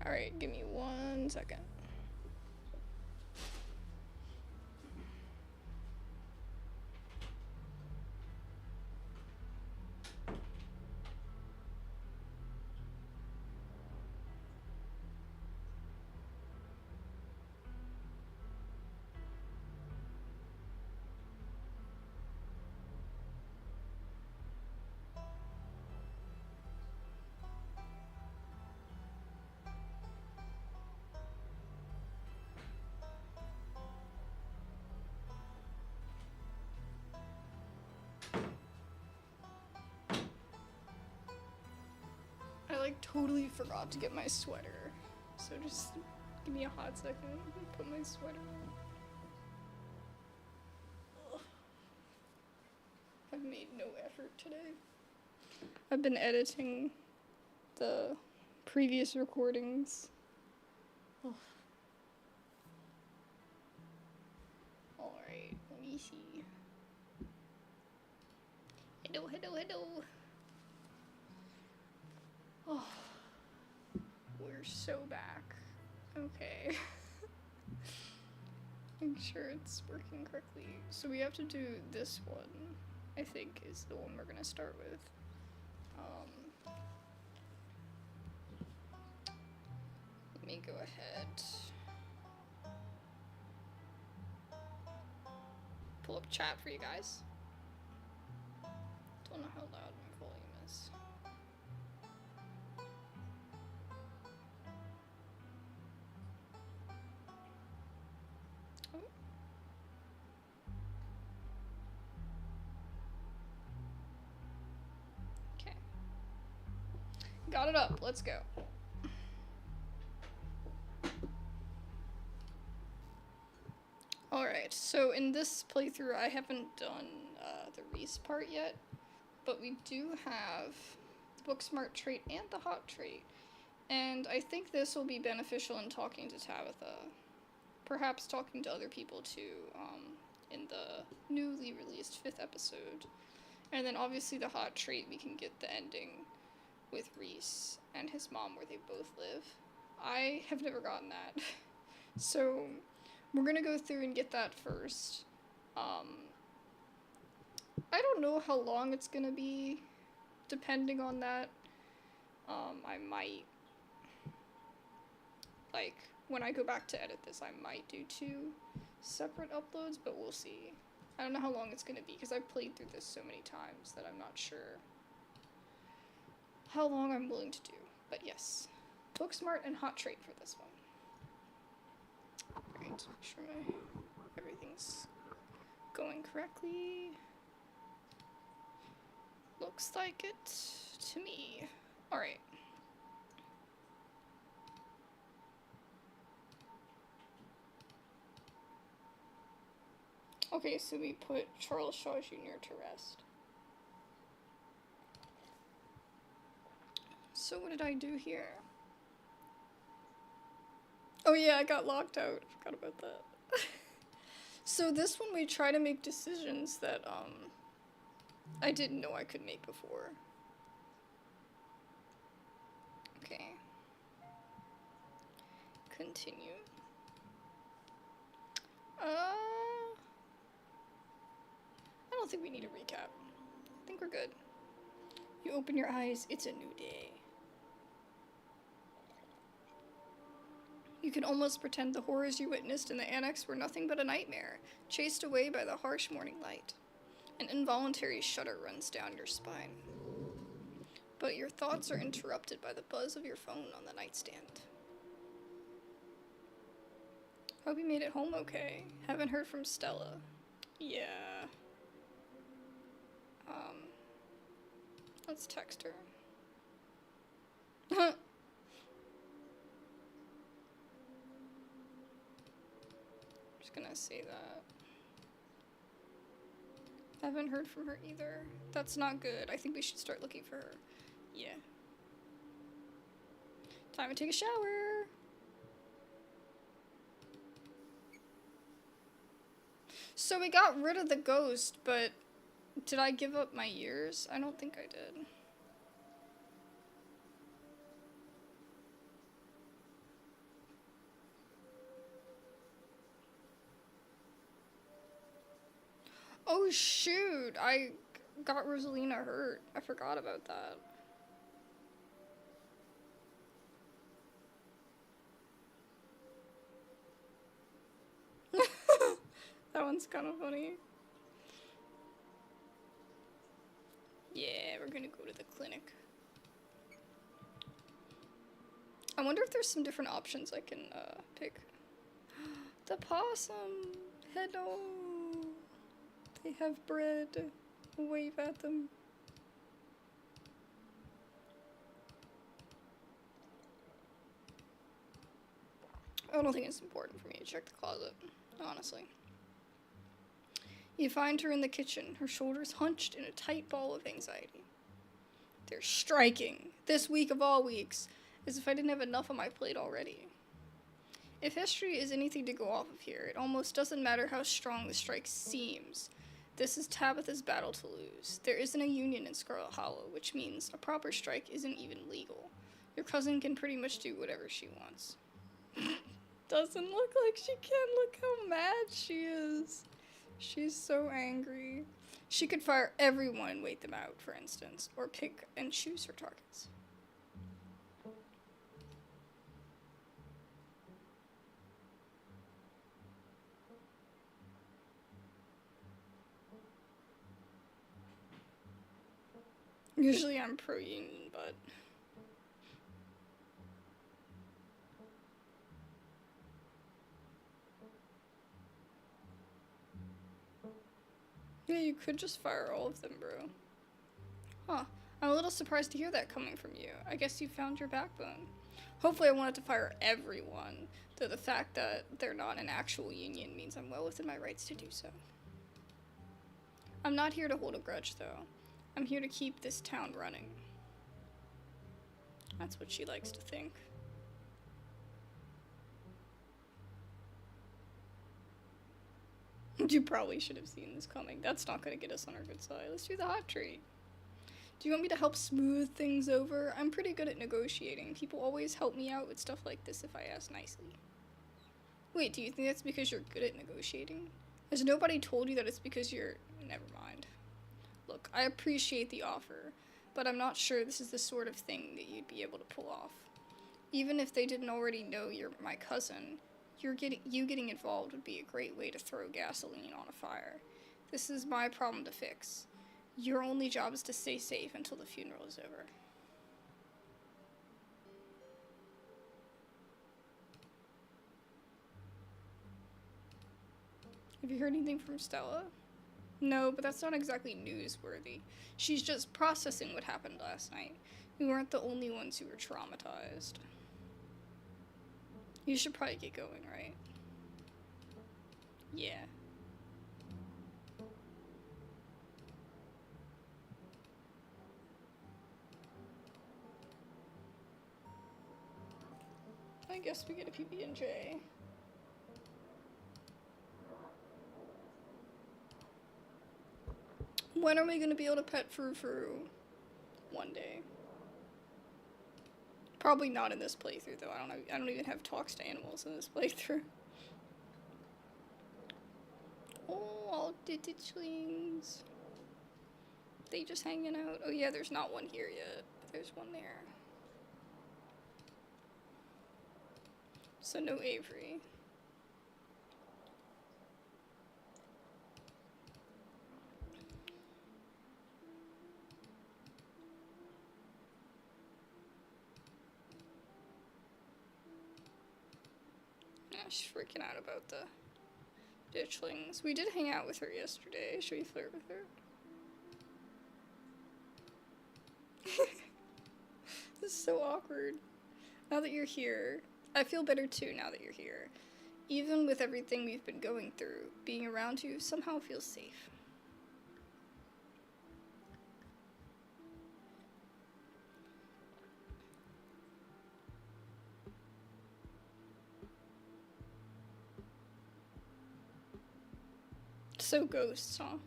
Alright, give me 1 second. I like totally forgot to get my sweater, so just give me a hot second and put my sweater on. Ugh. I've made no effort today. I've been editing the previous recordings. Ugh. Alright, let me see. Hello, hello, hello. Oh, we're so back. Okay. Make sure it's working correctly. So we have to do this one, I think, is the one we're gonna start with. Let me go ahead. Pull up chat for you guys. Don't know how loud my volume is. Okay. Got it up. Let's go. Alright, so in this playthrough I haven't done the Reese part yet, but we do have the booksmart trait and the hot trait, and I think this will be beneficial in talking to Tabitha. Perhaps talking to other people too, in the newly released 5th episode. And then obviously the hot trait, we can get the ending with Reese and his mom where they both live. I have never gotten that. So we're gonna go through and get that first. I don't know how long it's gonna be, depending on that. I might, like, when I go back to edit this, I might do 2 separate uploads, but we'll see. I don't know how long it's gonna be, because I've played through this so many times that I'm not sure how long I'm willing to do. But yes, booksmart and hot trait for this one. Alright, make sure everything's going correctly. Looks like it to me. Alright. Okay, so we put Charles Shaw Jr. to rest. So what did I do here? Oh yeah, I got locked out. Forgot about that. So this one we try to make decisions that I didn't know I could make before. Okay. Continue. I don't think we need a recap. I think we're good. You open your eyes, it's a new day. You can almost pretend the horrors you witnessed in the annex were nothing but a nightmare, chased away by the harsh morning light. An involuntary shudder runs down your spine. But your thoughts are interrupted by the buzz of your phone on the nightstand. Hope you made it home okay. Haven't heard from Stella. Yeah. Let's text her. Just gonna say that. Haven't heard from her either. That's not good. I think we should start looking for her. Yeah. Time to take a shower. So we got rid of the ghost, but did I give up my years? I don't think I did. Oh shoot, I got Rosalina hurt. I forgot about that. That one's kind of funny. Yeah, we're gonna go to the clinic. I wonder if there's some different options I can pick. The possum! Hello! They have bread. Wave at them. I don't think it's important for me to check the closet, honestly. You find her in the kitchen, her shoulders hunched in a tight ball of anxiety. They're striking, this week of all weeks, as if I didn't have enough on my plate already. If history is anything to go off of here, it almost doesn't matter how strong the strike seems. This is Tabitha's battle to lose. There isn't a union in Scarlet Hollow, which means a proper strike isn't even legal. Your cousin can pretty much do whatever she wants. Doesn't look like she can. Look how mad she is. She's so angry. She could fire everyone and wait them out, for instance, or pick and choose her targets. Usually I'm pro-union, but... yeah, you could just fire all of them, bro. Huh. I'm a little surprised to hear that coming from you. I guess you found your backbone. Hopefully I wanted to fire everyone, though the fact that they're not an actual union means I'm well within my rights to do so. I'm not here to hold a grudge, though. I'm here to keep this town running. That's what she likes to think. You probably should have seen this coming. That's not going to get us on our good side. Let's do the hot treat. Do you want me to help smooth things over? I'm pretty good at negotiating. People always help me out with stuff like this if I ask nicely. Wait, do you think that's because you're good at negotiating? Has nobody told you that it's because you're... Never mind. Look, I appreciate the offer, but I'm not sure this is the sort of thing that you'd be able to pull off. Even if they didn't already know you're my cousin, you getting involved would be a great way to throw gasoline on a fire. This is my problem to fix. Your only job is to stay safe until the funeral is over. Have you heard anything from Stella? No, but that's not exactly newsworthy. She's just processing what happened last night. We weren't the only ones who were traumatized. You should probably get going, right? Yeah. I guess we get a PB&J. When are we going to be able to pet Frou Frou? One day. Probably not in this playthrough, though. I don't even have talks to animals in this playthrough. Oh, all the ditchlings. They just hanging out. Oh yeah, there's not one here yet, but there's one there. So no Avery. She's freaking out about the ditchlings. We did hang out with her yesterday. Should we flirt with her? This is so awkward. Now that you're here, I feel better too now that you're here. Even with everything we've been going through, being around you somehow feels safe. So ghosts, huh?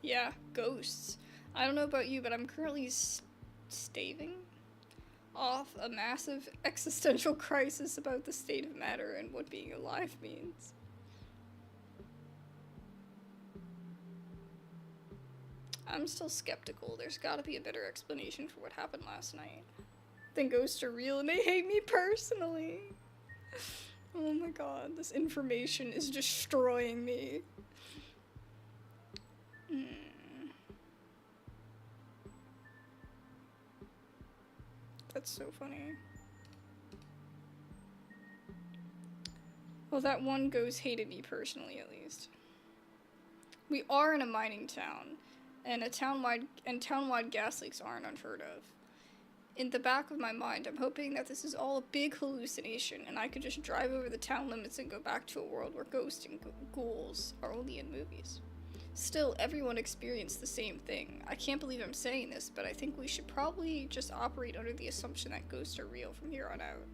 Yeah, ghosts. I don't know about you, but I'm currently staving off a massive existential crisis about the state of matter and what being alive means. I'm still skeptical. There's gotta be a better explanation for what happened last night. Then ghosts are real and they hate me personally. Oh my god, this information is destroying me. That's so funny. Well, that one ghost hated me personally, at least. We are in a mining town, and town-wide gas leaks aren't unheard of. In the back of my mind, I'm hoping that this is all a big hallucination, and I could just drive over the town limits and go back to a world where ghosts and ghouls are only in movies. Still, everyone experienced the same thing. I can't believe I'm saying this, but I think we should probably just operate under the assumption that ghosts are real from here on out.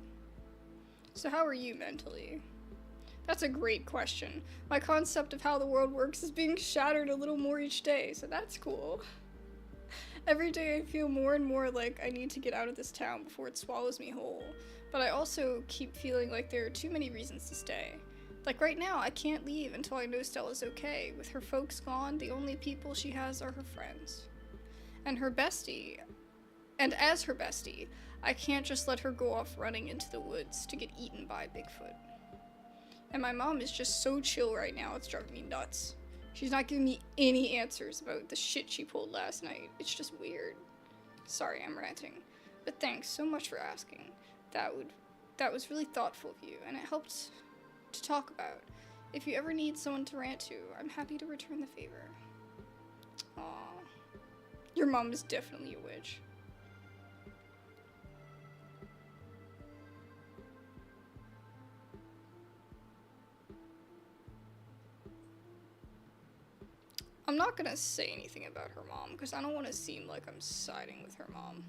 So how are you mentally? That's a great question. My concept of how the world works is being shattered a little more each day, so that's cool. Every day I feel more and more like I need to get out of this town before it swallows me whole, but I also keep feeling like there are too many reasons to stay. Like right now, I can't leave until I know Stella's okay. With her folks gone, the only people she has are her friends. And as her bestie, I can't just let her go off running into the woods to get eaten by Bigfoot. And my mom is just so chill right now, it's driving me nuts. She's not giving me any answers about the shit she pulled last night. It's just weird. Sorry, I'm ranting. But thanks so much for asking. That was really thoughtful of you, and it helped to talk about. If you ever need someone to rant to, I'm happy to return the favor. Aww. Your mom is definitely a witch. I'm not gonna say anything about her mom, because I don't want to seem like I'm siding with her mom.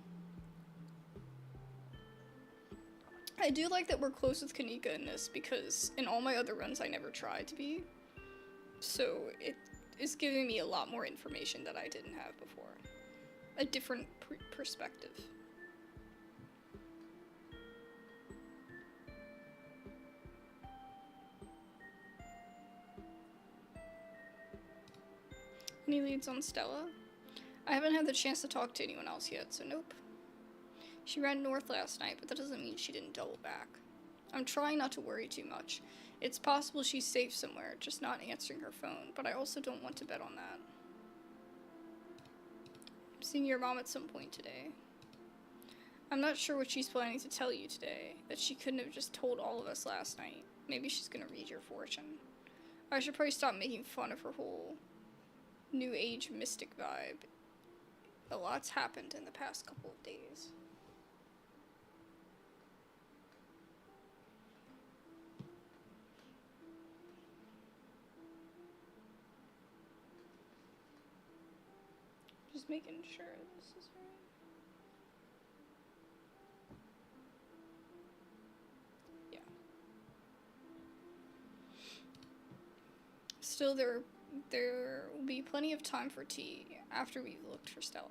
I do like that we're close with Kanika in this, because in all my other runs I never tried to be. So it is giving me a lot more information that I didn't have before. A different perspective. Any leads on Stella? I haven't had the chance to talk to anyone else yet, so nope. She ran north last night, but that doesn't mean she didn't double back. I'm trying not to worry too much. It's possible she's safe somewhere, just not answering her phone, but I also don't want to bet on that. I'm seeing your mom at some point today. I'm not sure what she's planning to tell you today, that she couldn't have just told all of us last night. Maybe she's gonna read your fortune. I should probably stop making fun of her whole New Age mystic vibe. A lot's happened in the past couple of days. Just making sure this is right. Yeah. Still, there will be plenty of time for tea after we've looked for Stella.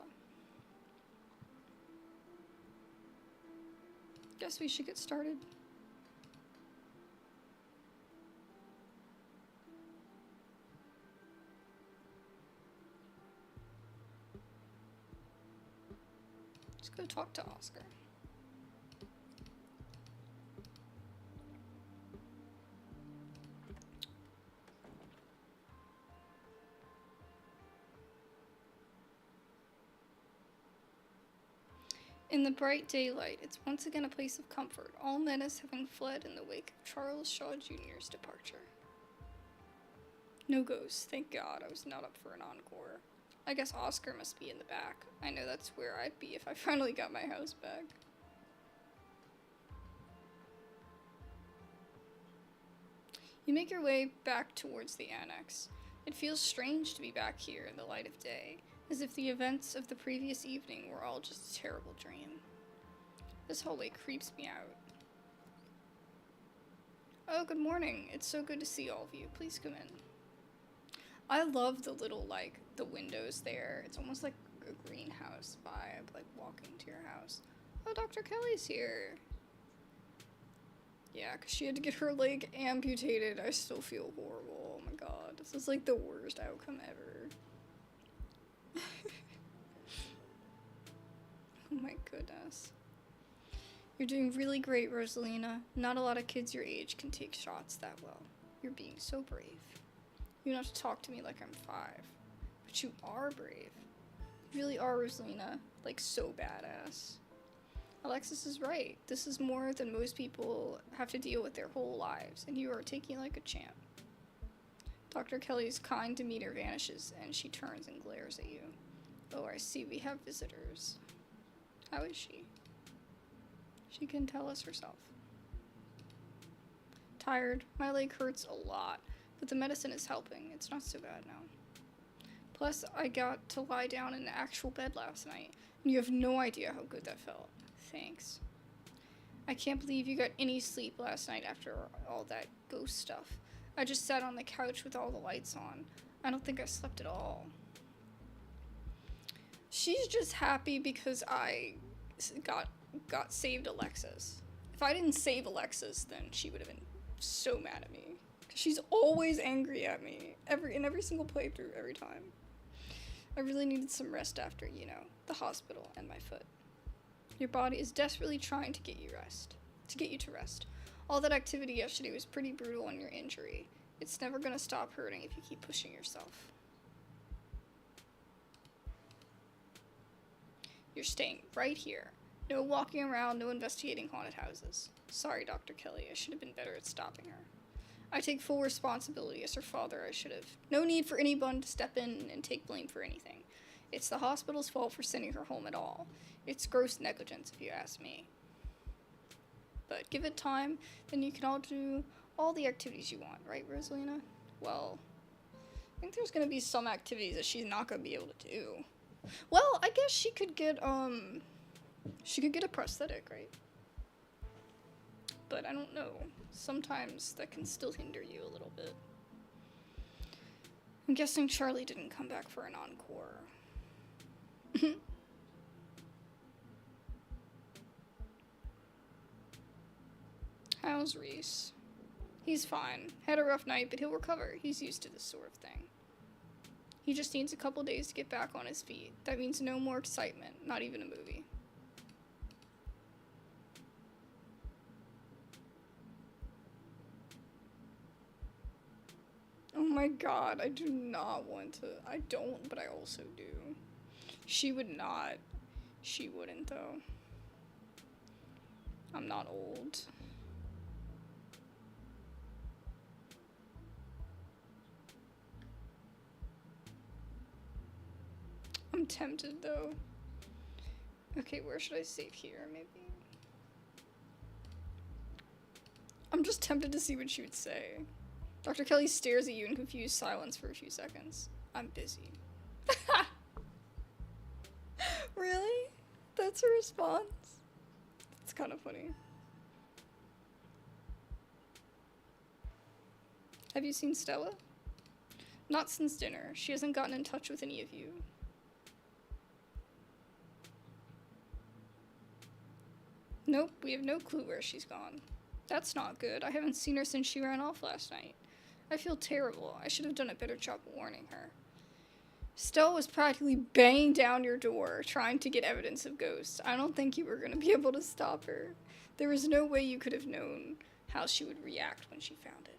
Guess we should get started. Let's go talk to Oscar. In the bright daylight, it's once again a place of comfort, all menace having fled in the wake of Charles Shaw Jr.'s departure. No ghosts, thank God. I was not up for an encore. I guess Oscar must be in the back. I know that's where I'd be if I finally got my house back. You make your way back towards the annex. It feels strange to be back here in the light of day, as if the events of the previous evening were all just a terrible dream. This hallway creeps me out. Oh, good morning. It's so good to see all of you. Please come in. I love the little, the windows there. It's almost like a greenhouse vibe, like walking to your house. Oh, Dr. Kelly's here. Yeah, because she had to get her leg amputated. I still feel horrible. Oh my god. This is like the worst outcome ever. goodness. You're doing really great, Rosalina. Not a lot of kids your age can take shots that well. You're being so brave. You don't have to talk to me like I'm 5. But you are brave. You really are, Rosalina. Like, so badass. Alexis is right. This is more than most people have to deal with their whole lives, and you are taking it like a champ. Dr. Kelly's kind demeanor vanishes, and she turns and glares at you. Oh, I see we have visitors. How is she? She can tell us herself. Tired. My leg hurts a lot, but the medicine is helping. It's not so bad now. Plus, I got to lie down in an actual bed last night, and you have no idea how good that felt. Thanks. I can't believe you got any sleep last night after all that ghost stuff. I just sat on the couch with all the lights on. I don't think I slept at all. She's just happy because I got saved Alexis. If I didn't save Alexis, then she would have been so mad at me. She's always angry at me. In every single playthrough, every time. I really needed some rest after, you know, the hospital and my foot. Your body is desperately trying to get you to rest. All that activity yesterday was pretty brutal on your injury. It's never gonna stop hurting if you keep pushing yourself. You're staying right here. No walking around, no investigating haunted houses. Sorry, Dr. Kelly, I should have been better at stopping her. I take full responsibility as her father. I should have. No need for anyone to step in and take blame for anything. It's the hospital's fault for sending her home at all. It's gross negligence, if you ask me. But give it time, then you can all do all the activities you want, right, Rosalina? Well, I think there's gonna be some activities that she's not gonna be able to do. Well, I guess she could get a prosthetic, right? But I don't know. Sometimes that can still hinder you a little bit. I'm guessing Charlie didn't come back for an encore. How's Reese? He's fine. Had a rough night, but he'll recover. He's used to this sort of thing. He just needs a couple days to get back on his feet. That means no more excitement, not even a movie. Oh my god, I do not want to. I don't, but I also do. She would not. She wouldn't, though. I'm not old. I'm tempted, though. Okay, where should I save here, maybe? I'm just tempted to see what she would say. Dr. Kelly stares at you in confused silence for a few seconds. I'm busy. Really? That's her response? It's kind of funny. Have you seen Stella? Not since dinner. She hasn't gotten in touch with any of you. Nope, we have no clue where she's gone. That's not good. I haven't seen her since she ran off last night. I feel terrible. I should have done a better job warning her. Stella was practically banging down your door, trying to get evidence of ghosts. I don't think you were going to be able to stop her. There was no way you could have known how she would react when she found it.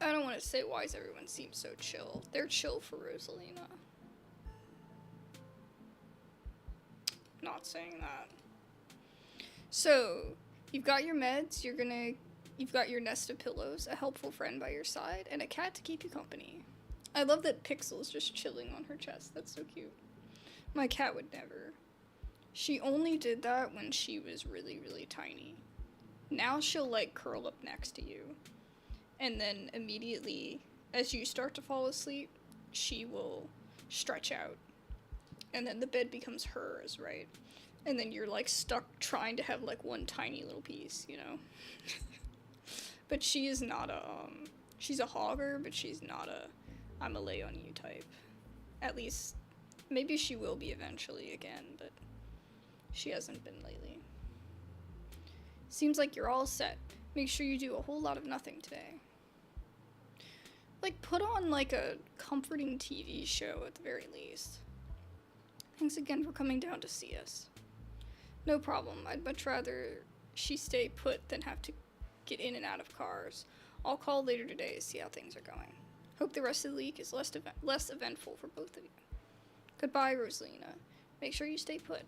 I don't want to say why does everyone seem so chill. They're chill for Rosalina. Not saying that. So, you've got your meds, you've got your nest of pillows, a helpful friend by your side, and a cat to keep you company. I love that Pixel's just chilling on her chest. That's so cute. My cat would never. She only did that when she was really, really tiny. Now she'll, like, curl up next to you. And then immediately, as you start to fall asleep, she will stretch out. And then the bed becomes hers, right? And then you're, like, stuck trying to have, like, one tiny little piece, you know? But she is not a, she's a hogger, but she's not a, I'm a lay on you type. At least, maybe she will be eventually again, but she hasn't been lately. Seems like you're all set. Make sure you do a whole lot of nothing today. Like, put on, like, a comforting TV show at the very least. Thanks again for coming down to see us. No problem. I'd much rather she stay put than have to get in and out of cars. I'll call later today to see how things are going. Hope the rest of the week is less eventful for both of you. Goodbye, Rosalina. Make sure you stay put.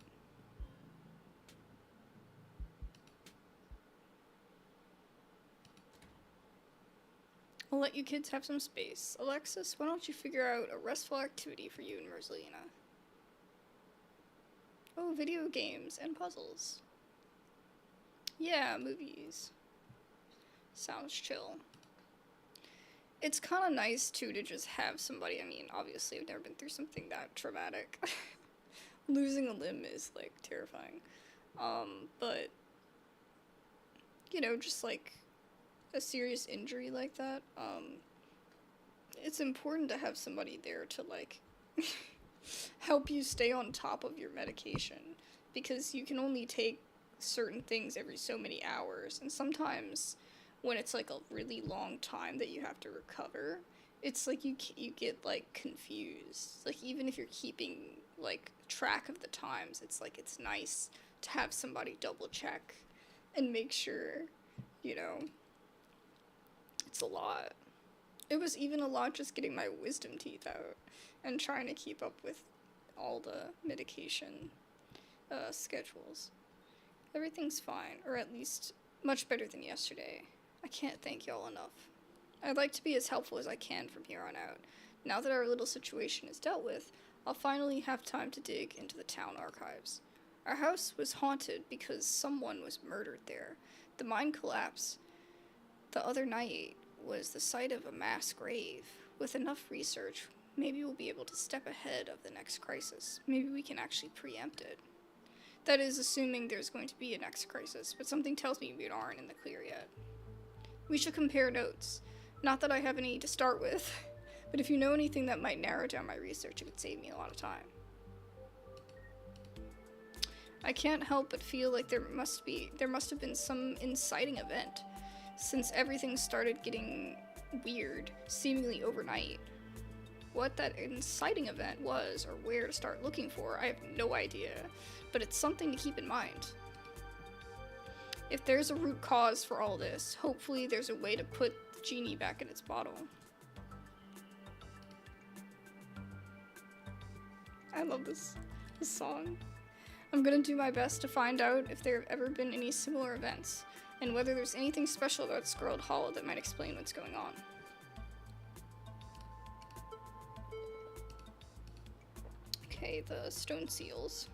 I'll let you kids have some space. Alexis, why don't you figure out a restful activity for you and Rosalina? Oh, video games and puzzles. Yeah, movies. Sounds chill. It's kind of nice, too, to just have somebody. I mean, obviously, I've never been through something that traumatic. Losing a limb is, like, terrifying. But, you know, just, like, a serious injury like that, it's important to have somebody there to, like, help you stay on top of your medication, because you can only take certain things every so many hours, and sometimes when it's like a really long time that you have to recover, it's like you get like confused. Like, even if you're keeping like track of the times, it's like it's nice to have somebody double check and make sure, you know. It's a lot. It was even a lot just getting my wisdom teeth out and trying to keep up with all the medication schedules. Everything's fine, or at least much better than yesterday. I can't thank y'all enough. I'd like to be as helpful as I can from here on out. Now that our little situation is dealt with, I'll finally have time to dig into the town archives. Our house was haunted because someone was murdered there. The mine collapse the other night was the site of a mass grave. With enough research, maybe we'll be able to step ahead of the next crisis. Maybe we can actually preempt it. That is, assuming there's going to be a next crisis, but something tells me we aren't in the clear yet. We should compare notes. Not that I have any to start with, but if you know anything that might narrow down my research, it would save me a lot of time. I can't help but feel like there must have been some inciting event, since everything started getting weird, seemingly overnight. What that inciting event was, or where to start looking for, I have no idea, but it's something to keep in mind. If there's a root cause for all this, hopefully there's a way to put the genie back in its bottle. I love this song. I'm gonna do my best to find out if there have ever been any similar events, and whether there's anything special about Scarlet Hollow that might explain what's going on. Okay, the stone seals.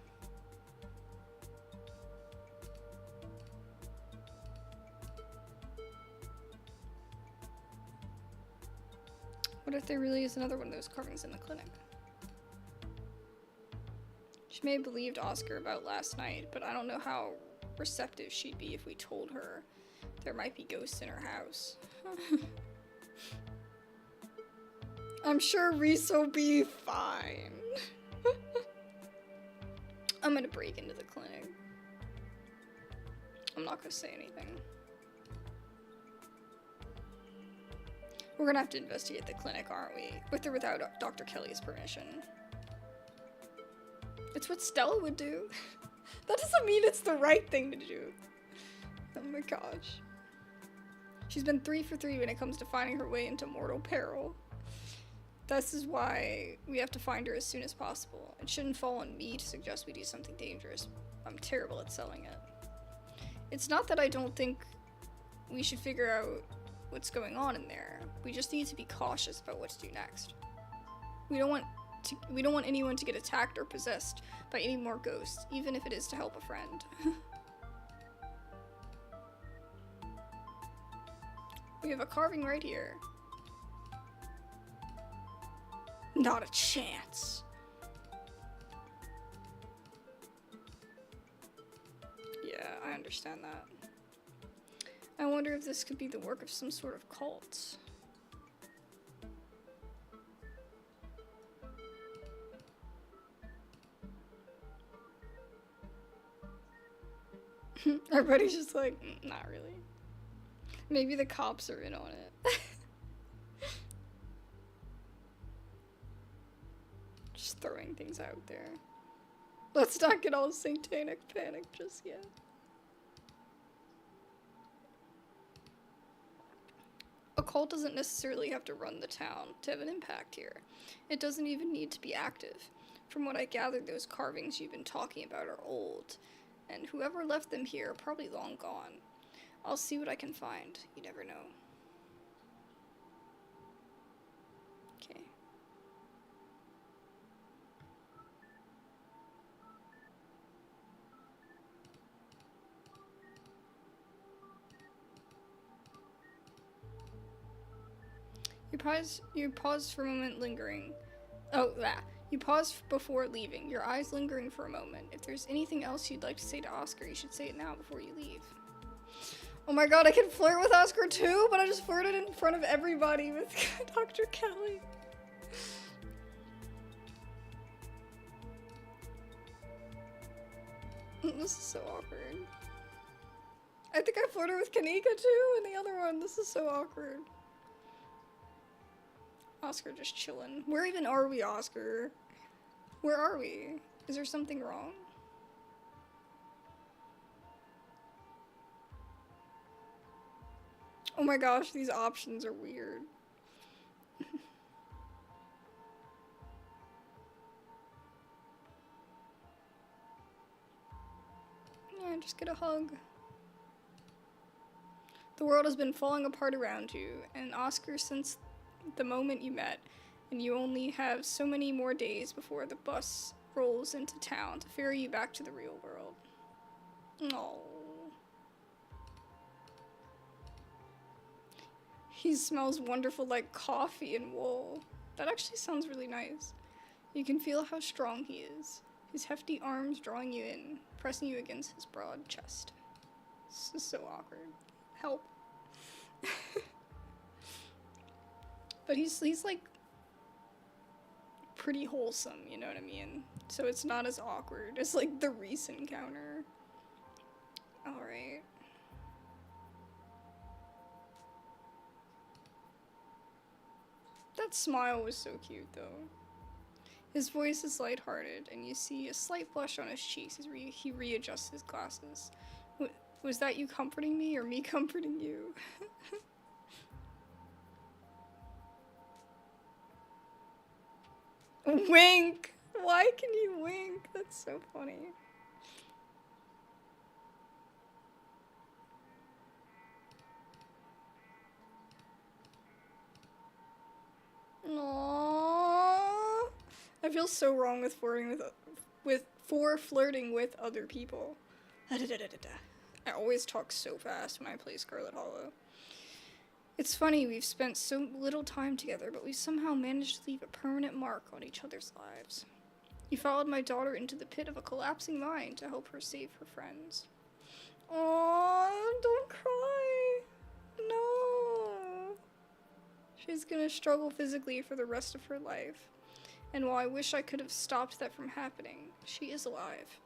What if there really is another one of those carvings in the clinic? She may have believed Oscar about last night, but I don't know how receptive she'd be if we told her there might be ghosts in her house. I'm sure Reese will be fine. I'm gonna break into the clinic. I'm not gonna say anything. We're gonna have to investigate the clinic, aren't we? With or without Dr. Kelly's permission. It's what Stella would do. That doesn't mean it's the right thing to do. Oh my gosh. She's been 3 for 3 when it comes to finding her way into mortal peril. This is why we have to find her as soon as possible. It shouldn't fall on me to suggest we do something dangerous. I'm terrible at selling it. It's not that I don't think we should figure out what's going on in there. We just need to be cautious about what to do next. We don't want anyone to get attacked or possessed by any more ghosts, even if it is to help a friend. We have a carving right here. Not a chance. Yeah, I understand that. I wonder if this could be the work of some sort of cult. Everybody's just like, not really. Maybe the cops are in on it. Just throwing things out there. Let's not get all satanic panic just yet. A cult doesn't necessarily have to run the town to have an impact here. It doesn't even need to be active. From what I gathered, those carvings you've been talking about are old, and whoever left them here are probably long gone. I'll see what I can find. You never know. Okay. You pause for a moment, lingering. Oh, yeah. You pause before leaving, your eyes lingering for a moment. If there's anything else you'd like to say to Oscar, you should say it now before you leave. Oh my god, I can flirt with Oscar too, but I just flirted in front of everybody with Dr. Kelly. This is so awkward. I think I flirted with Kanika too, and the other one. This is so awkward. Oscar just chilling. Where even are we, Oscar? Where are we? Is there something wrong? Oh my gosh, these options are weird. Yeah, just get a hug. The world has been falling apart around you, and Oscar, since the moment you met, and you only have so many more days before the bus rolls into town to ferry you back to the real world. Oh. He smells wonderful like coffee and wool. That actually sounds really nice. You can feel how strong he is. His hefty arms drawing you in, pressing you against his broad chest. This is so awkward. Help. But he's like pretty wholesome, you know what I mean? So it's not as awkward as like the recent encounter. Alright. That smile was so cute though. His voice is lighthearted, and you see a slight blush on his cheeks as he readjusts his glasses. Was that you comforting me, or me comforting you? Wink! Why can you wink? That's so funny. Aww. I feel so wrong with flirting with other people. I always talk so fast when I play Scarlet Hollow. It's funny, we've spent so little time together, but we somehow managed to leave a permanent mark on each other's lives. You followed my daughter into the pit of a collapsing mine to help her save her friends. Aww, don't cry. No. She's gonna struggle physically for the rest of her life. And while I wish I could have stopped that from happening, she is alive.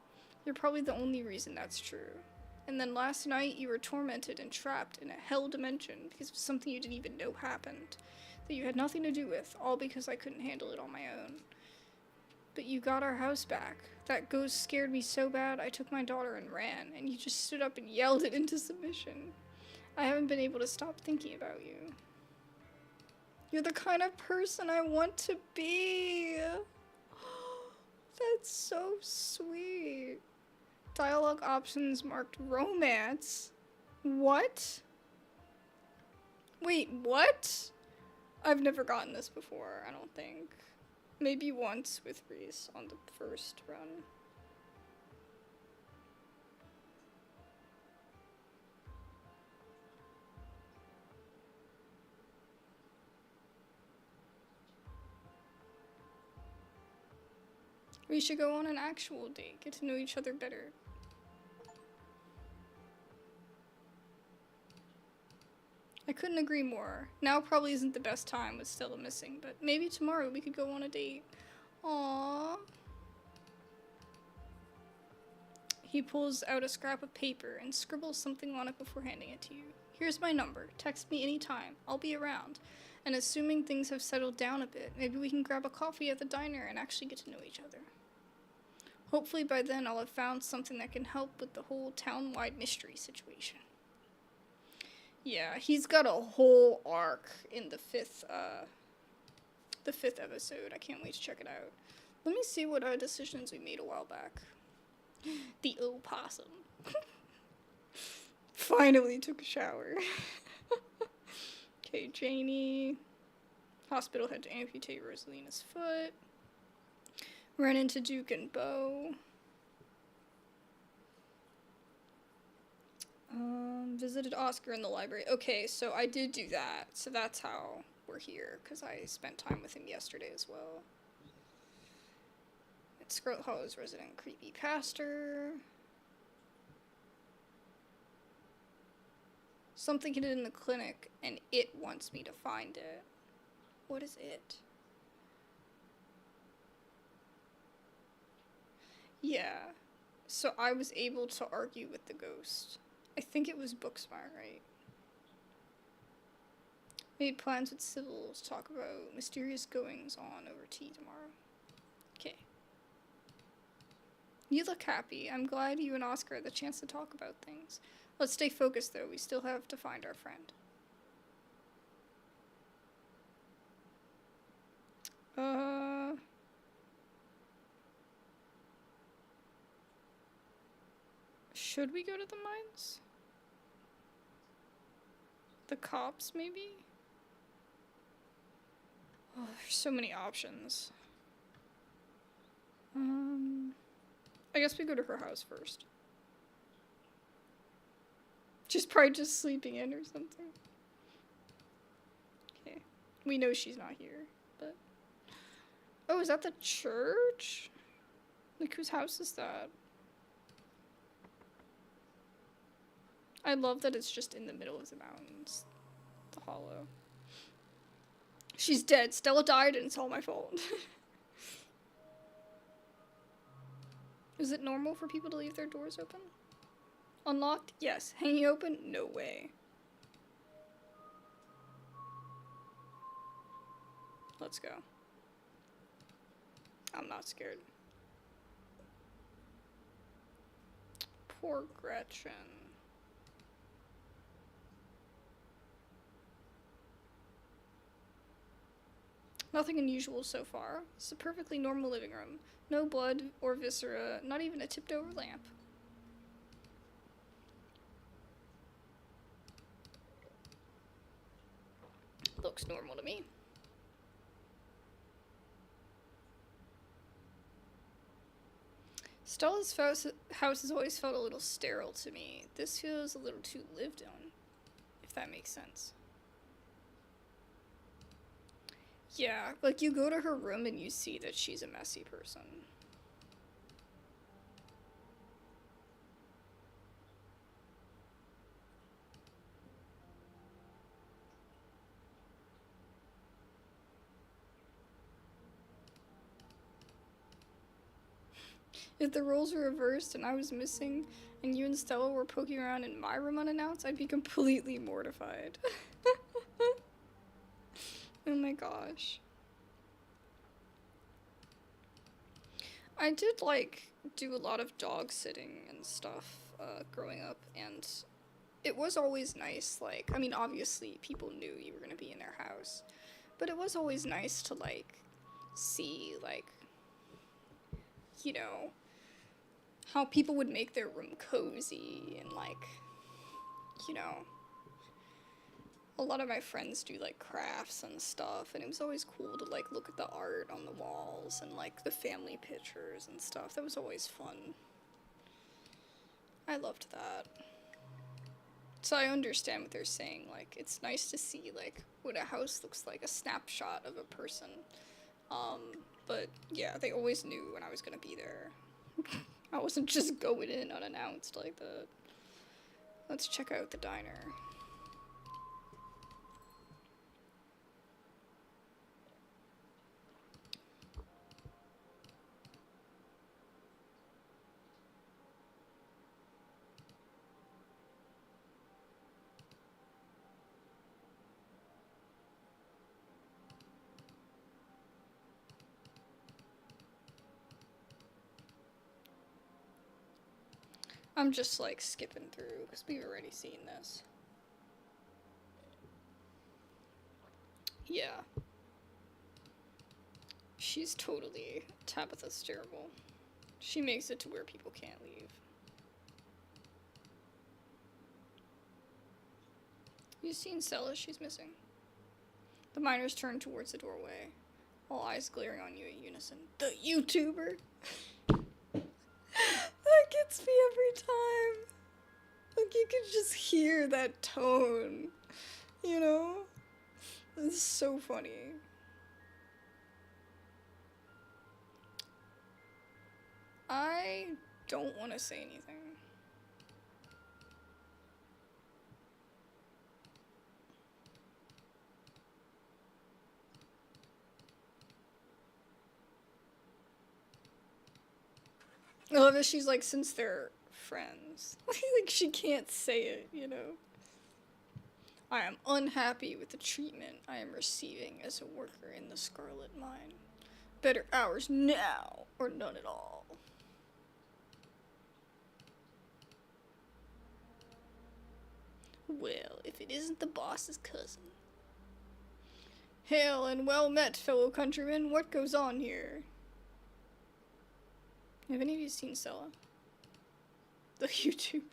You're probably the only reason that's true. And then last night you were tormented and trapped in a hell dimension because of something you didn't even know happened, that you had nothing to do with, all because I couldn't handle it on my own. But you got our house back. That ghost scared me so bad I took my daughter and ran, and you just stood up and yelled it into submission. I haven't been able to stop thinking about you. You're the kind of person I want to be. That's so sweet. Dialogue options marked romance. What? Wait, what? I've never gotten this before, I don't think. Maybe once with Reese on the first run. We should go on an actual date, get to know each other better. I couldn't agree more. Now probably isn't the best time with Stella missing, but maybe tomorrow we could go on a date. Aww. He pulls out a scrap of paper and scribbles something on it before handing it to you. Here's my number. Text me anytime. I'll be around. And assuming things have settled down a bit, maybe we can grab a coffee at the diner and actually get to know each other. Hopefully by then I'll have found something that can help with the whole town-wide mystery situation. Yeah, he's got a whole arc in the fifth episode. I can't wait to check it out. Let me see what decisions we made a while back. The opossum. Finally took a shower. Okay, Janie. Hospital had to amputate Rosalina's foot. Ran into Duke and Bo. Visited Oscar in the library. Okay, so I did do that. So that's how we're here, because I spent time with him yesterday as well. It's Scarlet Hollow's resident creepy pastor. Something hidden in the clinic, and it wants me to find it. What is it? Yeah. So I was able to argue with the ghost. I think it was Booksmart, right? Made plans with Sybil to talk about mysterious goings on over tea tomorrow. Okay. You look happy. I'm glad you and Oscar had the chance to talk about things. Let's stay focused, though. We still have to find our friend. Should we go to the mines? The cops, maybe? Oh, there's so many options. I guess we go to her house first. She's probably just sleeping in or something. Okay. We know she's not here, but... Oh, is that the church? Like, whose house is that? I love that it's just in the middle of the mountains. The hollow. She's dead. Stella died and it's all my fault. Is it normal for people to leave their doors open? Unlocked? Yes. Hanging open? No way. Let's go. I'm not scared. Poor Gretchen. Nothing unusual so far. It's a perfectly normal living room. No blood or viscera, not even a tipped over lamp. Looks normal to me. Stella's house has always felt a little sterile to me. This feels a little too lived in, if that makes sense. Yeah, like you go to her room and you see that she's a messy person. If the roles were reversed and I was missing and you and Stella were poking around in my room unannounced, I'd be completely mortified. Oh my gosh. I did, like, do a lot of dog sitting and stuff, growing up, and it was always nice, like, I mean, obviously, people knew you were gonna be in their house, but it was always nice to, like, see, like, you know, how people would make their room cozy, and, like, you know, a lot of my friends do, like, crafts and stuff, and it was always cool to, like, look at the art on the walls and, like, the family pictures and stuff. That was always fun. I loved that. So I understand what they're saying. Like, it's nice to see, like, what a house looks like, a snapshot of a person. But, yeah, they always knew when I was gonna be there. I wasn't just going in unannounced like that. Let's check out the diner. I'm just like skipping through because we've already seen this. Yeah. She's totally Tabitha's terrible. She makes it to where people can't leave. You seen Stella? She's missing. The miners turn towards the doorway, all eyes glaring on you in unison. The YouTuber! That gets me every time. Like, you can just hear that tone, you know? It's so funny. I don't want to say anything. I love that she's like, since they're friends. Like, she can't say it, you know? I am unhappy with the treatment I am receiving as a worker in the Scarlet Mine. Better hours now, or none at all. Well, if it isn't the boss's cousin. Hail and well met, fellow countrymen. What goes on here? Have any of you seen Stella? The YouTuber.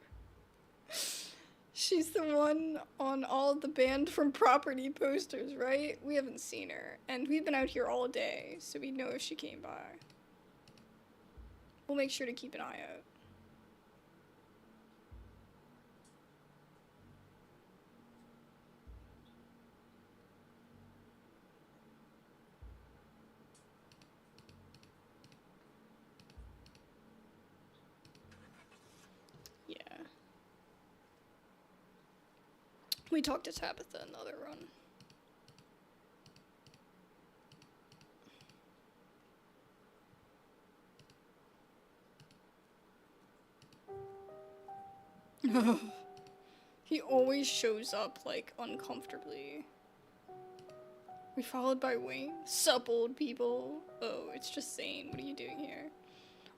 She's the one on all the banned from property posters, right? We haven't seen her. And we've been out here all day, so we know if she came by. We'll make sure to keep an eye out. We talked to Tabitha in the other run. He always shows up, like, uncomfortably. We followed by Wayne. Sup, old people? Oh, it's just Zane. What are you doing here?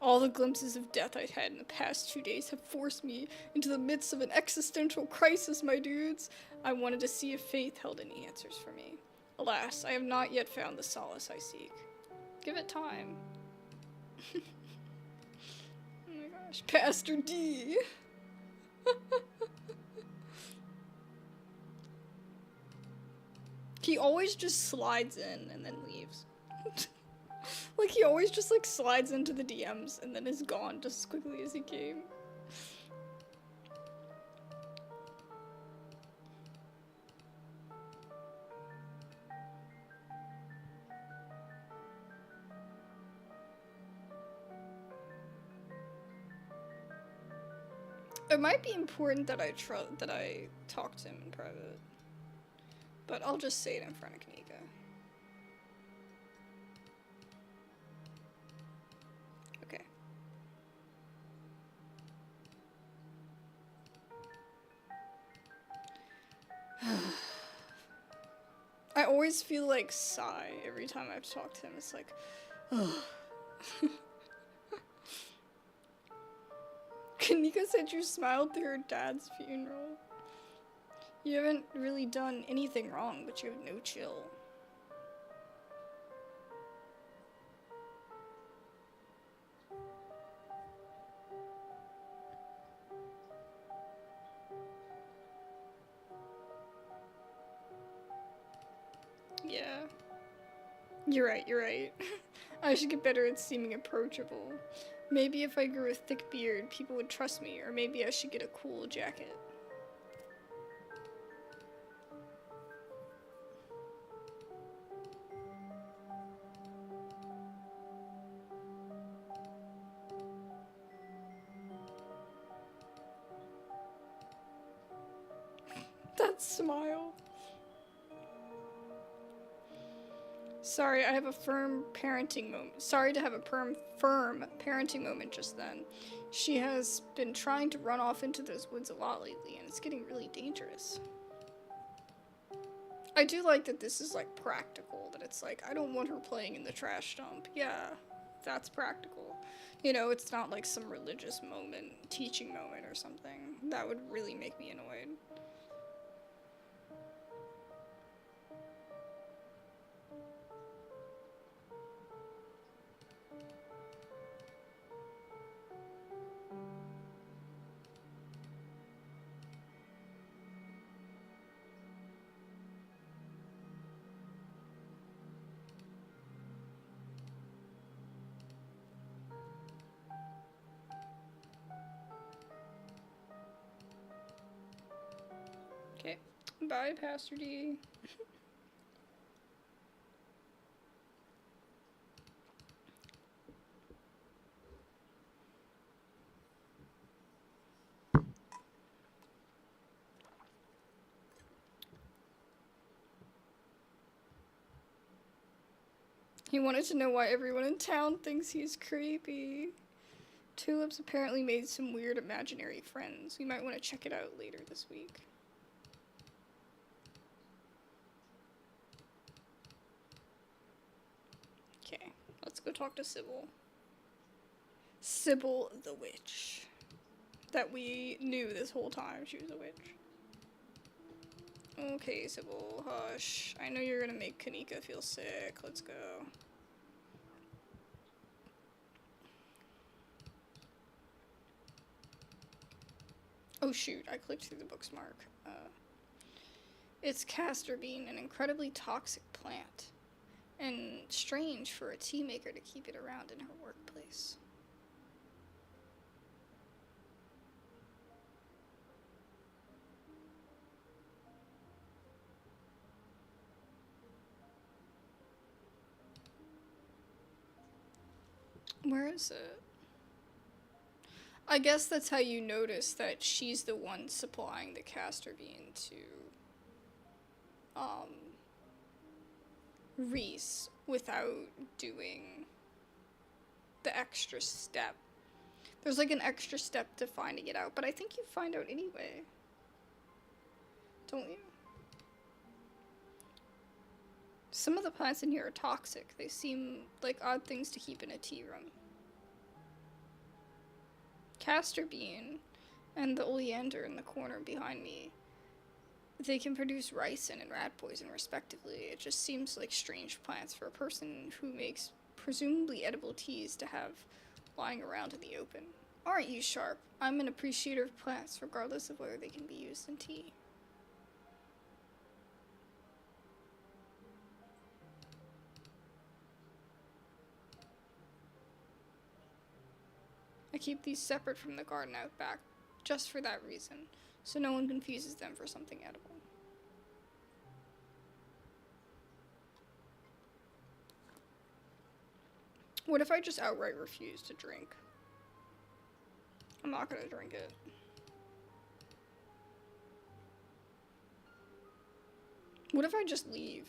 All the glimpses of death I've had in the past 2 days have forced me into the midst of an existential crisis, my dudes. I wanted to see if faith held any answers for me. Alas, I have not yet found the solace I seek. Give it time. Oh my gosh, Pastor D. He always just slides in and then leaves. Like, he always just, like, slides into the DMs and then is gone just as quickly as he came. It might be important that I talk to him in private. But I'll just say it in front of Kanika. Okay. I always feel like sigh every time I talk to him. It's like, ugh. Kanika said you smiled through her dad's funeral. You haven't really done anything wrong, but you have no chill. Yeah. You're right. I should get better at seeming approachable. Maybe if I grew a thick beard, people would trust me, or maybe I should get a cool jacket. That smile. Sorry, I have a firm parenting moment. Sorry to have a firm parenting moment just then. She has been trying to run off into those woods a lot lately, and it's getting really dangerous. I do like that this is, like, practical. That it's like, I don't want her playing in the trash dump. Yeah, that's practical. You know, it's not like some religious moment, teaching moment or something. That would really make me annoyed. Okay. Bye, Pastor D. He wanted to know why everyone in town thinks he's creepy. Tulips apparently made some weird imaginary friends. We might want to check it out later this week. Okay, let's go talk to Sybil. Sybil the witch. That we knew this whole time she was a witch. Okay, Sybil, hush. I know you're gonna make Kanika feel sick. Let's go. Oh shoot, I clicked through the booksmart. It's castor bean, an incredibly toxic plant. And strange for a tea maker to keep it around in her workplace. Where is it? I guess that's how you notice that she's the one supplying the castor bean to Reese without doing the extra step. There's like an extra step to finding it out, but I think you find out anyway. Don't you? Some of the plants in here are toxic. They seem like odd things to keep in a tea room. Castor bean and the oleander in the corner behind me, they can produce ricin and rat poison respectively. It just seems like strange plants for a person who makes presumably edible teas to have lying around in the open. Aren't you sharp? I'm an appreciator of plants regardless of whether they can be used in tea. I keep these separate from the garden out back, just for that reason, so no one confuses them for something edible. What if I just outright refuse to drink? I'm not gonna drink it. What if I just leave?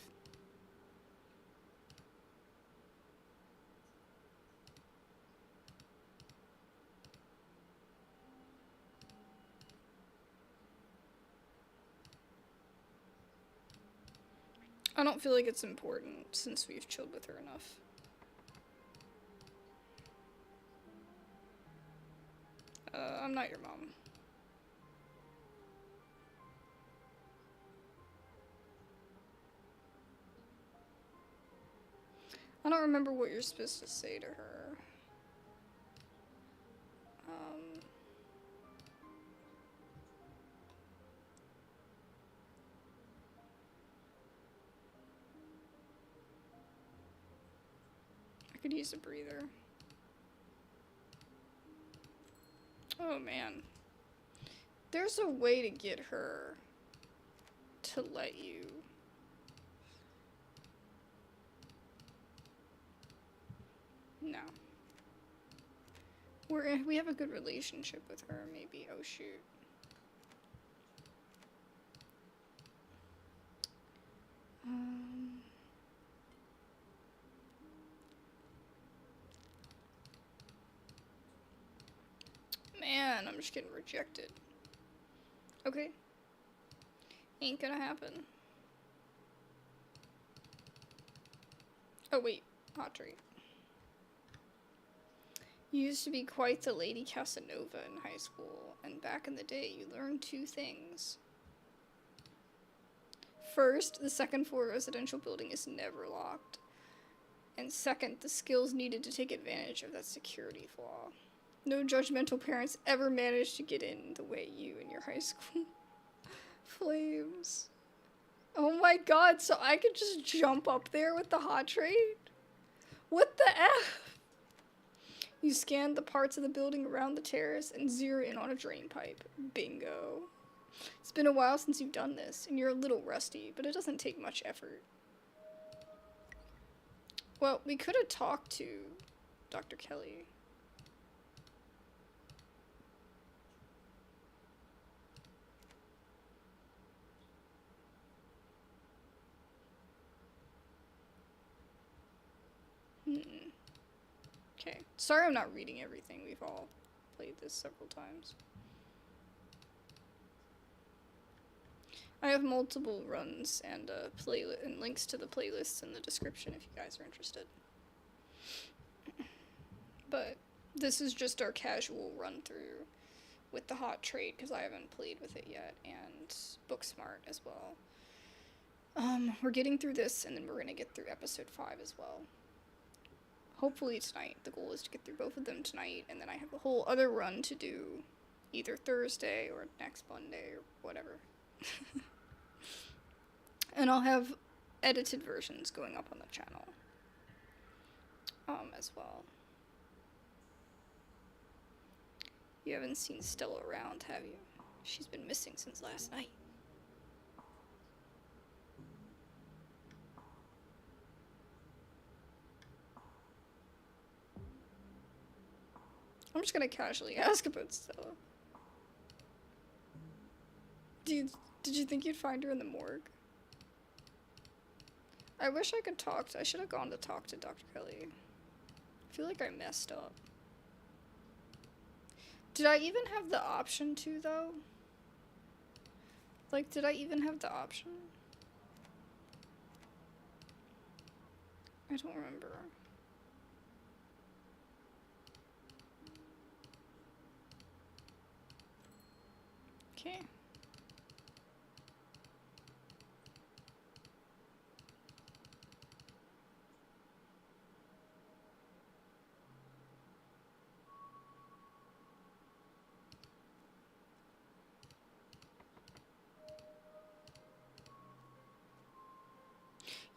I don't feel like it's important since we've chilled with her enough. I'm not your mom. I don't remember what you're supposed to say to her. I could use a breather. Oh man. There's a way to get her to let you. No. We have a good relationship with her, maybe. Oh shoot. Man, I'm just getting rejected. Okay. Ain't gonna happen. Oh wait, hot treat. You used to be quite the Lady Casanova in high school, and back in the day you learned two things. First, the second floor residential building is never locked. And second, the skills needed to take advantage of that security flaw. No judgmental parents ever managed to get in the way you and your high school. Flames. Oh my god, so I could just jump up there with the hot trade? What the F? You scan the parts of the building around the terrace and zero in on a drain pipe. Bingo. It's been a while since you've done this, and you're a little rusty, but it doesn't take much effort. Well, we could have talked to Dr. Kelly. Okay. Sorry I'm not reading everything. We've all played this several times. I have multiple runs and and links to the playlists in the description if you guys are interested. But this is just our casual run through with the hot trade because I haven't played with it yet, and Booksmart as well. We're getting through this, and then we're gonna get through episode 5 as well. Hopefully tonight. The goal is to get through both of them tonight, and then I have a whole other run to do either Thursday or next Monday or whatever. And I'll have edited versions going up on the channel as well. You haven't seen Stella around, have you? She's been missing since last night. I'm just gonna casually ask about Stella. Did you think you'd find her in the morgue? I wish I could talk to... I should have gone to talk to Dr. Kelly. I feel like I messed up. Did I even have the option to, though? Like, did I even have the option? I don't remember. Okay.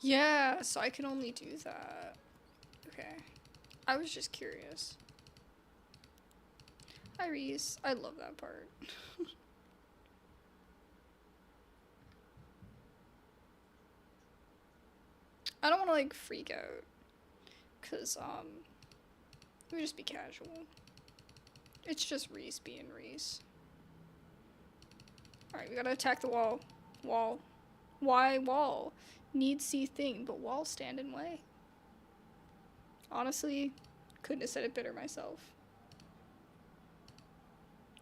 Yeah, so I can only do that. Okay. I was just curious. Hi, Reese. I love that part. I don't want to, like, freak out. Because, it would just be casual. It's just Reese being Reese. Alright, we gotta attack the wall. Wall. Why wall? Need see thing, but wall stand in way. Honestly, couldn't have said it better myself.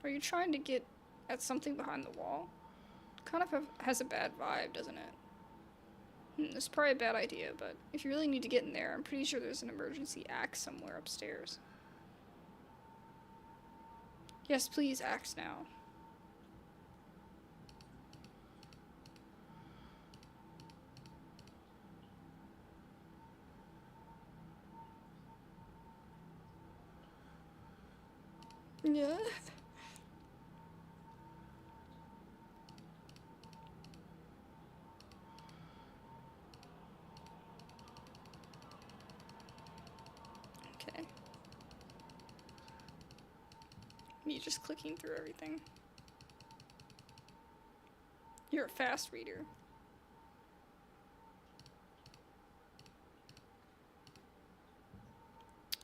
Are you trying to get at something behind the wall? Kind of has a bad vibe, doesn't it? It's probably a bad idea, but if you really need to get in there, I'm pretty sure there's an emergency axe somewhere upstairs. Yes, please, axe now. Yeah. Okay. Me just clicking through everything. You're a fast reader.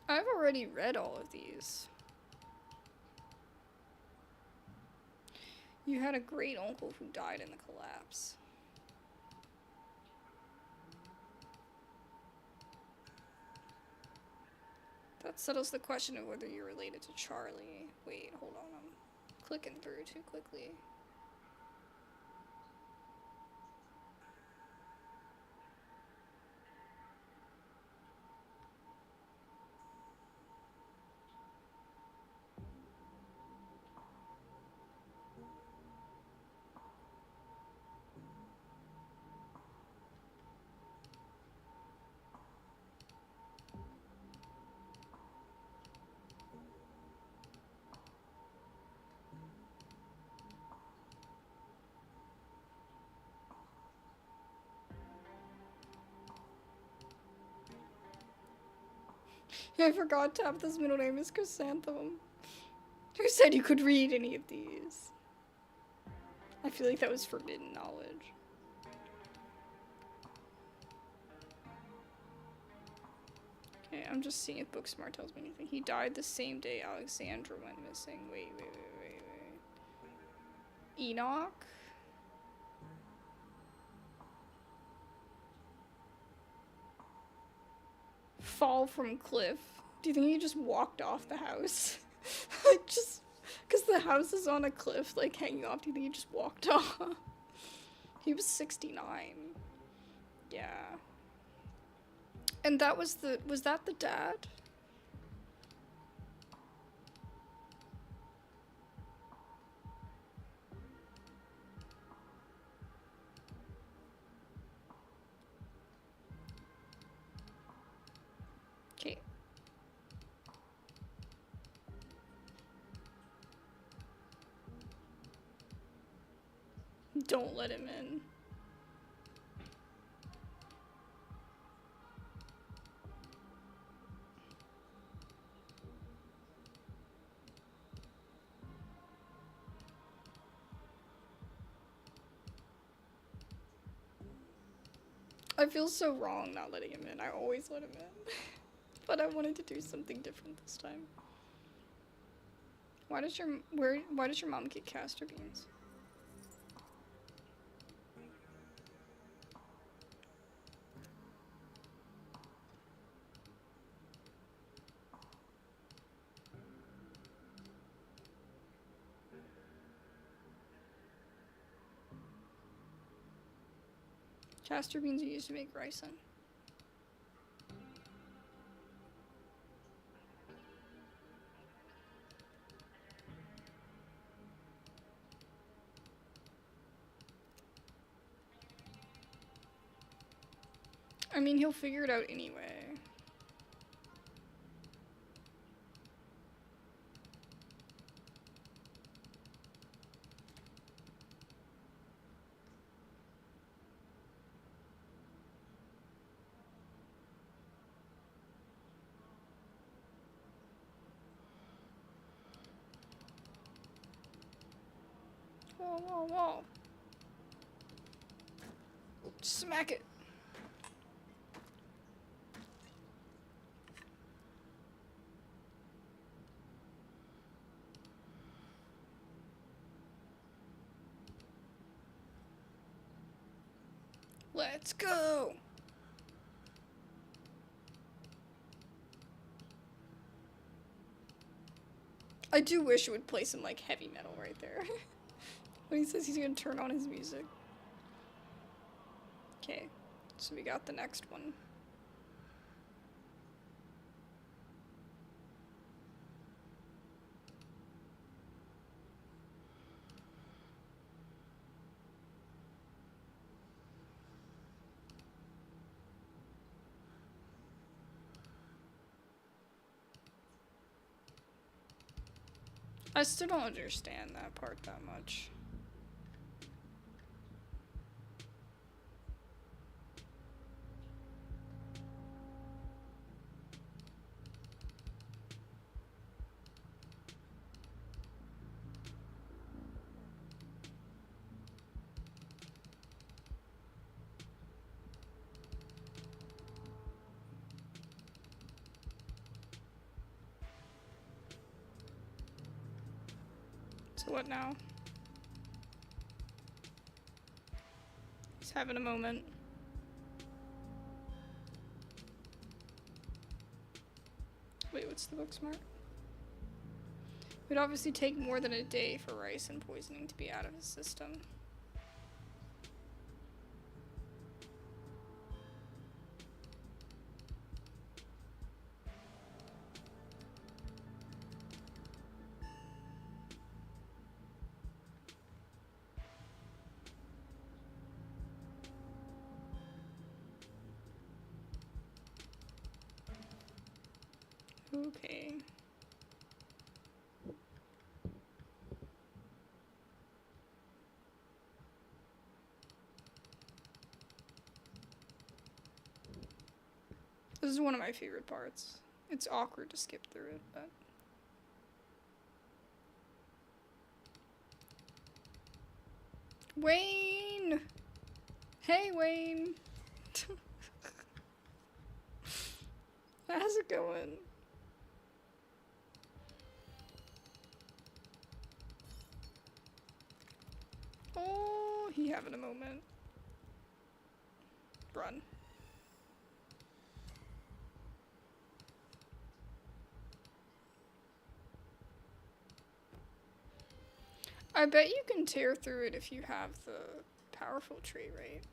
I've already read all of these. You had a great uncle who died in the collapse. That settles the question of whether you're related to Charlie. Wait, hold on, I'm clicking through too quickly. I forgot Tabitha's middle name is Chrysanthemum. Who said you could read any of these? I feel like that was forbidden knowledge. Okay, I'm just seeing if Booksmart tells me anything. He died the same day Alexandra went missing. Wait. Enoch? Fall from cliff. Do you think he just walked off the house? Like, just because the house is on a cliff, like, hanging off, do you think he just walked off? He was 69. Yeah. And that was that the dad? Okay. Don't let him in. I feel so wrong not letting him in. I always let him in. But I wanted to do something different this time. Why does your mom get castor beans? Castor beans are used to make ricin. I mean, he'll figure it out anyway. Whoa. Smack it. Let's go. I do wish it would play some, like, heavy metal right there. When he says he's gonna turn on his music. Okay, so we got the next one. I still don't understand that part that much. So what now? He's having a moment. Wait, what's the Booksmart? It would obviously take more than a day for rice and poisoning to be out of his system. Okay. This is one of my favorite parts. It's awkward to skip through it, but... Wayne! Hey, Wayne! How's it going? Oh, he having a moment. Run. I bet you can tear through it if you have the powerful tree, right?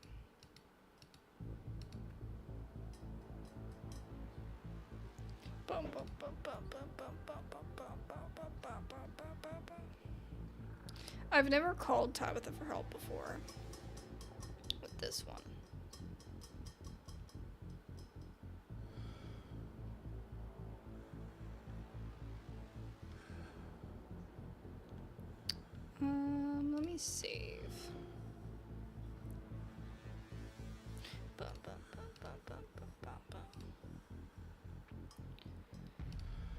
I've never called Tabitha for help before with this one. Let me save.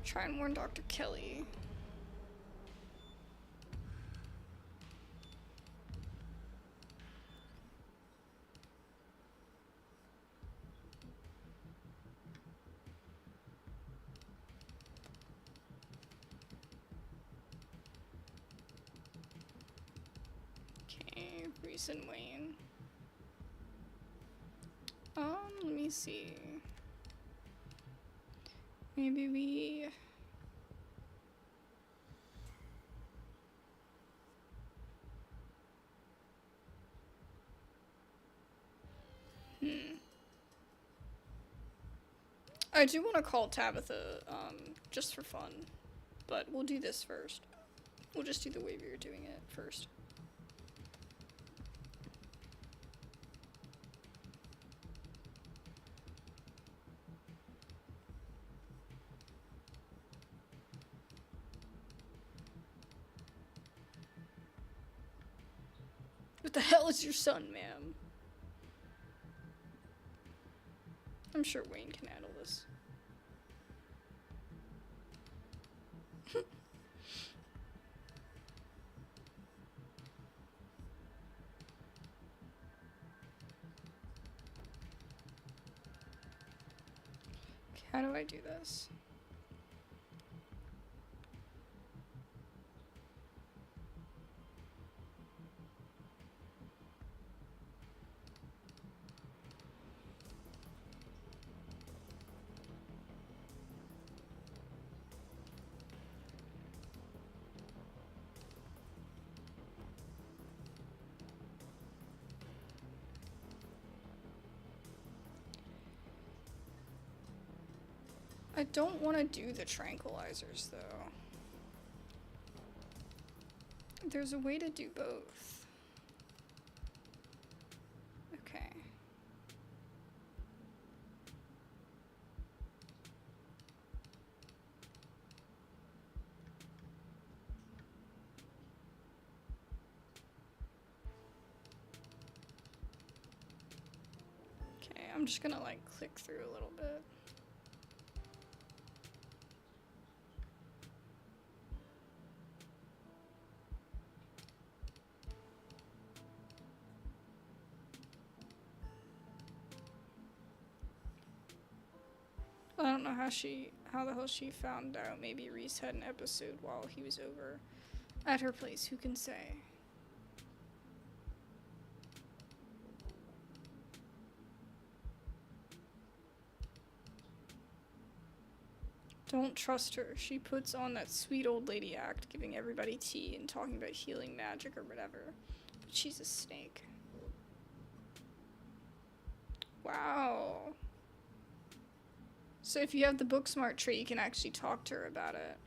Try and warn Dr. Kelly. Okay, Reese and Wayne. Let me see. Maybe we... I do want to call Tabitha, just for fun, but we'll do this first. We'll just do the way we were doing it first. What the hell is your son, ma'am? I'm sure Wayne can handle this. Okay, how do I do this? I don't want to do the tranquilizers, though. There's a way to do both. Okay. Okay, I'm just gonna, like, click through a little bit. I don't know how the hell she found out. Maybe Reese had an episode while he was over at her place. Who can say? Don't trust her. She puts on that sweet old lady act, giving everybody tea and talking about healing magic or whatever. But she's a snake. Wow. So if you have the booksmart trait, you can actually talk to her about it.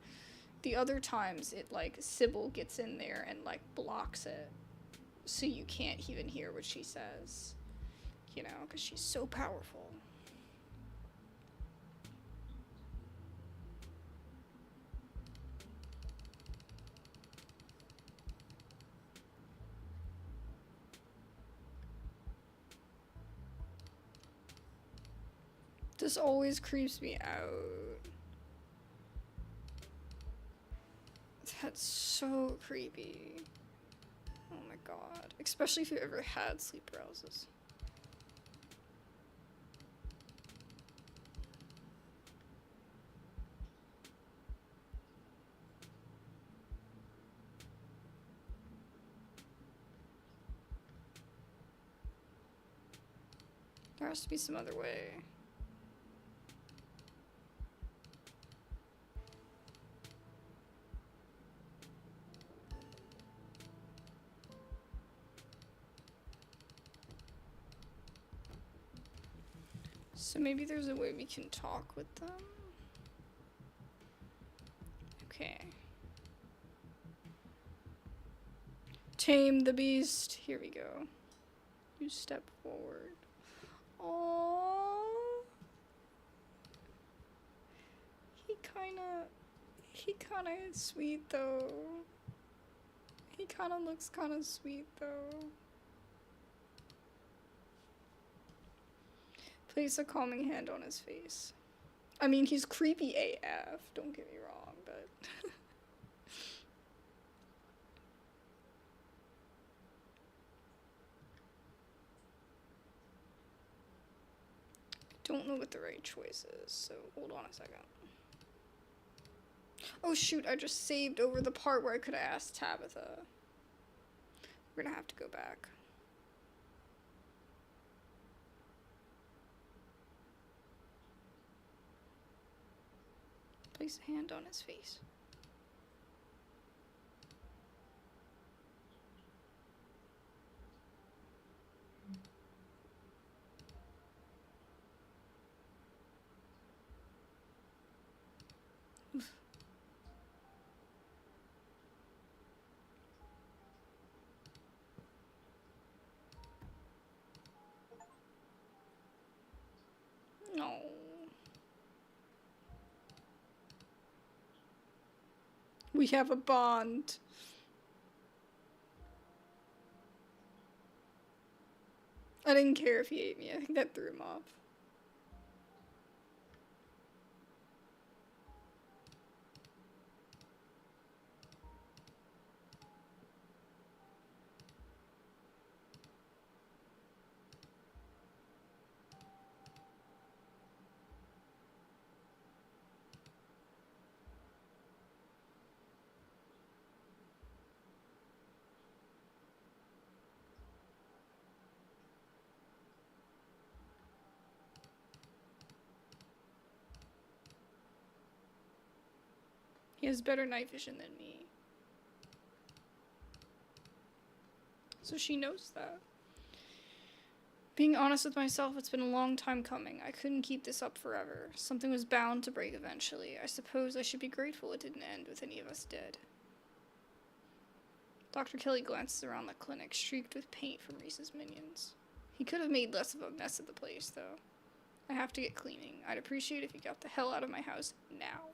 The other times, it, like, Sybil gets in there and, like, blocks it. So you can't even hear what she says. You know, because she's so powerful. This always creeps me out. That's so creepy. Oh my god. Especially if you ever had sleep paralysis. There has to be some other way. So maybe there's a way we can talk with them? Okay. Tame the beast. Here we go. You step forward. Aww. He kinda is sweet though. He kinda looks kinda sweet though. Place a calming hand on his face. I mean, he's creepy AF, don't get me wrong, but... don't know what the right choice is, so hold on a second. Oh shoot, I just saved over the part where I could have asked Tabitha. We're gonna have to go back. Place a hand on his face. No. We have a bond. I didn't care if he ate me. I think that threw him off. He has better night vision than me. So she knows that. Being honest with myself, it's been a long time coming. I couldn't keep this up forever. Something was bound to break eventually. I suppose I should be grateful it didn't end with any of us dead. Dr. Kelly glances around the clinic, streaked with paint from Reese's minions. He could have made less of a mess of the place, though. I have to get cleaning. I'd appreciate if you got the hell out of my house now.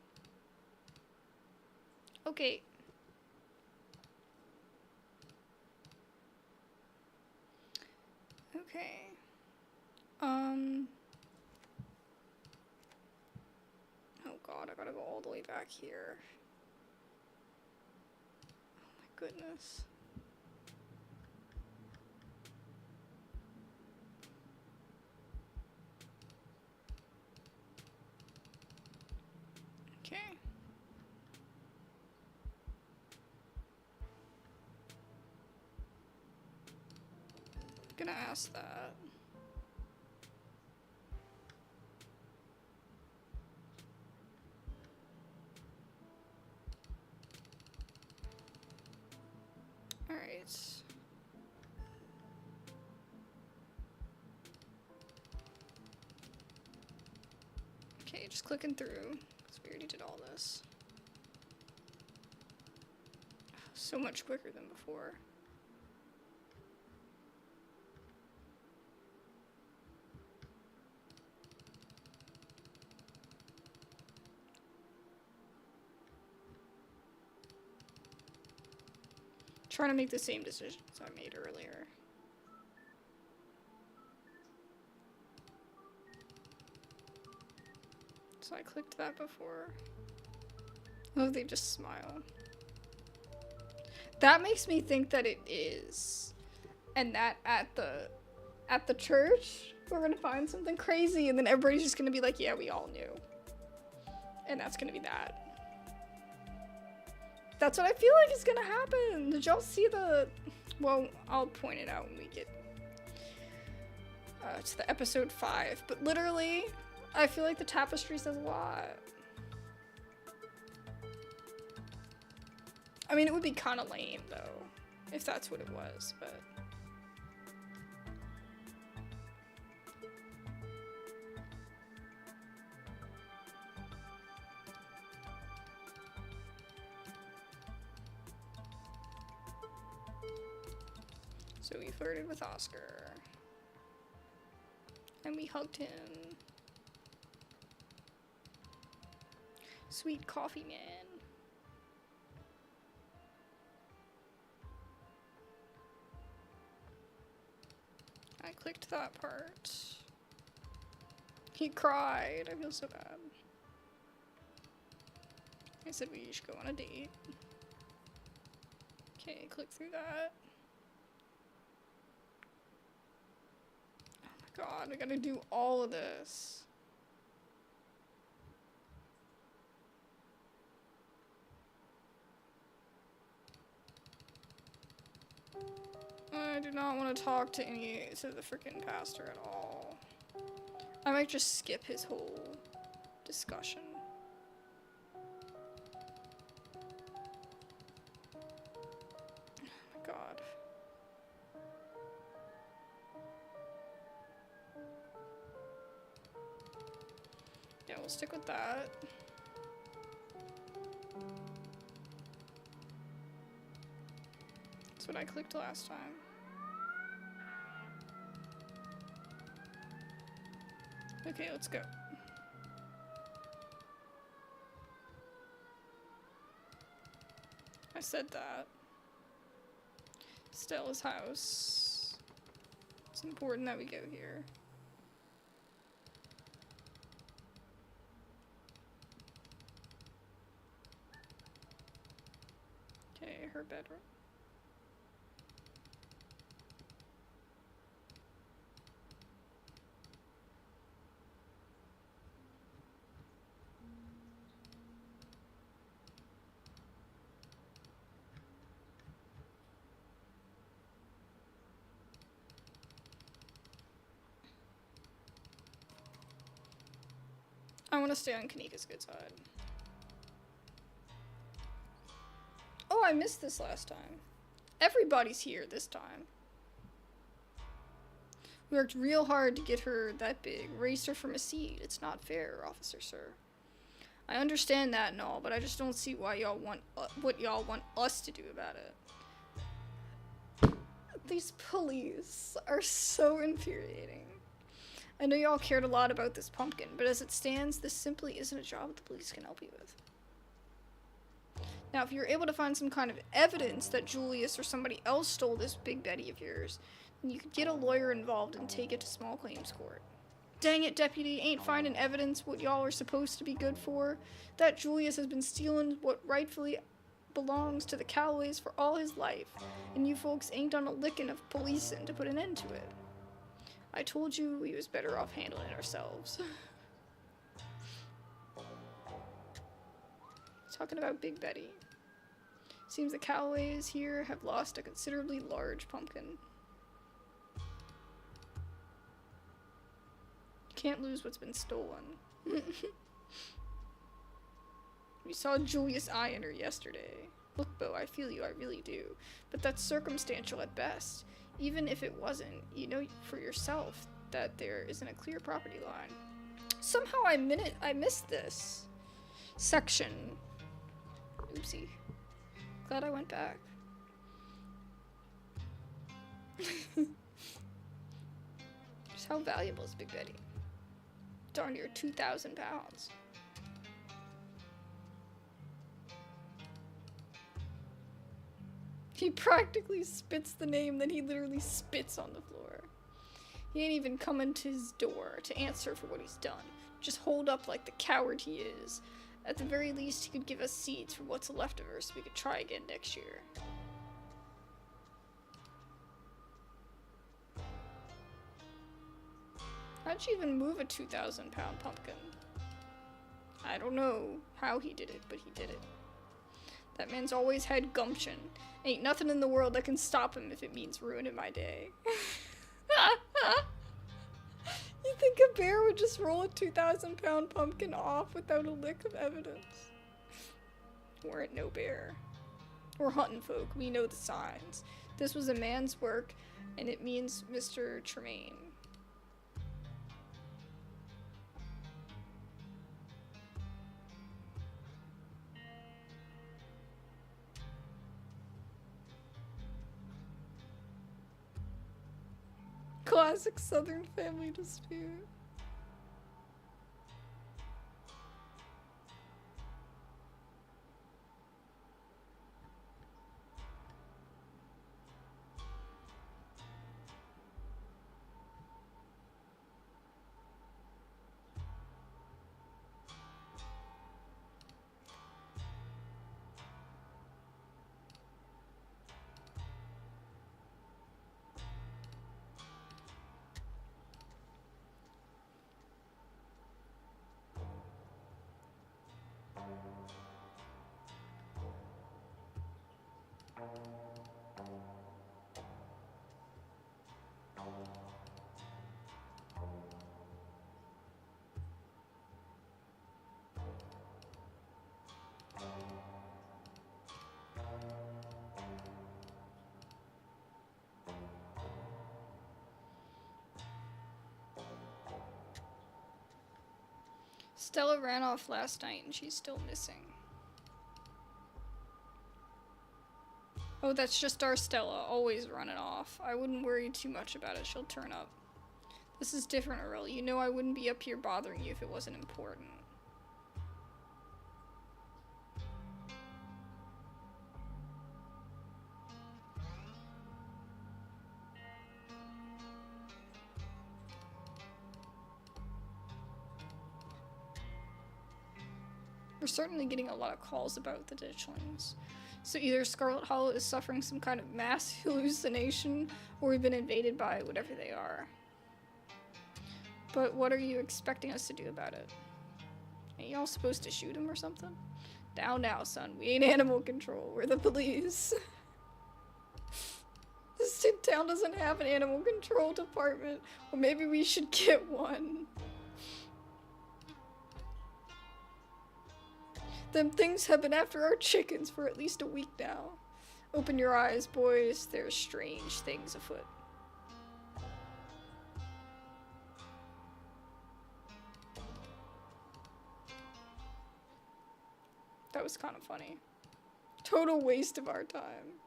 Okay. Okay. Oh god, I gotta go all the way back here. Oh my goodness. Okay. I'm gonna ask that. Alright. Okay, just clicking through, because we already did all this. So much quicker than before. Trying to make the same decisions I made earlier. So I clicked that before. Oh, they just smile. That makes me think that it is. And that at the church, we're gonna find something crazy, and then everybody's just gonna be like, yeah, we all knew. And that's gonna be that. That's what I feel like is gonna happen. Did y'all see the... Well, I'll point it out when we get to the episode 5. But literally, I feel like the tapestry says a lot. I mean, it would be kind of lame, though, if that's what it was, but... So we flirted with Oscar. And we hugged him. Sweet coffee man. I clicked that part. He cried. I feel so bad. I said we should go on a date. Okay, click through that. God, I gotta do all of this. I do not want to talk to the freaking pastor at all. I might just skip his whole discussion. Oh my God. Yeah, we'll stick with that. That's what I clicked last time. Okay, let's go. I said that. Stella's house. It's important that we go here. Okay, her bedroom. I want to stay on Kanika's good side. Oh, I missed this last time. Everybody's here this time. We worked real hard to get her that big. Raised her from a seed. It's not fair, officer, sir. I understand that and all, but I just don't see why y'all want what y'all want us to do about it. These police are so infuriating. I know y'all cared a lot about this pumpkin, but as it stands, this simply isn't a job the police can help you with. Now, if you're able to find some kind of evidence that Julius or somebody else stole this Big Betty of yours, then you could get a lawyer involved and take it to small claims court. Dang it, deputy, ain't finding evidence what y'all are supposed to be good for? That Julius has been stealing what rightfully belongs to the Callaways for all his life, and you folks ain't done a licking of policing to put an end to it. I told you we was better off handling it ourselves. Talking about Big Betty. Seems the Callaways here have lost a considerably large pumpkin. Can't lose what's been stolen. We saw Julius eyeing her yesterday. Look, Bo, I feel you, I really do. But that's circumstantial at best. Even if it wasn't, you know for yourself that there isn't a clear property line. Somehow I missed this section. Oopsie. Glad I went back. Just how valuable is Big Betty? Darn near 2,000 pounds. He practically spits the name, then he literally spits on the floor. He ain't even coming to his door to answer for what he's done. Just hold up like the coward he is. At the very least, he could give us seeds for what's left of her so we could try again next year. How'd you even move a 2,000-pound pumpkin? I don't know how he did it, but he did it. That man's always had gumption. Ain't nothing in the world that can stop him if it means ruining my day. You think a bear would just roll a 2,000-pound pumpkin off without a lick of evidence? Weren't no bear. We're hunting folk, we know the signs. This was a man's work, and it means Mr. Tremaine. Classic Southern family dispute. Stella ran off last night and she's still missing. Oh, that's just our Stella, always running off. I wouldn't worry too much about it, she'll turn up. This is different, Earl. You know I wouldn't be up here bothering you if it wasn't important. We're certainly getting a lot of calls about the ditchlings. So either Scarlet Hollow is suffering some kind of mass hallucination, or we've been invaded by whatever they are. But what are you expecting us to do about it? Ain't y'all supposed to shoot him or something? Down now, son. We ain't animal control. We're the police. This town doesn't have an animal control department. Well, maybe we should get one. Them things have been after our chickens for at least a week now. Open your eyes, boys. There's strange things afoot. That was kind of funny. Total waste of our time.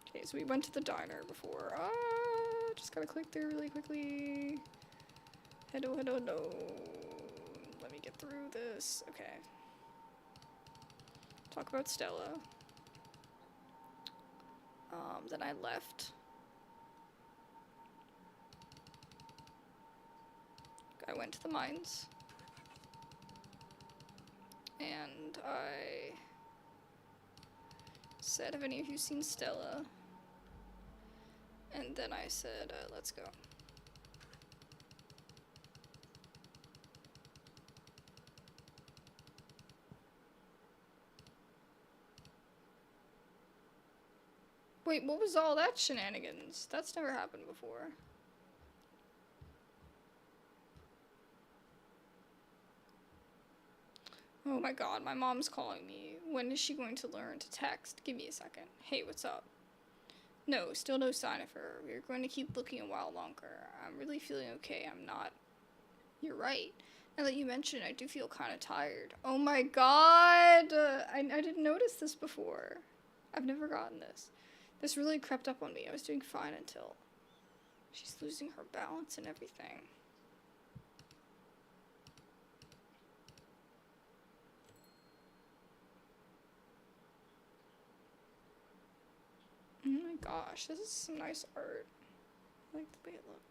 Okay, so we went to the diner before. Just gotta click there really quickly. Hello, hello, hello. Let me get through this. Okay. Talk about Stella. Then I left. I went to the mines. And I said, have any of you seen Stella? And then I said, let's go. Wait, what was all that shenanigans? That's never happened before. Oh my god, my mom's calling me. When is she going to learn to text? Give me a second. Hey, what's up? No, still no sign of her. We're going to keep looking a while longer. I'm really feeling okay. I'm not. You're right. Now that you mention it, I do feel kind of tired. Oh my god! I didn't notice this before. I've never gotten this. This really crept up on me. I was doing fine until she's losing her balance and everything. Oh my gosh, this is some nice art. I like the way it looks.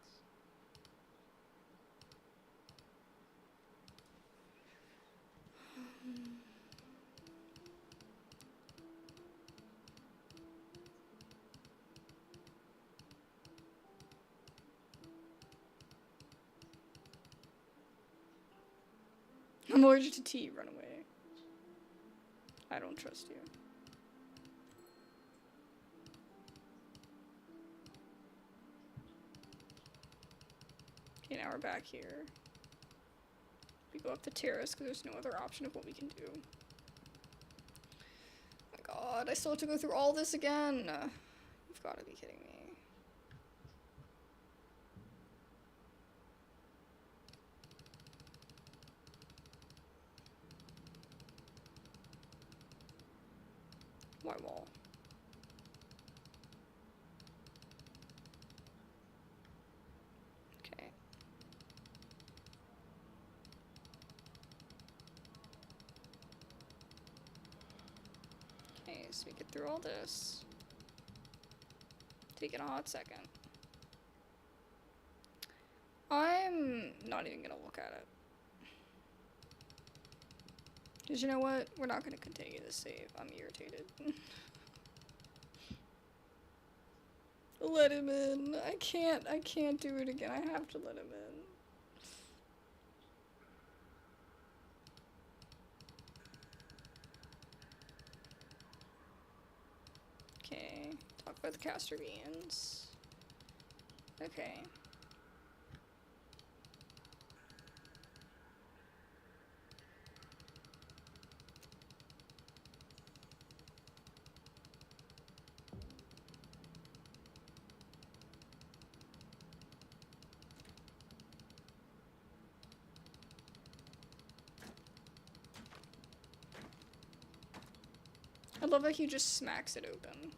I'm allergic to tea. Run away. I don't trust you. Okay, now we're back here. We go up the terrace because there's no other option of what we can do. Oh my god, I still have to go through all this again. You've got to be kidding me. Why wall? Okay. Okay, so we get through all this. Taking a hot second. I'm not even gonna look at it. Because you know what? We're not gonna continue this save. I'm irritated. Let him in. I can't do it again. I have to let him in. Okay. Talk about the castor beans. Okay. I love how he just smacks it open.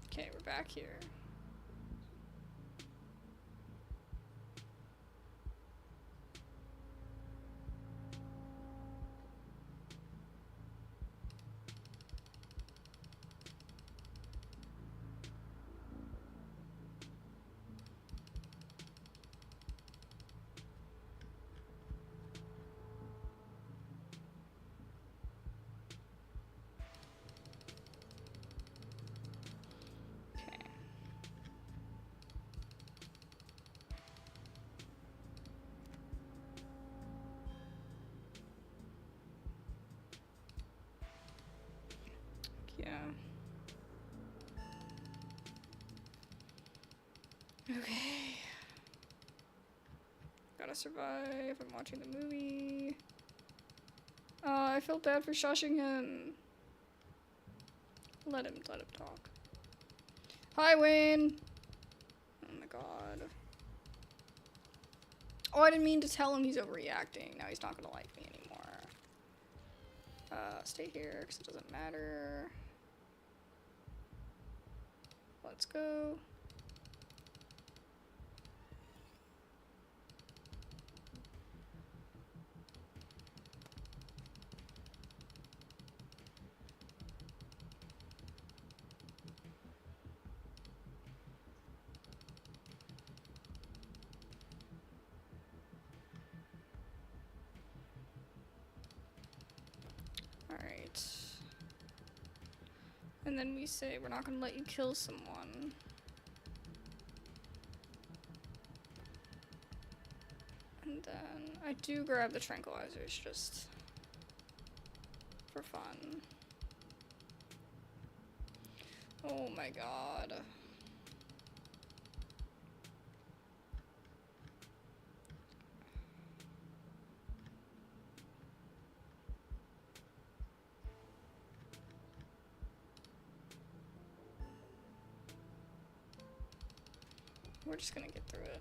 Okay, we're back here. Yeah. Okay. Gotta survive. I'm watching the movie. I felt bad for shushing him. Let him talk. Hi, Wayne! Oh my god. Oh, I didn't mean to tell him he's overreacting. Now he's not gonna like me anymore. Stay here, because it doesn't matter. Let's go. Alright. And then we say we're not gonna let you kill someone. And then I do grab the tranquilizers just for fun. Oh my god. We're just gonna get through it.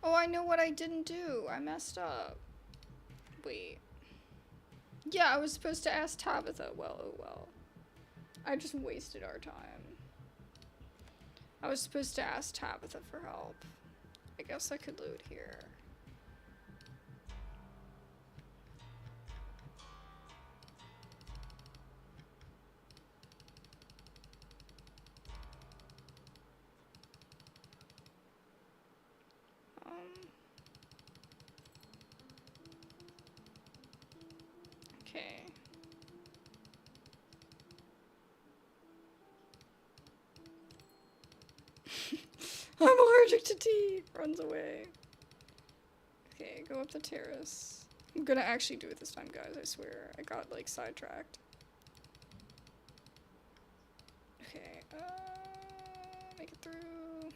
Oh, I know what I didn't do. I messed up. Wait. Yeah, I was supposed to ask Tabitha. Well, oh well. I just wasted our time. I was supposed to ask Tabitha for help. I guess I could loot here. Okay. I'm allergic to tea! Runs away. Okay, go up the terrace. I'm gonna actually do it this time, guys, I swear. I got, like, sidetracked. Okay, make it through.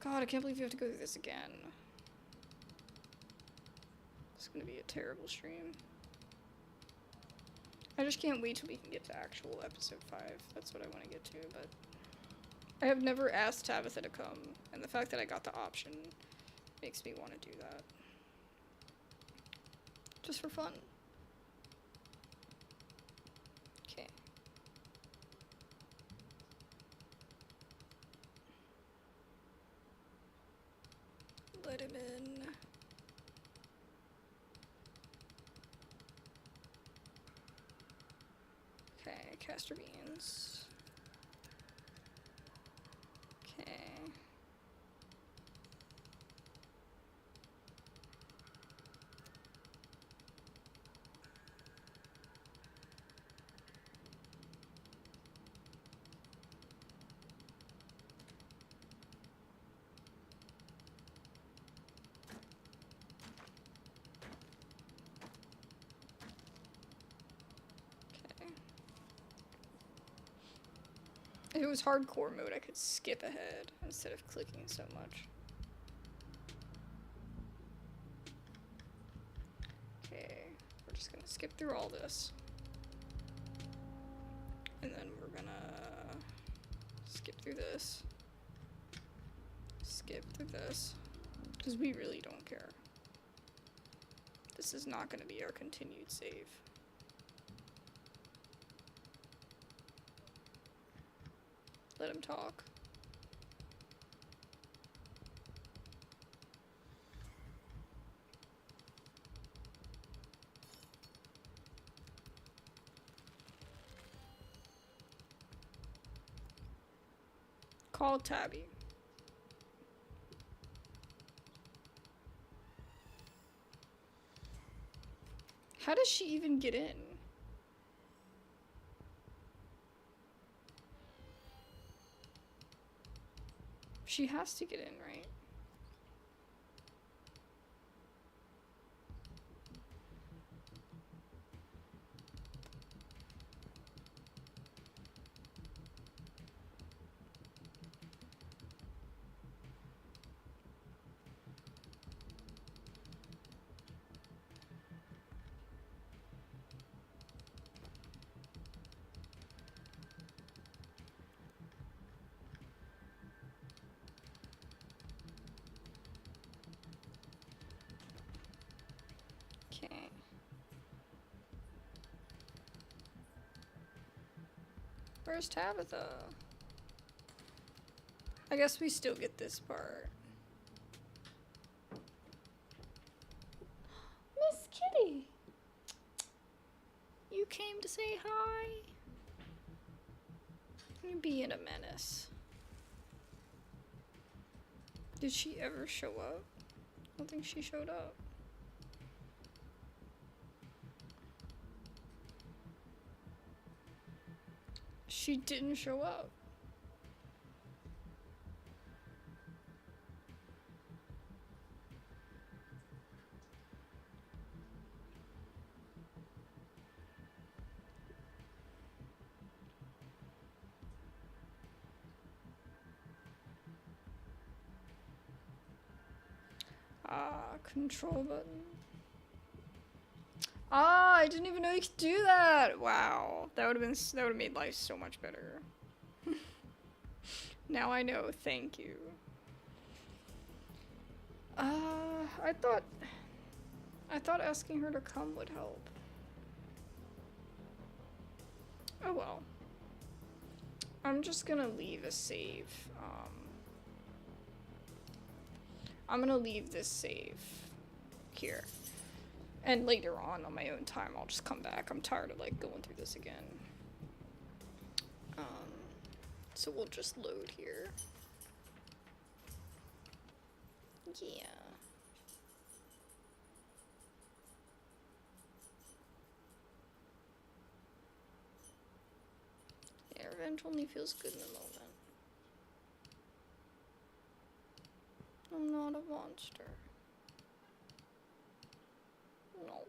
God, I can't believe you have to go through this again. It's gonna be a terrible stream. I just can't wait till we can get to actual episode 5. That's what I want to get to, but I have never asked Tabitha to come, and the fact that I got the option makes me want to do that. Just for fun. Okay. Let him in. Okay, castor beans. Okay. If it was hardcore mode, I could skip ahead instead of clicking so much. Okay, we're just gonna skip through all this. And then we're gonna skip through this. Skip through this. Because we really don't care. This is not gonna be our continued save. Let him talk. Call Tabby. How does she even get in? She has to get in, right? Okay. Where's Tabitha? I guess we still get this part. Miss Kitty! You came to say hi? You're being a menace. Did she ever show up? I don't think she showed up. She didn't show up. Control button. I didn't even know you could do that. Wow, that would have made life so much better. Now I know. Thank you. I thought asking her to come would help. Oh well. I'm just gonna leave a save. I'm gonna leave this save here. And later on my own time, I'll just come back. I'm tired of, like, going through this again. So we'll just load here. Yeah. revenge only feels good in the moment. I'm not a monster. No.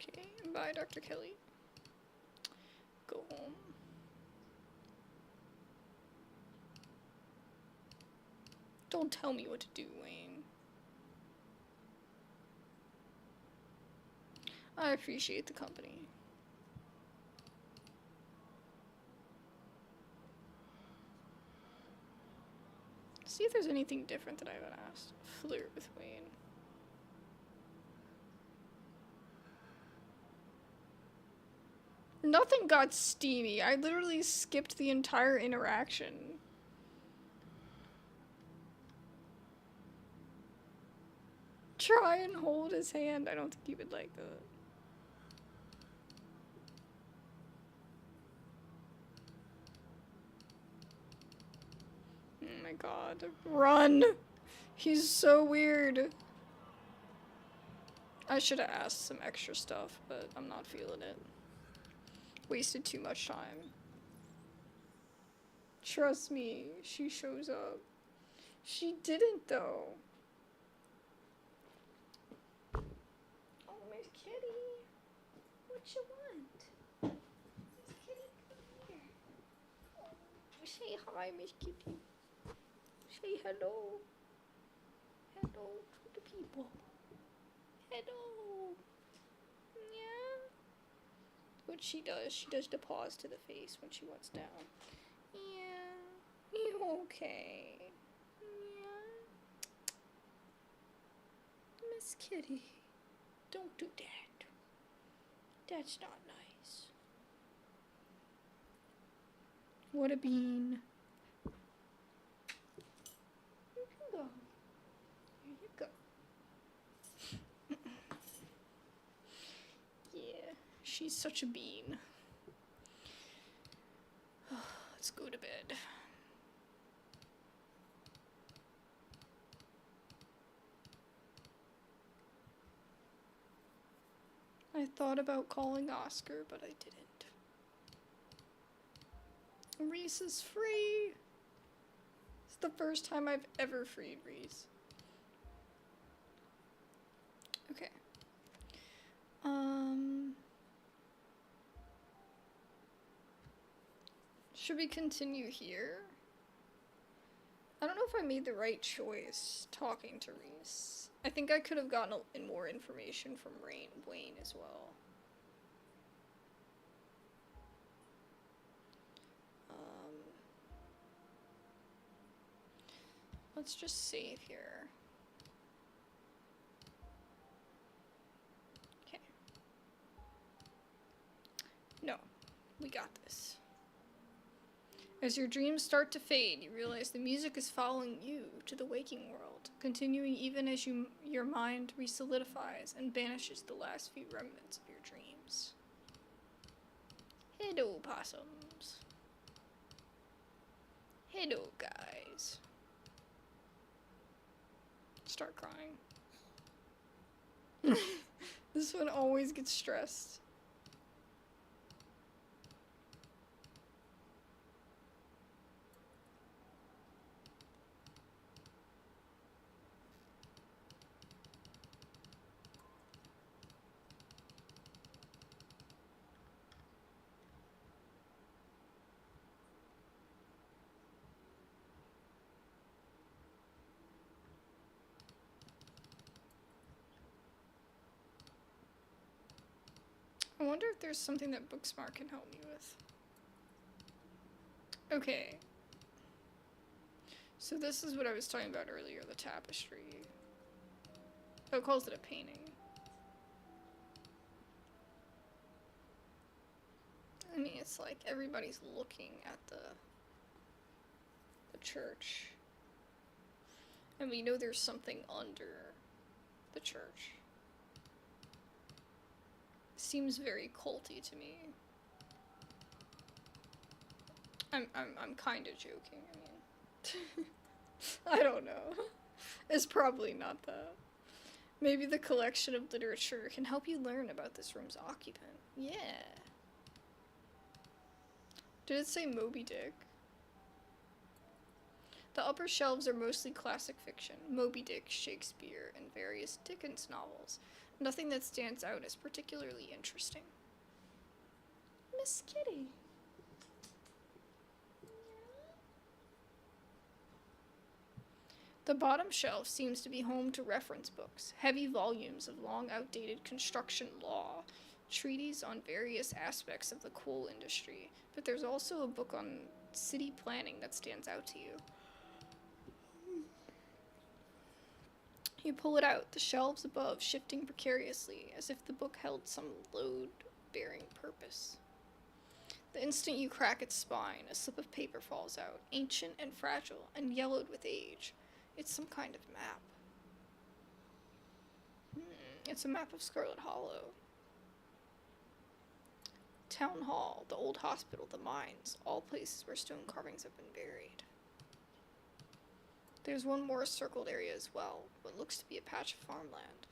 Okay, bye, Dr. Kelly. Go home. Don't tell me what to do, Wayne. I appreciate the company. See if there's anything different that I haven't asked. Flirt with Wayne. Nothing got steamy. I literally skipped the entire interaction. Try and hold his hand. I don't think he would like that. Oh my god. Run! He's so weird. I should have asked some extra stuff, but I'm not feeling it. Wasted too much time. Trust me, she shows up. She didn't, though. Oh, Miss Kitty. What you want? Miss Kitty, come here. Oh, say hi, Miss Kitty. Say hello. Hello to the people. Hello. Yeah. What she does the paws to the face when she wants down. Yeah. You okay? Yeah. Miss Kitty, don't do that. That's not nice. What a bean. You can go. Here you go. Yeah, she's such a bean. Let's go to bed. I thought about calling Oscar, but I didn't. Reese is free! It's the first time I've ever freed Reese. Okay. Should we continue here? I don't know if I made the right choice talking to Reese. I think I could have gotten more information from Wayne as well. Let's just save here. Okay. No, we got this. As your dreams start to fade, you realize the music is following you to the waking world, continuing even as your mind resolidifies and banishes the last few remnants of your dreams. Hello, possums. Hello, guys. Start crying. This one always gets stressed. I wonder if there's something that Booksmart can help me with. Okay. So this is what I was talking about earlier, the tapestry. Oh, it calls it a painting. I mean, it's like everybody's looking at the church. And we know there's something under the church. Seems very culty to me. I'm kind of joking. I mean, I don't know. It's probably not that. Maybe the collection of literature can help you learn about this room's occupant. Yeah. Did it say Moby Dick? The upper shelves are mostly classic fiction, Moby Dick, Shakespeare, and various Dickens novels. Nothing that stands out as particularly interesting. Miss Kitty. The bottom shelf seems to be home to reference books, heavy volumes of long outdated construction law, treatises on various aspects of the coal industry, but there's also a book on city planning that stands out to you. You pull it out, the shelves above shifting precariously, as if the book held some load-bearing purpose. The instant you crack its spine, a slip of paper falls out, ancient and fragile, and yellowed with age. It's some kind of map. It's a map of Scarlet Hollow. Town Hall, the old hospital, the mines, all places where stone carvings have been buried. There's one more circled area as well, what looks to be a patch of farmland.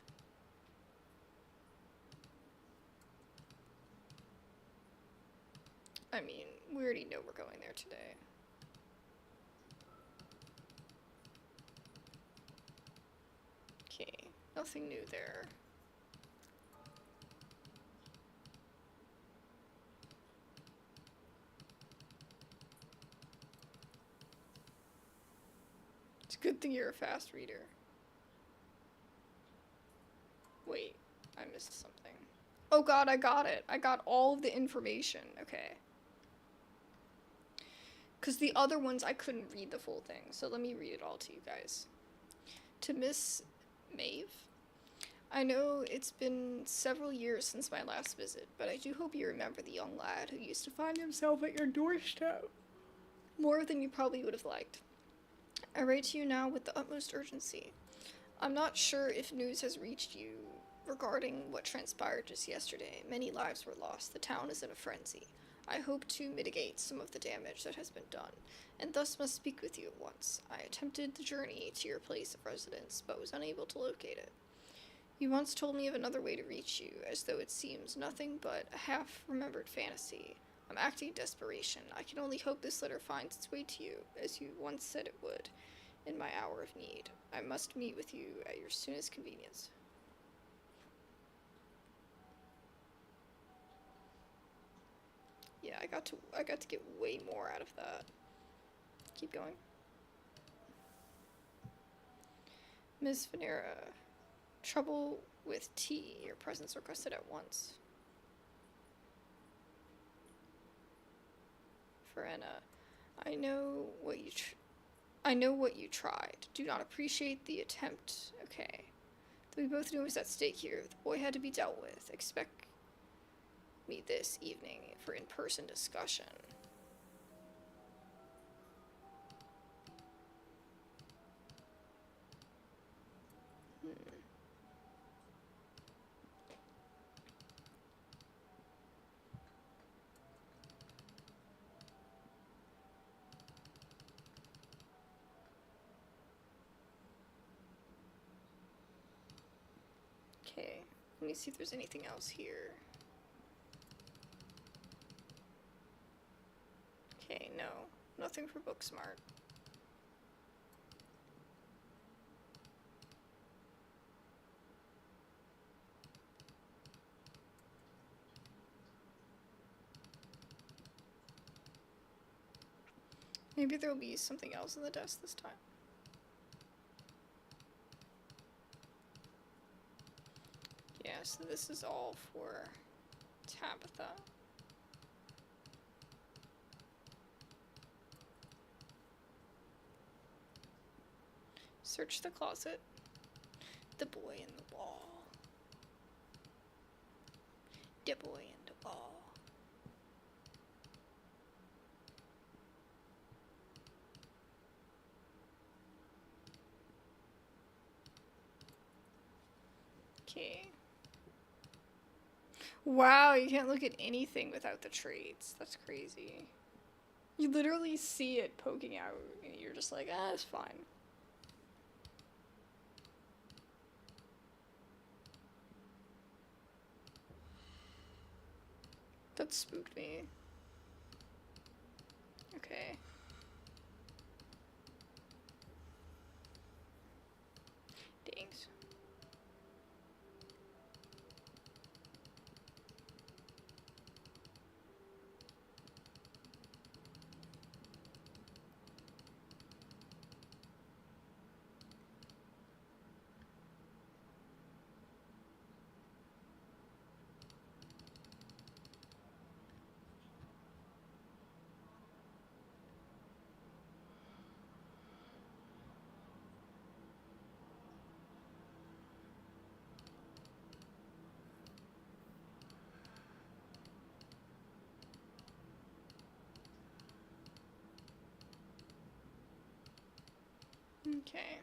I mean, we already know we're going there today. Okay, nothing new there. It's a good thing you're a fast reader. Wait, I missed something. Oh god, I got it. I got all of the information. Okay. Because the other ones I couldn't read the full thing, so let me read it all to you guys. To Miss Maeve, I know it's been several years since my last visit, but I do hope you remember the young lad who used to find himself at your doorstep. More than you probably would have liked. I write to you now with the utmost urgency. I'm not sure if news has reached you regarding what transpired just yesterday. Many lives were lost. The town is in a frenzy. I hope to mitigate some of the damage that has been done, and thus must speak with you at once. I attempted the journey to your place of residence, but was unable to locate it. You once told me of another way to reach you, as though it seems nothing but a half-remembered fantasy. I'm acting in desperation. I can only hope this letter finds its way to you, as you once said it would, in my hour of need. I must meet with you at your soonest convenience. Yeah, I got to get way more out of that. Keep going. Ms. Venera, trouble with tea. Your presence requested at once. Verena, I know what you tried. Do not appreciate the attempt. Okay. We both knew what was at stake here. The boy had to be dealt with. Expect me this evening for in-person discussion. Okay, let me see if there's anything else here. Okay, no. Nothing for Booksmart. Maybe there'll be something else on the desk this time. Yeah, so this is all for Tabitha. Search the closet. The boy in the wall. The boy in the wall. Okay. Wow, you can't look at anything without the traits. That's crazy. You literally see it poking out, and you're just like, ah, it's fine. That spooked me. Okay. Thanks. Okay.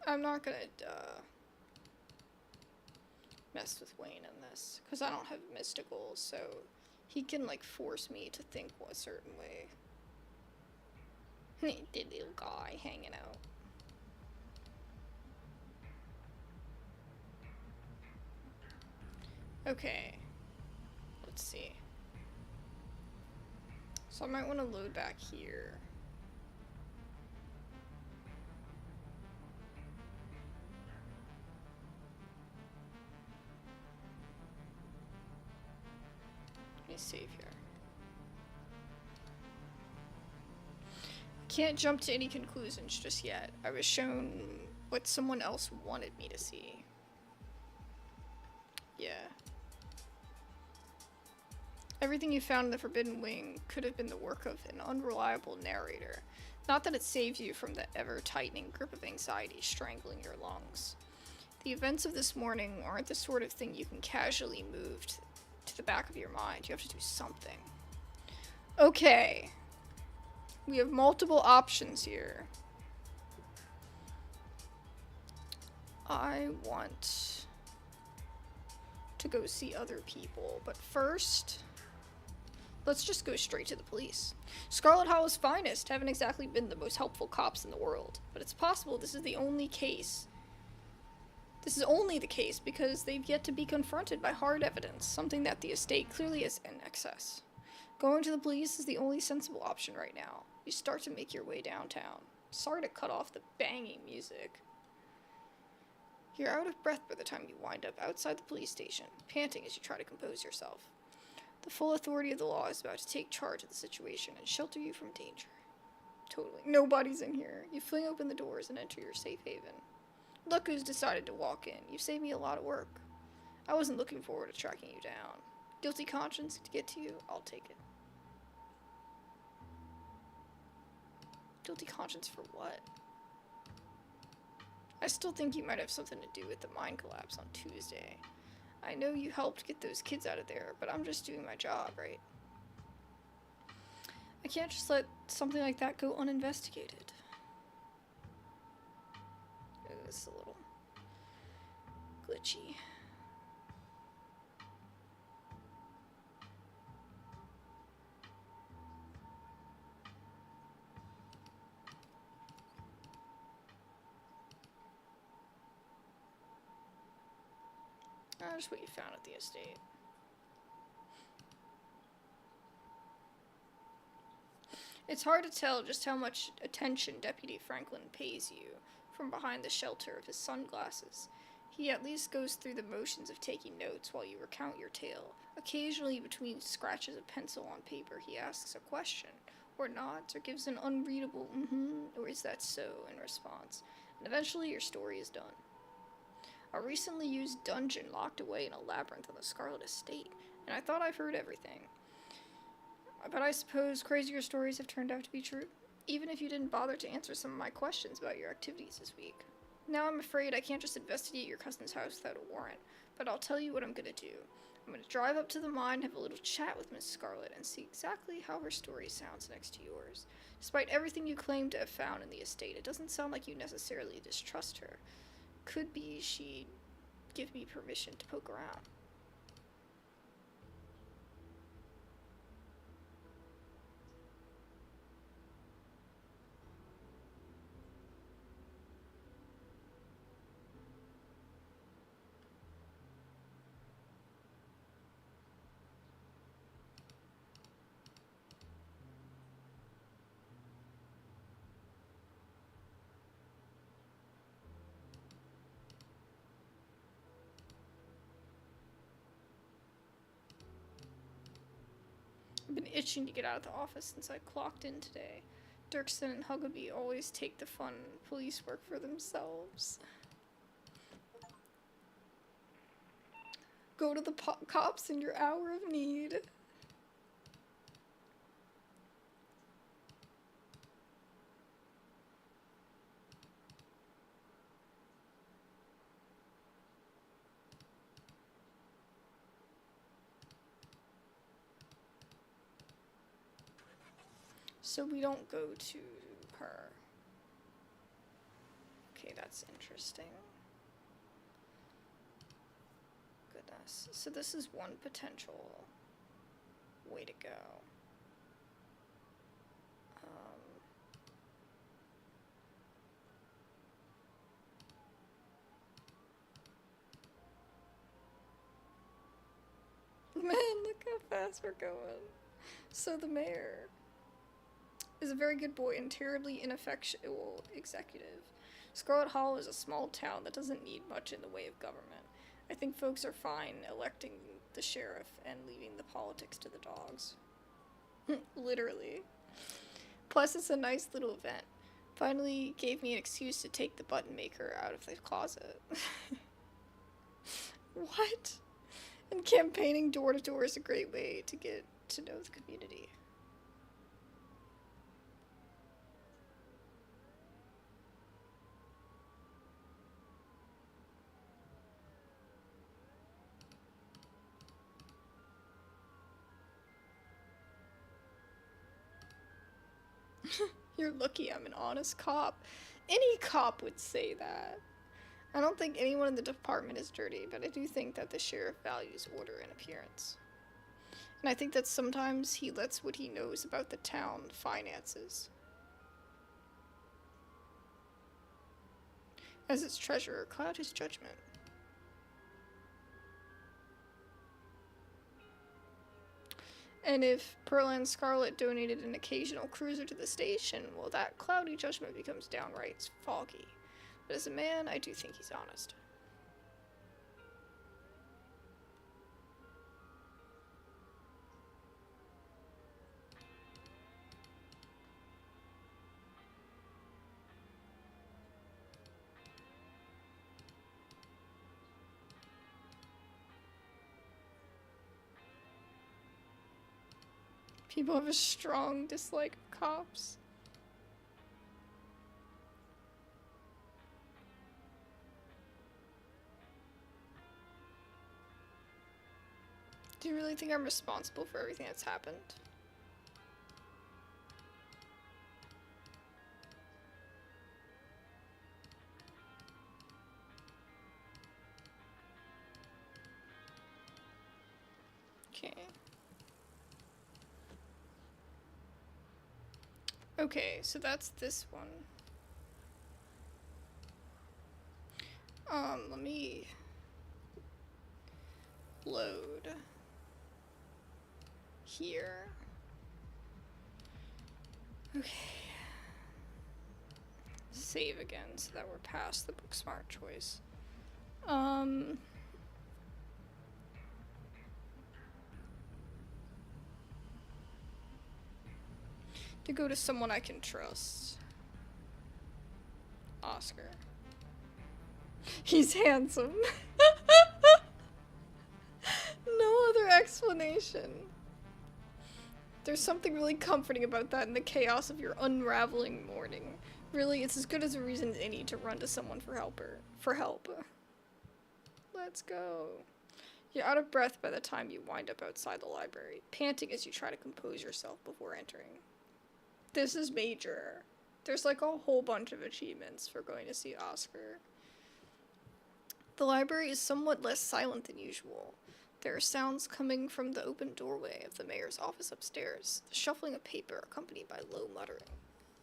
I'm not gonna, mess with Wayne in this, because I don't have mysticals, so he can, like, force me to think a certain way. The little guy hanging out. Okay. Let's see. So I might want to load back here. Let me save here. Can't jump to any conclusions just yet. I was shown what someone else wanted me to see. Yeah. Everything you found in the Forbidden Wing could have been the work of an unreliable narrator. Not that it saves you from the ever-tightening grip of anxiety strangling your lungs. The events of this morning aren't the sort of thing you can casually move to the back of your mind. You have to do something. Okay. We have multiple options here. I want to go see other people, but first, let's just go straight to the police. Scarlet Hollow's finest haven't exactly been the most helpful cops in the world, but it's possible this is the only case. This is only the case because they've yet to be confronted by hard evidence, something that the estate clearly is in excess. Going to the police is the only sensible option right now. You start to make your way downtown. Sorry to cut off the banging music. You're out of breath by the time you wind up outside the police station, panting as you try to compose yourself. The full authority of the law is about to take charge of the situation and shelter you from danger. Totally. Nobody's in here. You fling open the doors and enter your safe haven. Look who's decided to walk in. You've saved me a lot of work. I wasn't looking forward to tracking you down. Guilty conscience to get to you? I'll take it. Guilty conscience for what? I still think you might have something to do with the mine collapse on Tuesday. I know you helped get those kids out of there, but I'm just doing my job, right? I can't just let something like that go uninvestigated. Ooh, this is a little glitchy. Just what you found at the estate. It's hard to tell just how much attention Deputy Franklin pays you from behind the shelter of his sunglasses. He at least goes through the motions of taking notes while you recount your tale. Occasionally, between scratches of pencil on paper, he asks a question, or nods, or gives an unreadable or is that so in response. And eventually your story is done. A recently used dungeon locked away in a labyrinth on the Scarlet Estate, and I thought I've heard everything. But I suppose crazier stories have turned out to be true, even if you didn't bother to answer some of my questions about your activities this week. Now I'm afraid I can't just investigate your cousin's house without a warrant, but I'll tell you what I'm gonna do. I'm gonna drive up to the mine, have a little chat with Miss Scarlet, and see exactly how her story sounds next to yours. Despite everything you claim to have found in the estate, it doesn't sound like you necessarily distrust her. Could be she'd give me permission to poke around. I've been itching to get out of the office since I clocked in today. Dirksen and Huggabee always take the fun police work for themselves. Go to the cops in your hour of need. So we don't go to her. Okay, that's interesting. Goodness. So this is one potential way to go. Man, look how fast we're going. So the mayor is a very good boy and terribly ineffectual executive. Scarlet Hollow is a small town that doesn't need much in the way of government. I think folks are fine electing the sheriff and leaving the politics to the dogs. Literally. Plus, it's a nice little event. Finally gave me an excuse to take the button maker out of the closet. What? And campaigning door to door is a great way to get to know the community. You're lucky I'm an honest cop. Any cop would say that. I don't think anyone in the department is dirty, but I do think that the sheriff values order and appearance. And I think that sometimes he lets what he knows about the town finances. As its treasurer, cloud his judgment. And if Pearl and Scarlet donated an occasional cruiser to the station, well, that cloudy judgment becomes downright foggy. But as a man, I do think he's honest. People have a strong dislike of cops. Do you really think I'm responsible for everything that's happened? Okay. Okay, so that's this one. Let me load here. Okay. Save again so that we're past the booksmart choice. To go to someone I can trust. Oscar. He's handsome. No other explanation. There's something really comforting about that in the chaos of your unraveling morning. Really, it's as good as a reason as any to run to someone for help. Let's go. You're out of breath by the time you wind up outside the library, panting as you try to compose yourself before entering. This is major. There's like a whole bunch of achievements for going to see Oscar. The library is somewhat less silent than usual. There are sounds coming from the open doorway of the mayor's office upstairs, the shuffling of paper accompanied by low muttering.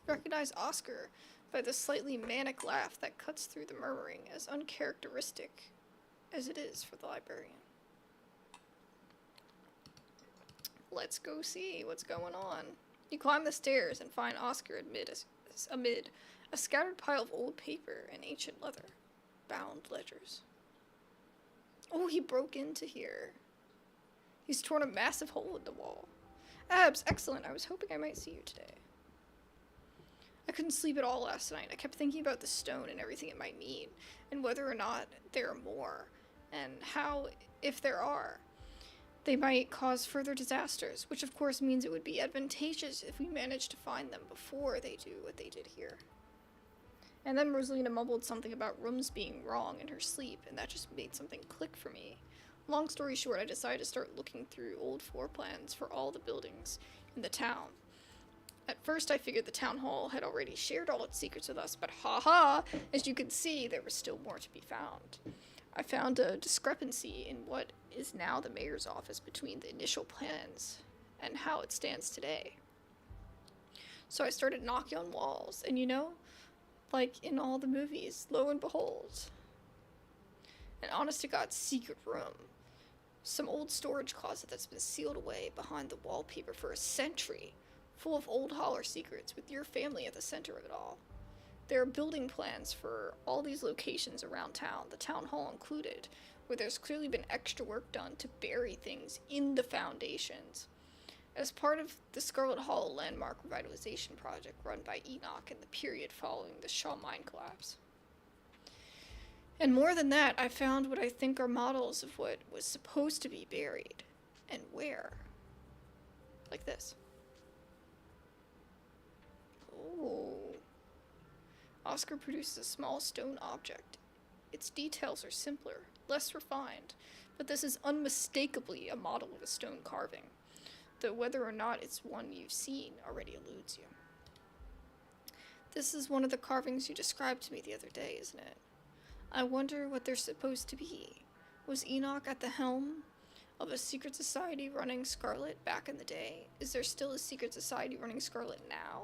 Recognize Oscar by the slightly manic laugh that cuts through the murmuring, as uncharacteristic as it is for the librarian. Let's go see what's going on. You climb the stairs and find Oscar amid a scattered pile of old paper and ancient leather, bound ledgers. Oh, he broke into here. He's torn a massive hole in the wall. Abs, excellent. I was hoping I might see you today. I couldn't sleep at all last night. I kept thinking about the stone and everything it might mean, and whether or not there are more, and how, if there are, they might cause further disasters, which of course means it would be advantageous if we managed to find them before they do what they did here. And then Rosalina mumbled something about rooms being wrong in her sleep, and that just made something click for me. Long story short, I decided to start looking through old floor plans for all the buildings in the town. At first I figured the town hall had already shared all its secrets with us, but haha, as you can see, there was still more to be found. I found a discrepancy in what is now the mayor's office between the initial plans and how it stands today. So I started knocking on walls, and like in all the movies, lo and behold, an honest-to-God secret room. Some old storage closet that's been sealed away behind the wallpaper for a century, full of old holler secrets with your family at the center of it all. There are building plans for all these locations around town, the town hall included, where there's clearly been extra work done to bury things in the foundations. As part of the Scarlet Hollow landmark revitalization project run by Enoch in the period following the Shaw mine collapse. And more than that, I found what I think are models of what was supposed to be buried, and where. Like this. Oh. Oscar produces a small stone object. Its details are simpler, less refined, but this is unmistakably a model of a stone carving, though whether or not it's one you've seen already eludes you. This is one of the carvings you described to me the other day, isn't it? I wonder what they're supposed to be. Was Enoch at the helm of a secret society running Scarlet back in the day? Is there still a secret society running Scarlet now?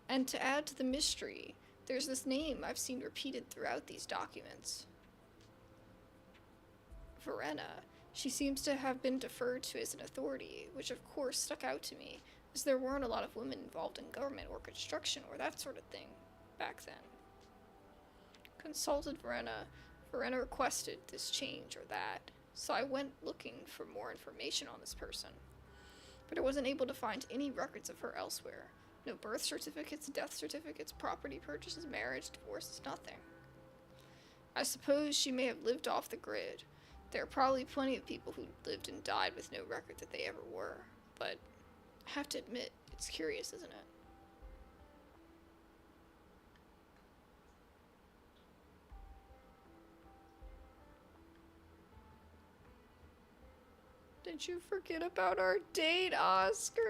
And to add to the mystery, there's this name I've seen repeated throughout these documents. Verena. She seems to have been deferred to as an authority, which of course stuck out to me, as there weren't a lot of women involved in government or construction or that sort of thing back then. Consulted Verena. Verena requested this change or that, so I went looking for more information on this person. But I wasn't able to find any records of her elsewhere. No birth certificates, death certificates, property purchases, marriage, divorces, nothing. I suppose she may have lived off the grid. There are probably plenty of people who lived and died with no record that they ever were, but I have to admit, it's curious, isn't it? Did you forget about our date, Oscar?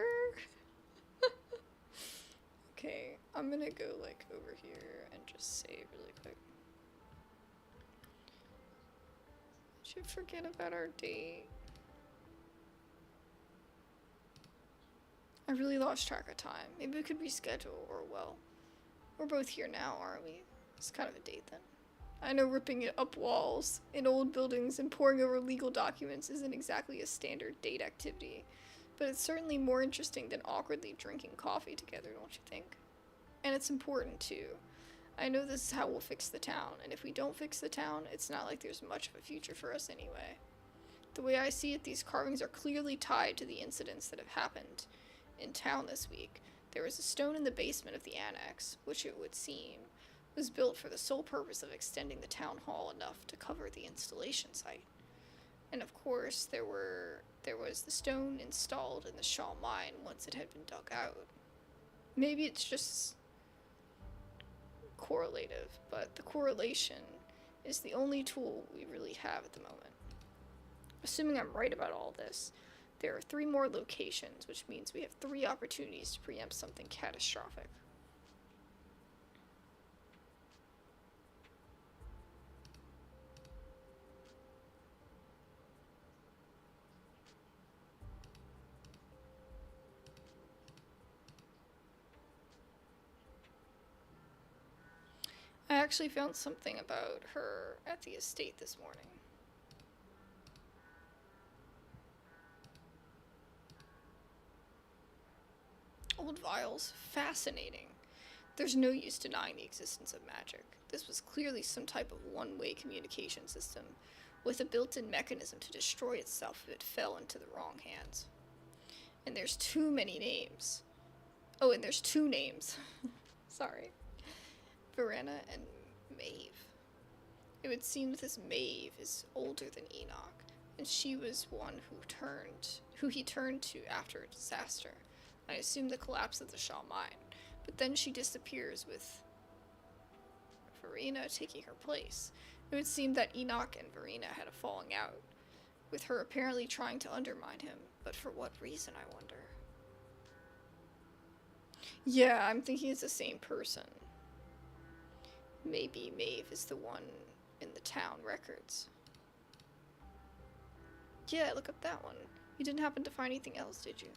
Okay, I'm gonna go like over here and just save really quick. Did you forget about our date? I really lost track of time. Maybe we could reschedule, or well, we're both here now, aren't we? It's kind of a date then. I know ripping it up walls in old buildings and poring over legal documents isn't exactly a standard date activity, but it's certainly more interesting than awkwardly drinking coffee together, don't you think? And it's important too. I know this is how we'll fix the town, and if we don't fix the town, it's not like there's much of a future for us anyway. The way I see it, these carvings are clearly tied to the incidents that have happened in town this week. There was a stone in the basement of the annex, which it would seem was built for the sole purpose of extending the town hall enough to cover the installation site. And of course, there was the stone installed in the Shaw mine once it had been dug out. Maybe it's just correlative, but the correlation is the only tool we really have at the moment. Assuming I'm right about all this, there are 3 more locations, which means we have 3 opportunities to preempt something catastrophic. I actually found something about her at the estate this morning. Old vials. Fascinating. There's no use denying the existence of magic. This was clearly some type of one-way communication system, with a built-in mechanism to destroy itself if it fell into the wrong hands. And there's too many names. Oh, and there's two names. Sorry. Verena and Maeve. It would seem that this Maeve is older than Enoch, and she was one who he turned to after a disaster. I assume the collapse of the Shaw mine, but then she disappears with Verena taking her place. It would seem that Enoch and Verena had a falling out, with her apparently trying to undermine him, but for what reason, I wonder? Yeah, I'm thinking it's the same person. Maybe Maeve is the one in the town records. Yeah, look up that one. You didn't happen to find anything else, did you?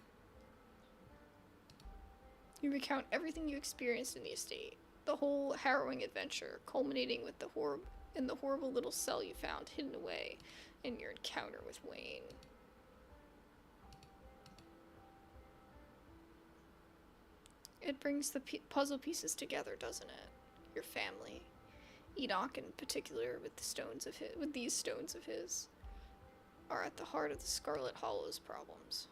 You recount everything you experienced in the estate. The whole harrowing adventure, culminating with the horrible little cell you found hidden away in your encounter with Wayne. It brings the puzzle pieces together, doesn't it? Your family. Enoch in particular, with these stones of his, are at the heart of the Scarlet Hollow's problems.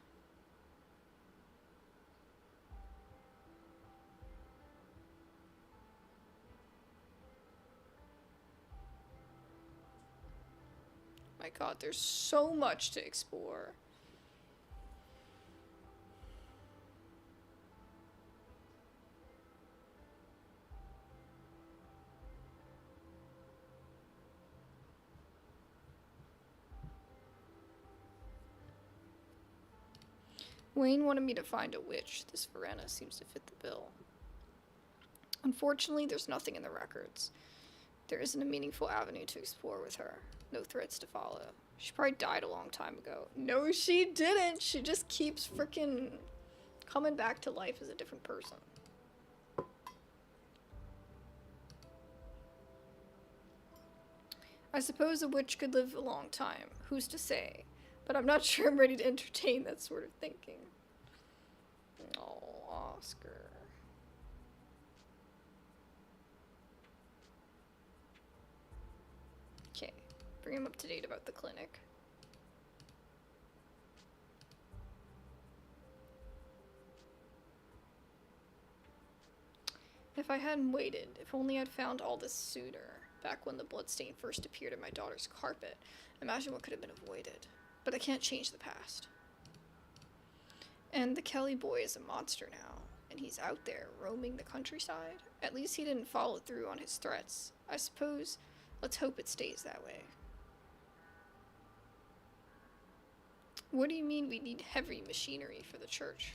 My god, there's so much to explore. Wayne wanted me to find a witch. This Verena seems to fit the bill. Unfortunately, there's nothing in the records. There isn't a meaningful avenue to explore with her. No threads to follow. She probably died a long time ago. No, she didn't! She just keeps freaking coming back to life as a different person. I suppose a witch could live a long time. Who's to say? But I'm not sure I'm ready to entertain that sort of thinking. Oh, Oscar. Okay, bring him up to date about the clinic. If I hadn't waited, if only I'd found all this sooner, back when the bloodstain first appeared in my daughter's carpet, imagine what could have been avoided. But I can't change the past. And the Kelly boy is a monster now, and he's out there roaming the countryside. At least he didn't follow through on his threats. I suppose, let's hope it stays that way. What do you mean we need heavy machinery for the church?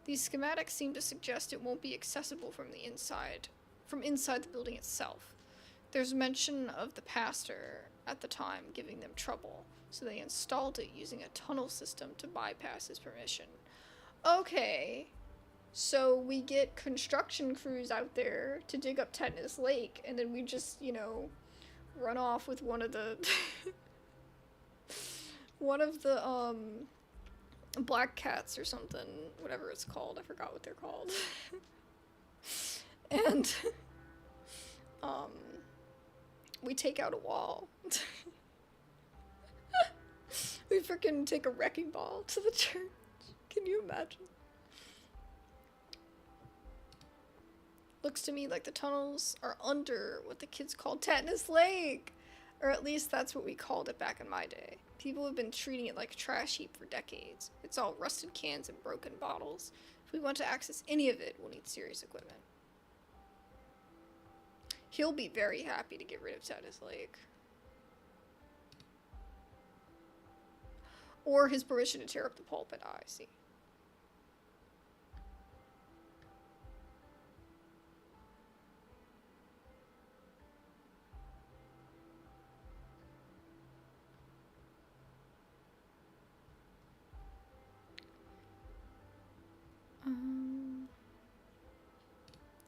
These schematics seem to suggest it won't be accessible from inside the building itself. There's mention of the pastor at the time giving them trouble, so they installed it using a tunnel system to bypass his permission. Okay, so we get construction crews out there to dig up Tetanus Lake, and then we just, run off with one of the black cats or something, whatever it's called. I forgot what they're called. And we take out a wall. We freaking take a wrecking ball to the church. Can you imagine? Looks to me like the tunnels are under what the kids called Tetanus Lake. Or at least that's what we called it back in my day. People have been treating it like a trash heap for decades. It's all rusted cans and broken bottles. If we want to access any of it, we'll need serious equipment. He'll be very happy to get rid of Tetanus Lake. Or his permission to tear up the pulpit. I see.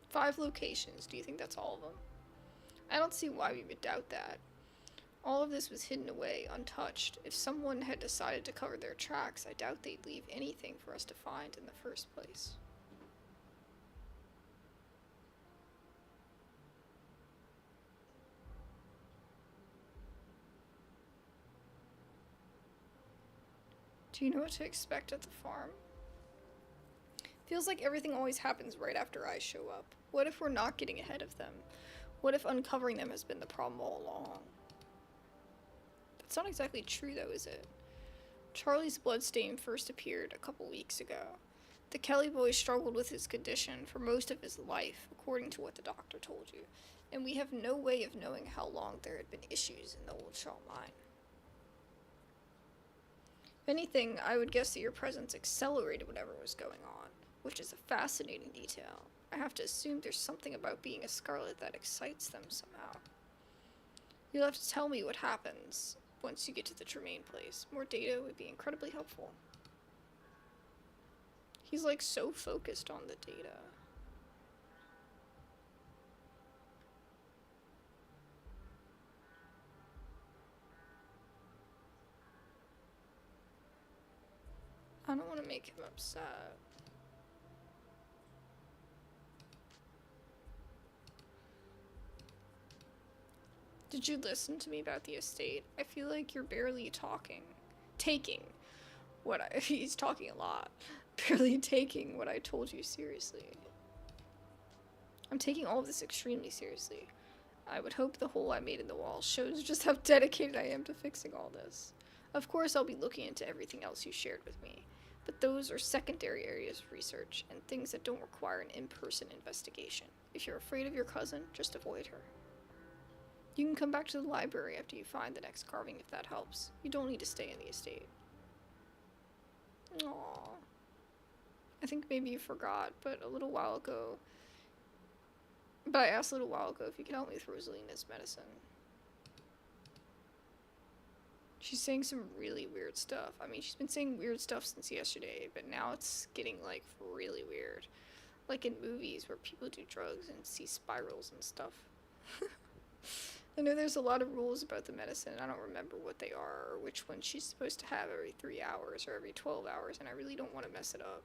Five locations. Do you think that's all of them? I don't see why we would doubt that. All of this was hidden away, untouched. If someone had decided to cover their tracks, I doubt they'd leave anything for us to find in the first place. Do you know what to expect at the farm? Feels like everything always happens right after I show up. What if we're not getting ahead of them? What if uncovering them has been the problem all along? That's not exactly true though, is it? Charlie's bloodstain first appeared a couple weeks ago. The Kelly boy struggled with his condition for most of his life, according to what the doctor told you, and we have no way of knowing how long there had been issues in the old Shaw mine. If anything, I would guess that your presence accelerated whatever was going on, which is a fascinating detail. I have to assume there's something about being a Scarlet that excites them somehow. You'll have to tell me what happens once you get to the Tremaine place. More data would be incredibly helpful. He's like so focused on the data. I don't want to make him upset. Did you listen to me about the estate? I feel like you're barely taking what he's talking a lot. Barely taking what I told you seriously. I'm taking all of this extremely seriously. I would hope the hole I made in the wall shows just how dedicated I am to fixing all this. Of course, I'll be looking into everything else you shared with me, but those are secondary areas of research and things that don't require an in-person investigation. If you're afraid of your cousin, just avoid her. You can come back to the library after you find the next carving if that helps. You don't need to stay in the estate. Aww. I think maybe you forgot, but I asked a little while ago if you could help me with Rosalina's medicine. She's saying some really weird stuff. I mean, she's been saying weird stuff since yesterday, but now it's getting, like, really weird. Like in movies where people do drugs and see spirals and stuff. I know there's a lot of rules about the medicine. I don't remember what they are or which one she's supposed to have every 3 hours or every 12 hours, and I really don't want to mess it up.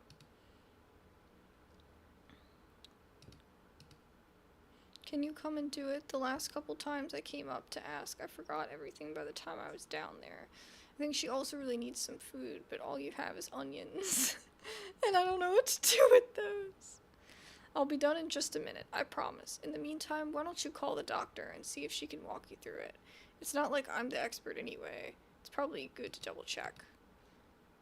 Can you come and do it? The last couple times I came up to ask, I forgot everything by the time I was down there. I think she also really needs some food, but all you have is onions. And I don't know what to do with those. I'll be done in just a minute, I promise. In the meantime, why don't you call the doctor and see if she can walk you through it? It's not like I'm the expert anyway. It's probably good to double check.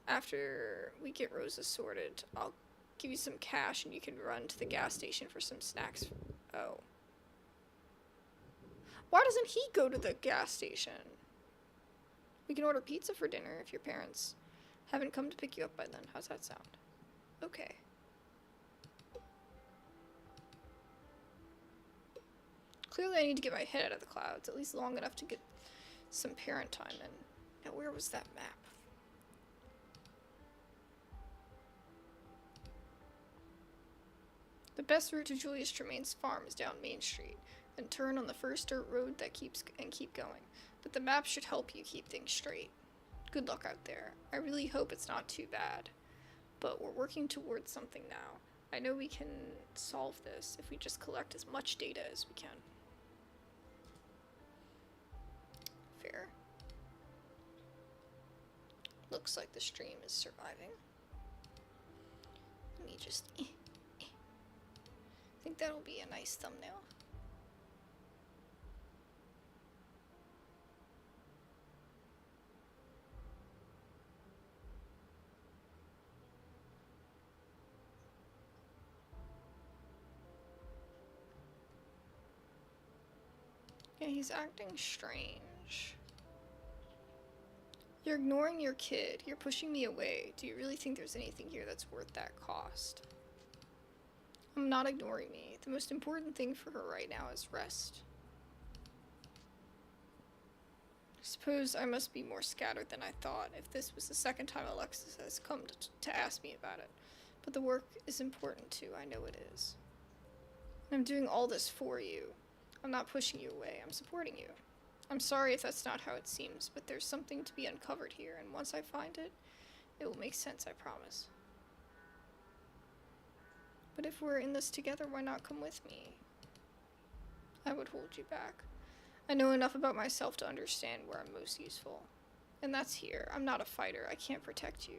After we get Rosa sorted, I'll give you some cash and you can run to the gas station for some snacks. Oh. Why doesn't he go to the gas station? We can order pizza for dinner if your parents haven't come to pick you up by then. How's that sound? Okay. Clearly I need to get my head out of the clouds, at least long enough to get some parent time in. Now where was that map? The best route to Julius Tremaine's farm is down Main Street, then turn on the first dirt road that keep going. But the map should help you keep things straight. Good luck out there. I really hope it's not too bad. But we're working towards something now. I know we can solve this if we just collect as much data as we can. Fair. Looks like the stream is surviving. Let me just... I think that'll be a nice thumbnail. Yeah, he's acting strange. You're ignoring your kid. You're pushing me away. Do you really think there's anything here that's worth that cost? I'm not ignoring me. The most important thing for her right now is rest. I suppose I must be more scattered than I thought if this was the second time Alexis has come to ask me about it. But the work is important too. I know it is. I'm doing all this for you. I'm not pushing you away. I'm supporting you. I'm sorry if that's not how it seems, but there's something to be uncovered here, and once I find it, it will make sense, I promise. But if we're in this together, why not come with me? I would hold you back. I know enough about myself to understand where I'm most useful. and that's here. I'm not a fighter. I can't protect you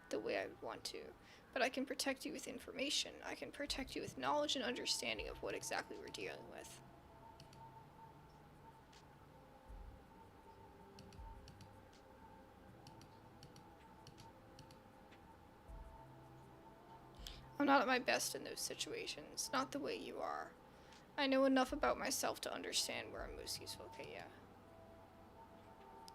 the way I would want to. But I can protect you with information. I can protect you with knowledge and understanding of what exactly we're dealing with. I'm not at my best in those situations. Not the way you are. I know enough about myself to understand where I'm most useful. Okay, yeah.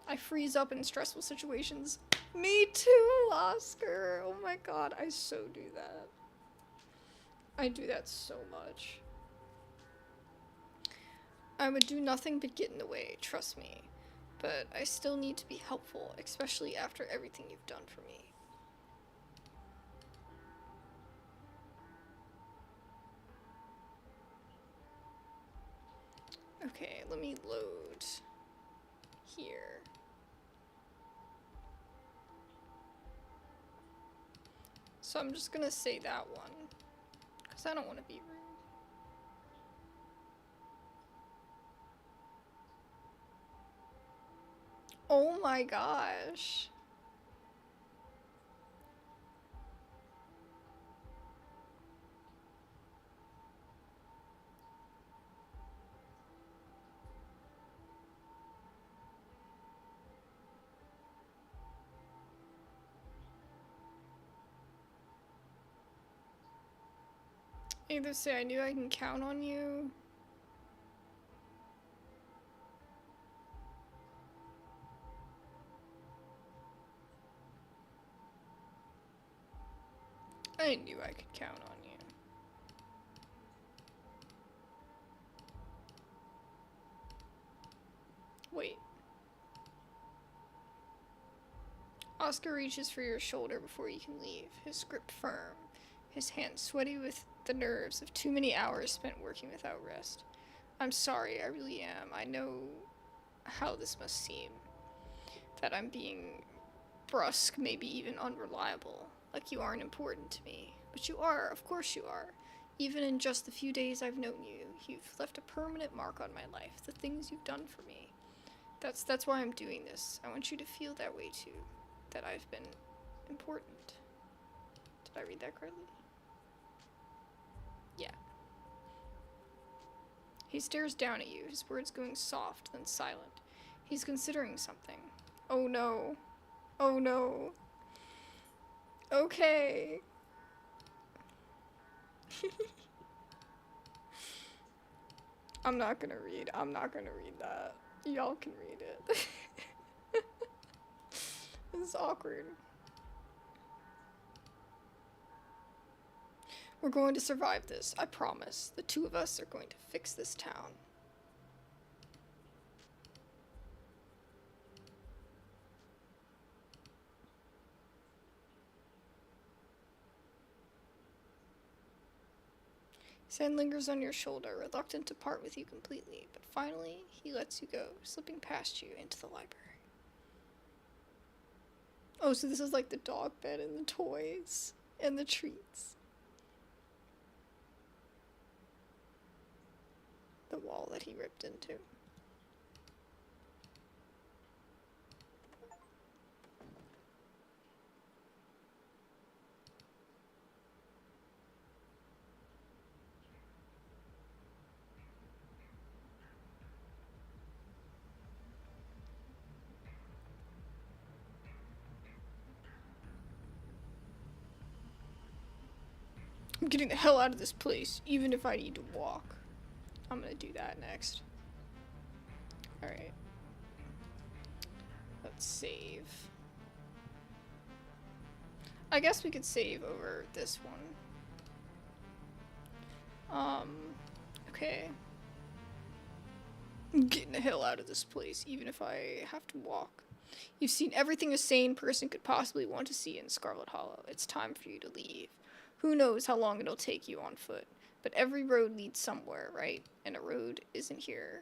I freeze up in stressful situations. Me too, Oscar. Oh my god, I so do that. I do that so much. I would do nothing but get in the way, trust me. But I still need to be helpful, especially after everything you've done for me. Okay, let me load here. So I'm just gonna say that one, because I don't want to be rude. Oh my gosh. Either say I knew I can count on you. I knew I could count on you. Wait. Oscar reaches for your shoulder before you can leave, his grip firm, his hands sweaty with the nerves of too many hours spent working without rest. I'm sorry, I really am. I know how this must seem. That I'm being brusque, maybe even unreliable. Like you aren't important to me. But you are, of course you are. Even in just the few days I've known you, you've left a permanent mark on my life, the things you've done for me. That's why I'm doing this. I want you to feel that way too. That I've been important. Did I read that correctly? Yeah. He stares down at you, his words going soft, then silent. He's considering something. Oh no. Oh no. Okay. I'm not gonna read that. Y'all can read it. This is awkward. We're going to survive this, I promise. The two of us are going to fix this town. Sand lingers on your shoulder, reluctant to part with you completely, but finally he lets you go, slipping past you into the library. Oh, so this is like the dog bed and the toys and the treats. The wall that he ripped into. I'm getting the hell out of this place, even if I need to walk. I'm gonna do that next. Alright. Let's save. I guess we could save over this one. Okay. I'm getting the hell out of this place, even if I have to walk. You've seen everything a sane person could possibly want to see in Scarlet Hollow. It's time for you to leave. Who knows how long it'll take you on foot. But every road leads somewhere, right? And a road isn't here.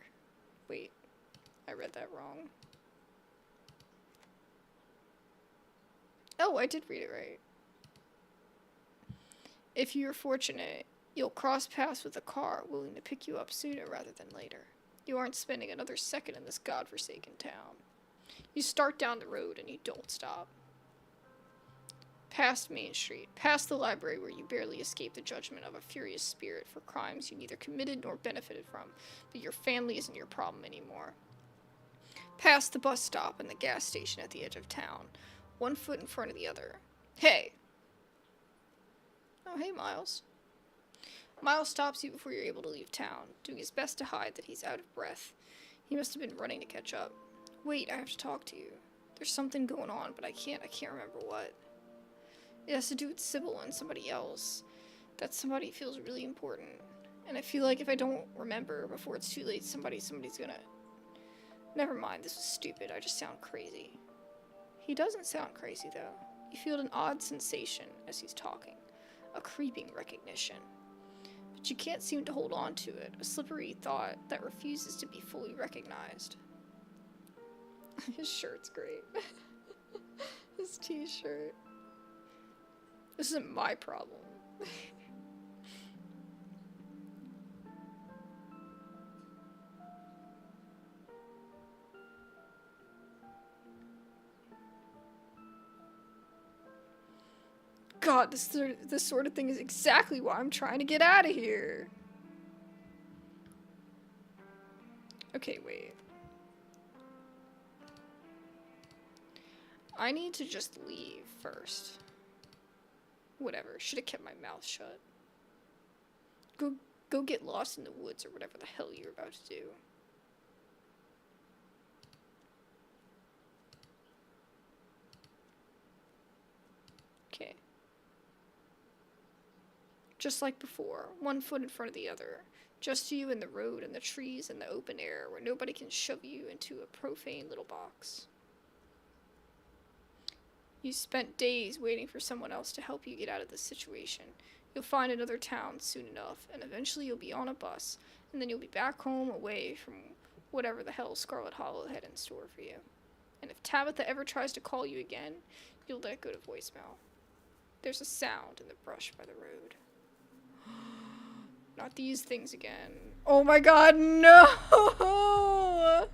Wait, I read that wrong. Oh, I did read it right. If you're fortunate, you'll cross paths with a car willing to pick you up sooner rather than later. You aren't spending another second in this godforsaken town. You start down the road and you don't stop. Past Main Street, past the library where you barely escape the judgment of a furious spirit for crimes you neither committed nor benefited from, but your family isn't your problem anymore. Past the bus stop and the gas station at the edge of town, one foot in front of the other. Hey! Oh, hey, Miles. Miles stops you before you're able to leave town, doing his best to hide that he's out of breath. He must have been running to catch up. Wait, I have to talk to you. There's something going on, but I can't remember what. It has to do with Sybil and somebody else. That somebody feels really important. And I feel like if I don't remember before it's too late, somebody's gonna... Never mind, this was stupid. I just sound crazy. He doesn't sound crazy, though. You feel an odd sensation as he's talking. A creeping recognition. But you can't seem to hold on to it. A slippery thought that refuses to be fully recognized. His shirt's great. His t-shirt. This isn't my problem. God, this sort of thing is exactly why I'm trying to get out of here. Okay, wait. I need to just leave first. Whatever, should have kept my mouth shut. Go get lost in the woods or whatever the hell you're about to do. Okay. Just like before, one foot in front of the other. Just you and the road and the trees and the open air where nobody can shove you into a profane little box. You spent days waiting for someone else to help you get out of this situation. You'll find another town soon enough, and eventually you'll be on a bus, and then you'll be back home away from whatever the hell Scarlet Hollow had in store for you. And if Tabitha ever tries to call you again, you'll let it go to voicemail. There's a sound in the brush by the road. Not these things again. Oh my god, no! No!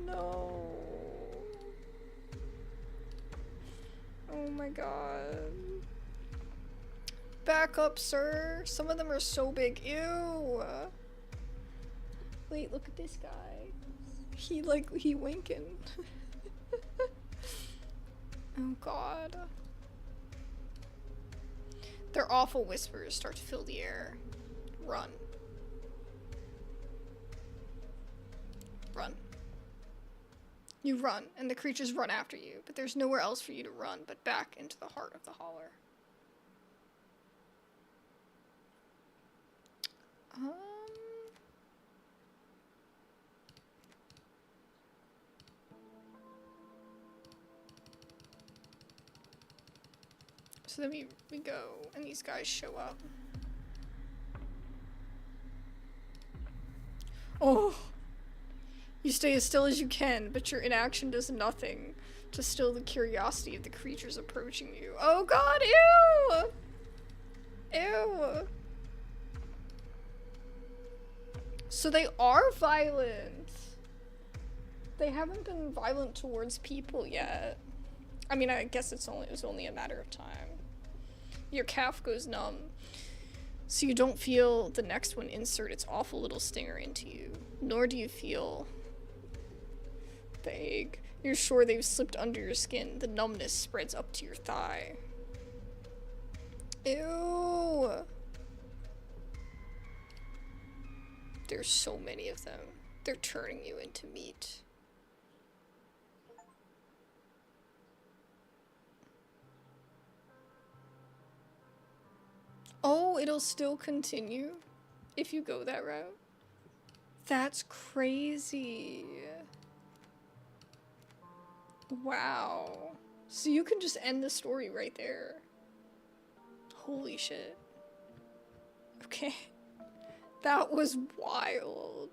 No. Oh my god. Back up, sir. Some of them are so big. Ew. Wait, look at this guy. He winking. Oh god. Their awful whispers start to fill the air. Run. Run. You run, and the creatures run after you, but there's nowhere else for you to run but back into the heart of the holler. So then we go, and these guys show up. Oh! You stay as still as you can, but your inaction does nothing to still the curiosity of the creatures approaching you. Oh god, ew! Ew! So they are violent. They haven't been violent towards people yet. I mean, I guess it was only a matter of time. Your calf goes numb, so you don't feel the next one insert its awful little stinger into you, nor do you feel the ache. You're sure they've slipped under your skin. The numbness spreads up to your thigh. Ew! There's so many of them. They're turning you into meat. Oh, it'll still continue if you go that route? That's crazy. Wow. So you can just end the story right there. Holy shit. Okay. That was wild.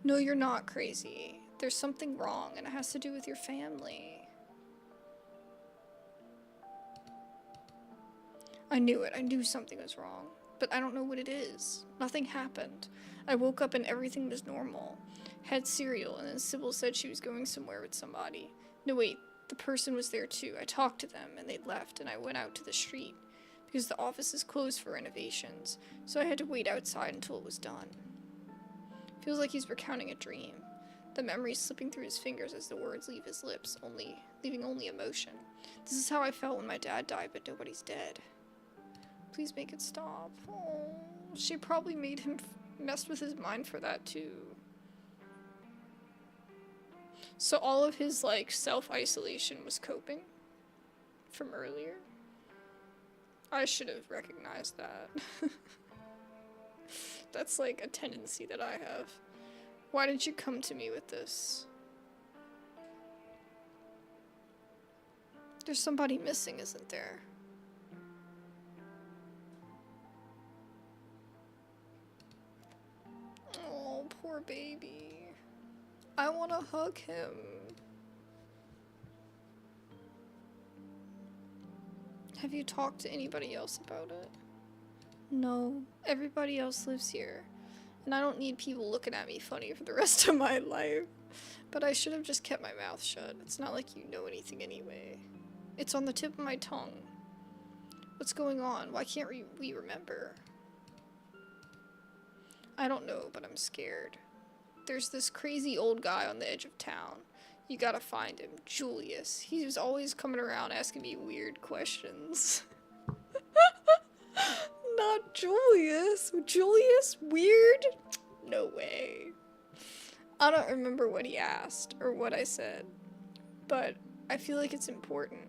No, you're not crazy. There's something wrong, and it has to do with your family. I knew it. I knew something was wrong. but I don't know what it is. Nothing happened. I woke up and everything was normal. Had cereal, and then Sybil said she was going somewhere with somebody. No, wait, the person was there too. I talked to them, and they left, and I went out to the street. Because the office is closed for renovations, so I had to wait outside until it was done. Feels like he's recounting a dream. The memories slipping through his fingers as the words leave his lips, leaving only emotion. This is how I felt when my dad died, but nobody's dead. Please make it stop. Oh, she probably made him mess with his mind for that too. So all of his, like, self-isolation was coping from earlier? I should have recognized that. That's, like, a tendency that I have. Why did you come to me with this? There's somebody missing, isn't there? Oh, poor baby. I want to hug him. Have you talked to anybody else about it? No, everybody else lives here. And I don't need people looking at me funny for the rest of my life. But I should have just kept my mouth shut. It's not like you know anything anyway. It's on the tip of my tongue. What's going on? Why can't we remember? I don't know, but I'm scared. There's this crazy old guy on the edge of town. You gotta find him. Julius. He was always coming around asking me weird questions. Not Julius. Julius? Weird? No way. I don't remember what he asked or what I said, but I feel like it's important.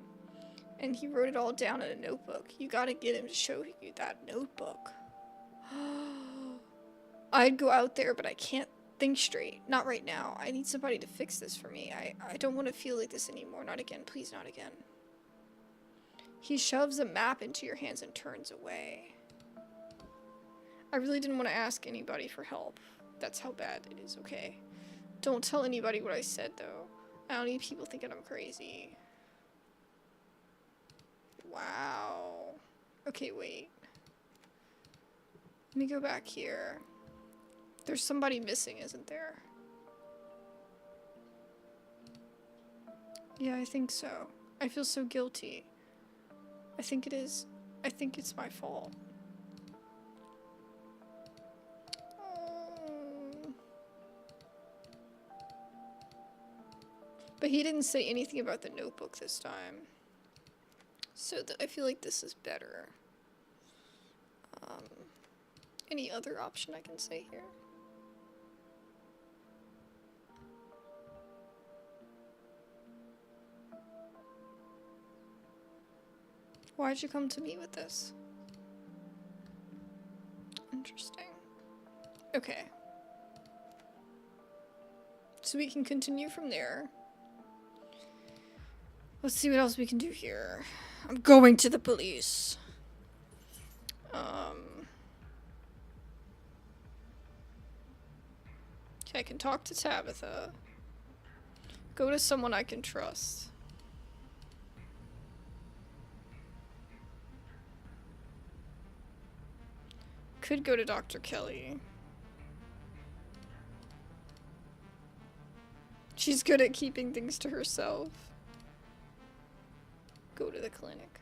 And he wrote it all down in a notebook. You gotta get him to show you that notebook. I'd go out there, but I can't think straight. Not right now. I need somebody to fix this for me. I don't want to feel like this anymore. Not again. Please, not again. He shoves a map into your hands and turns away. I really didn't want to ask anybody for help. That's how bad it is, okay? Don't tell anybody what I said, though. I don't need people thinking I'm crazy. Wow. Okay, wait. Let me go back here. There's somebody missing, isn't there? Yeah, I think so. I feel so guilty. I think it is. I think it's my fault. Oh. But he didn't say anything about the notebook this time. So I feel like this is better. Any other option I can say here? Why'd you come to me with this? Interesting. Okay. So we can continue from there. Let's see what else we can do here. I'm going to the police. Okay, I can talk to Tabitha. Go to someone I can trust. Could go to Dr. Kelly. She's good at keeping things to herself. Go to the clinic.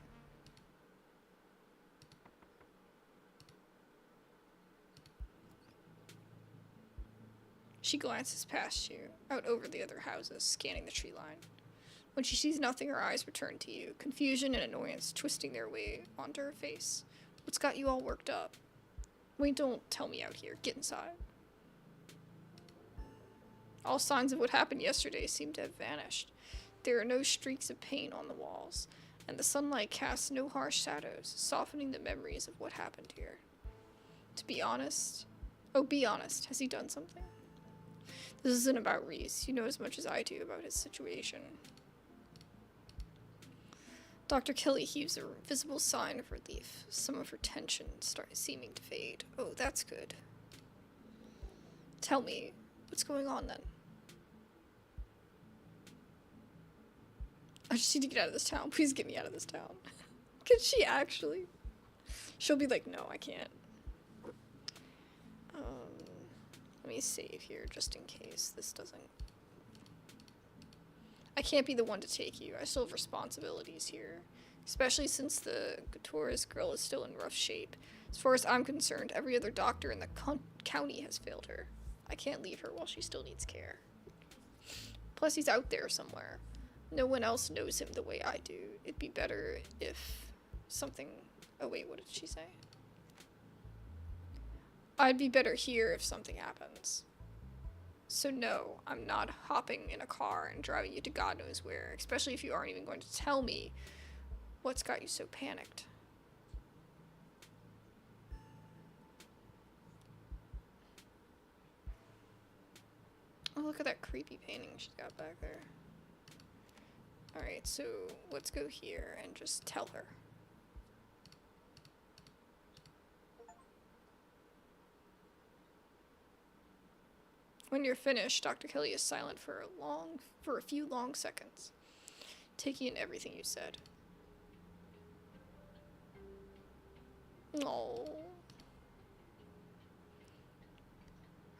She glances past you, out over the other houses, scanning the tree line. When she sees nothing, her eyes return to you, confusion and annoyance twisting their way onto her face. What's got you all worked up? Wait, don't tell me out here. Get inside. All signs of what happened yesterday seem to have vanished. There are no streaks of paint on the walls, and the sunlight casts no harsh shadows, softening the memories of what happened here. To be honest... Oh, be honest. Has he done something? This isn't about Reese. You know as much as I do about his situation. Dr. Kelly heaves a visible sign of relief. Some of her tension starts seeming to fade. Oh, that's good. Tell me, what's going on then? I just need to get out of this town. Please get me out of this town. Can she actually? She'll be like, no, I can't. Let me save here just in case this doesn't... I can't be the one to take you. I still have responsibilities here. Especially since the tourist girl is still in rough shape. As far as I'm concerned, every other doctor in the county has failed her. I can't leave her while she still needs care. Plus, he's out there somewhere. No one else knows him the way I do. It'd be better if something... Oh wait, what did she say? I'd be better here if something happens. So no, I'm not hopping in a car and driving you to God knows where, especially if you aren't even going to tell me what's got you so panicked. Oh, look at that creepy painting she's got back there. Alright, so let's go here and just tell her. When you're finished, Dr. Kelly is silent for a few long seconds, taking in everything you said. Oh.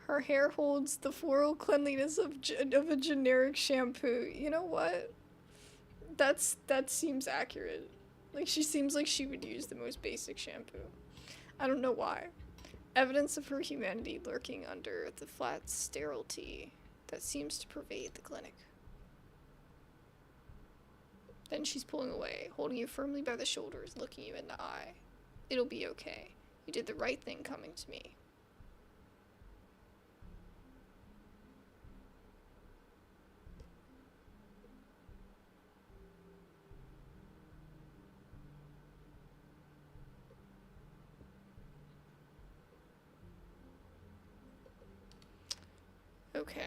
Her hair holds the floral cleanliness of a generic shampoo. You know what? That seems accurate. Like, she seems like she would use the most basic shampoo. I don't know why. Evidence of her humanity lurking under the flat sterility that seems to pervade the clinic. Then she's pulling away, holding you firmly by the shoulders, looking you in the eye. It'll be okay. You did the right thing coming to me. Okay.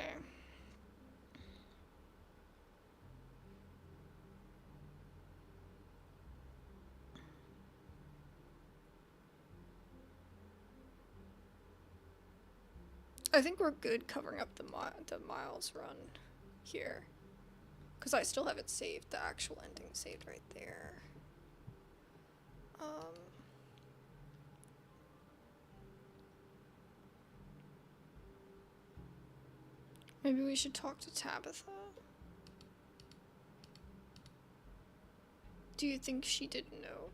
I think we're good covering up the miles run here. Because I still have it saved, the actual ending saved right there. Maybe we should talk to Tabitha? Do you think she didn't know?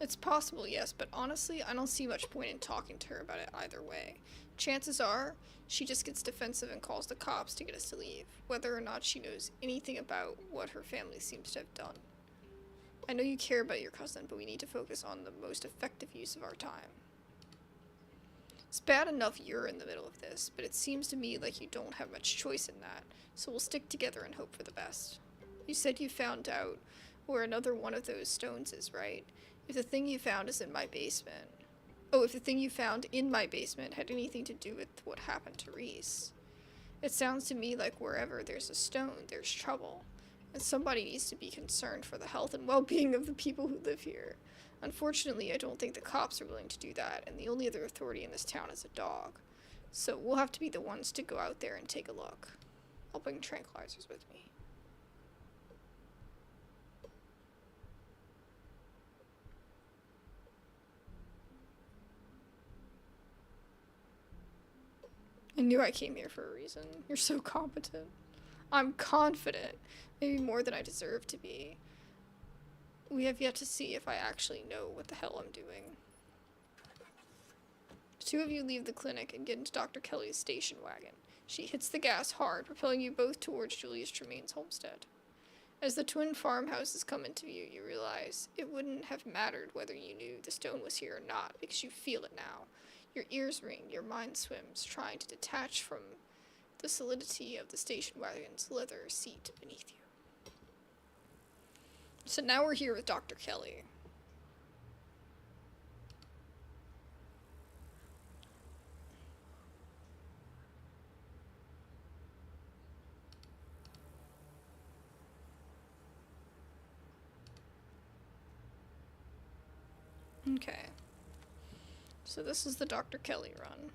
It's possible, yes, but honestly, I don't see much point in talking to her about it either way. Chances are, she just gets defensive and calls the cops to get us to leave, whether or not she knows anything about what her family seems to have done. I know you care about your cousin, but we need to focus on the most effective use of our time. It's bad enough you're in the middle of this, but it seems to me like you don't have much choice in that, so we'll stick together and hope for the best. You said you found out where another one of those stones is, right? If the thing you found is in my basement... Oh, if the thing you found in my basement had anything to do with what happened to Reese. It sounds to me like wherever there's a stone, there's trouble. And somebody needs to be concerned for the health and well-being of the people who live here. Unfortunately, I don't think the cops are willing to do that, and the only other authority in this town is a dog. So we'll have to be the ones to go out there and take a look. I'll bring tranquilizers with me. I knew I came here for a reason. You're so competent. I'm confident. Maybe more than I deserve to be. We have yet to see if I actually know what the hell I'm doing. The two of you leave the clinic and get into Dr. Kelly's station wagon. She hits the gas hard, propelling you both towards Julius Tremaine's homestead. As the twin farmhouses come into view, you realize it wouldn't have mattered whether you knew the stone was here or not, because you feel it now. Your ears ring, your mind swims, trying to detach from the solidity of the station wagon's leather seat beneath you. So now we're here with Dr. Kelly. Okay. So this is the Dr. Kelly run.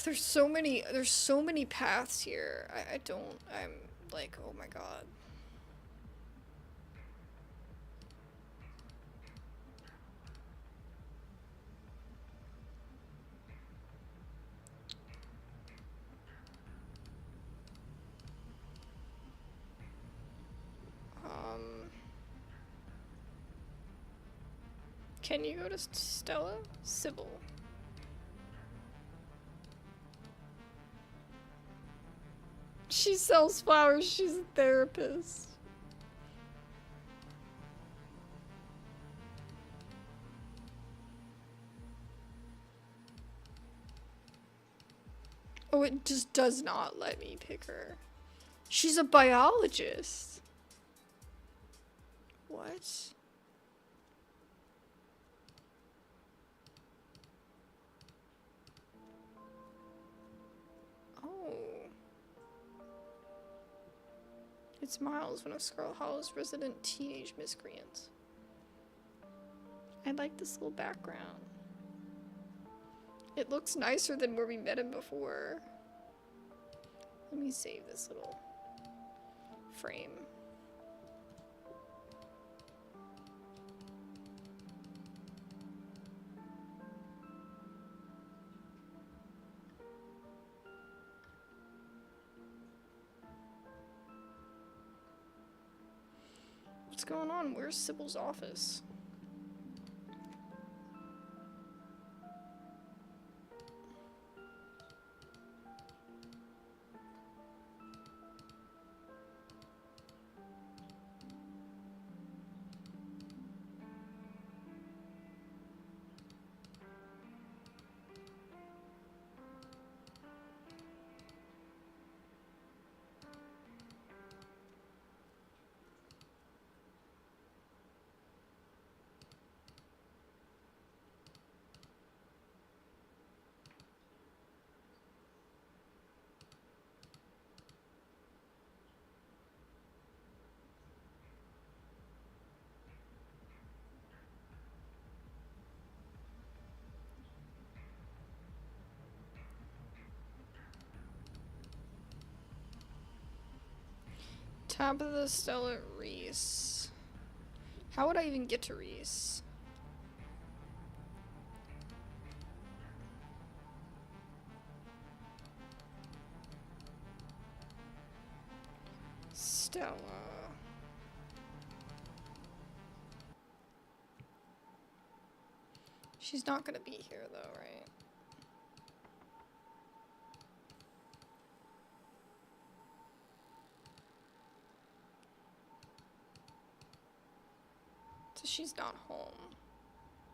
There's so many paths here. I'm like, oh my god. Can you go to Stella? Sybil. She sells flowers. She's a therapist. Oh, it just does not let me pick her. She's a biologist. What? Oh. It's Miles, one of Scarlet Hollow's resident teenage miscreants. I like this little background. It looks nicer than where we met him before. Let me save this little frame. What's going on? Where's Sybil's office? Tabitha, Stella, Reese. How would I even get to Reese? Stella. She's not gonna be here though, right? So she's not home.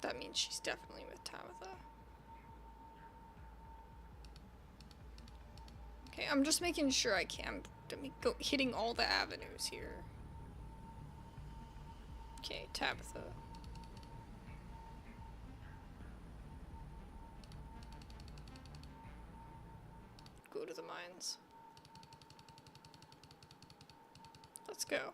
That means she's definitely with Tabitha. Okay, I'm just making sure I can. Go hitting all the avenues here. Okay, Tabitha. Go to the mines. Let's go.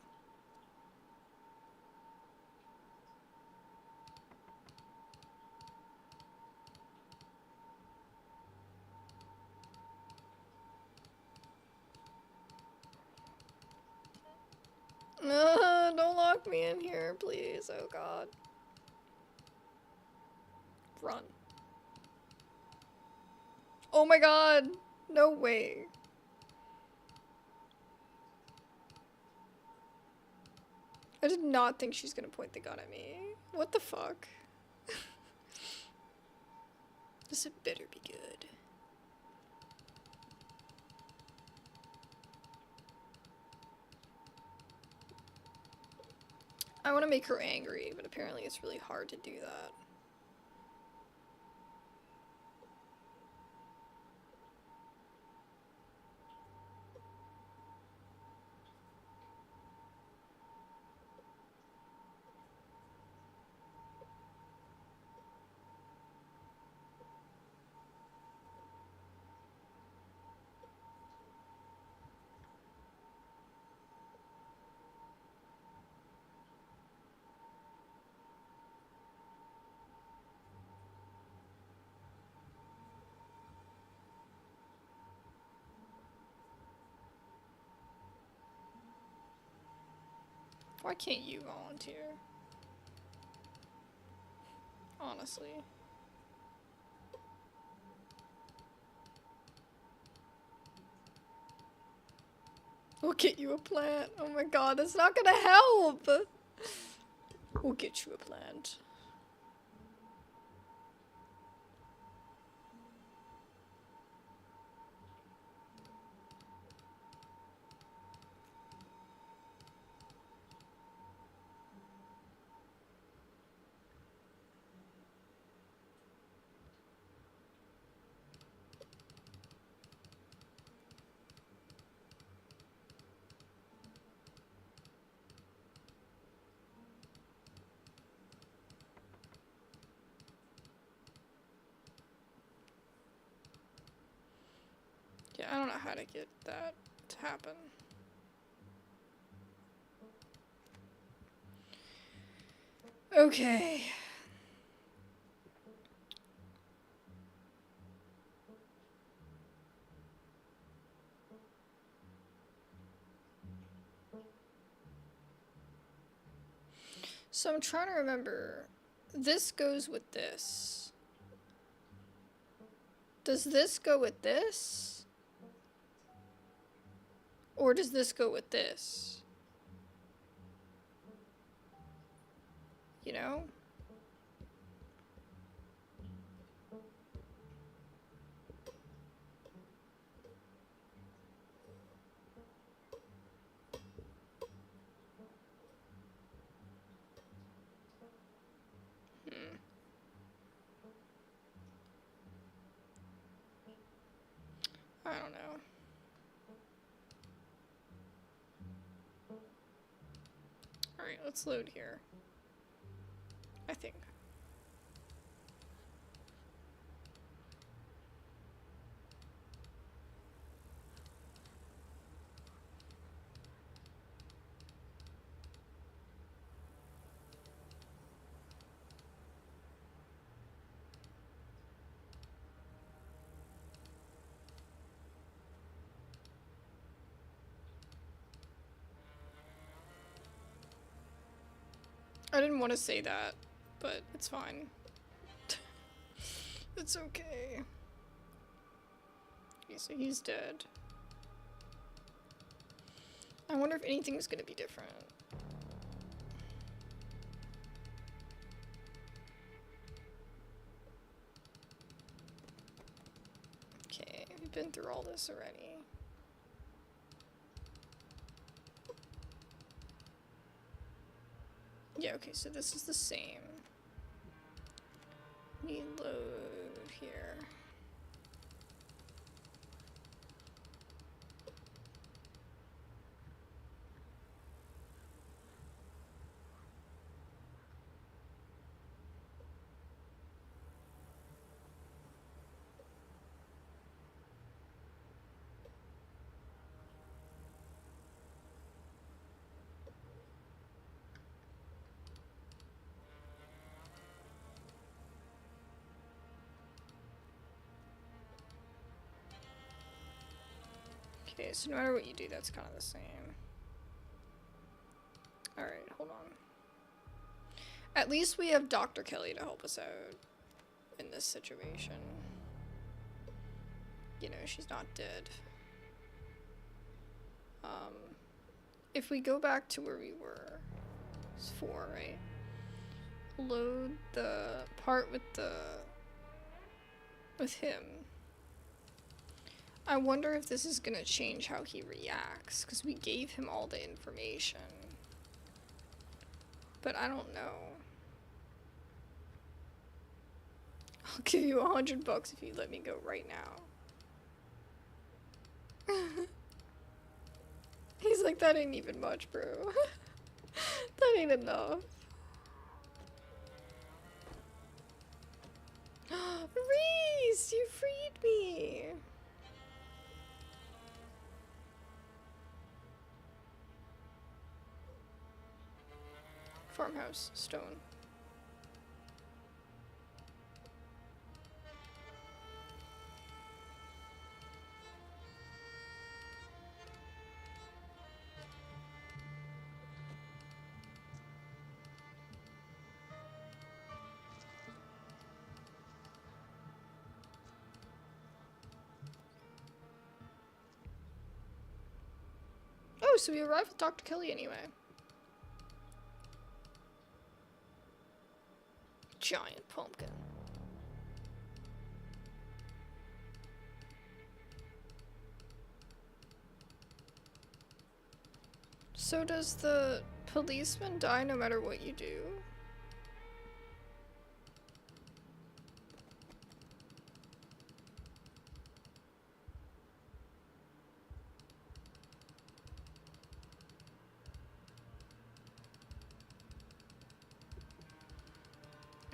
Don't lock me in here, please. Oh god. Run. Oh my god. No way. I did not think she's gonna point the gun at me. What the fuck? This had better be good. I want to make her angry, but apparently it's really hard to do that. Why can't you volunteer? Honestly. We'll get you a plant. Oh my god, that's not gonna help! We'll get you a plant. Yeah, I don't know how to get that to happen. Okay. So I'm trying to remember. This goes with this. Does this go with this? Or does this go with this? You know? I don't know. Alright, let's load here. I think. I didn't want to say that, but it's fine. It's okay. Okay, so he's dead. I wonder if anything's gonna be different. Okay, we've been through all this already. Yeah, okay, so this is the same. We load here. Okay, so no matter what you do, that's kind of the same. Alright, hold on. At least we have Dr. Kelly to help us out in this situation. You know, she's not dead. If we go back to where we were, it's 4, right? Load the part with him. I wonder if this is gonna change how he reacts, because we gave him all the information. But I don't know. I'll give you $100 if you let me go right now. He's like, that ain't even much, bro. That ain't enough. Reese, you freed me. Farmhouse, stone. Oh, so we arrived with Dr. Kelly anyway. Giant pumpkin. So does the policeman die no matter what you do?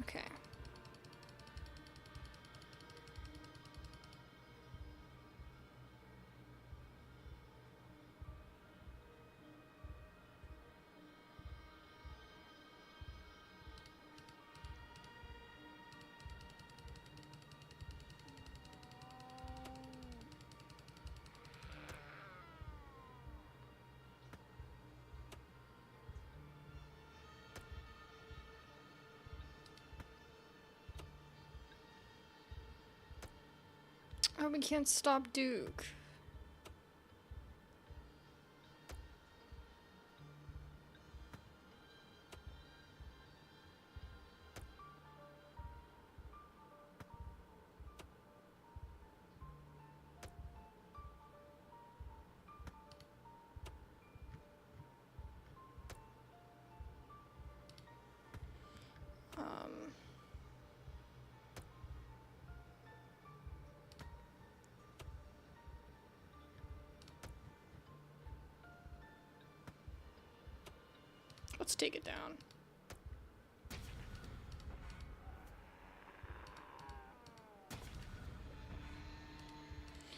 Okay. Oh, we can't stop Duke. Let's take it down.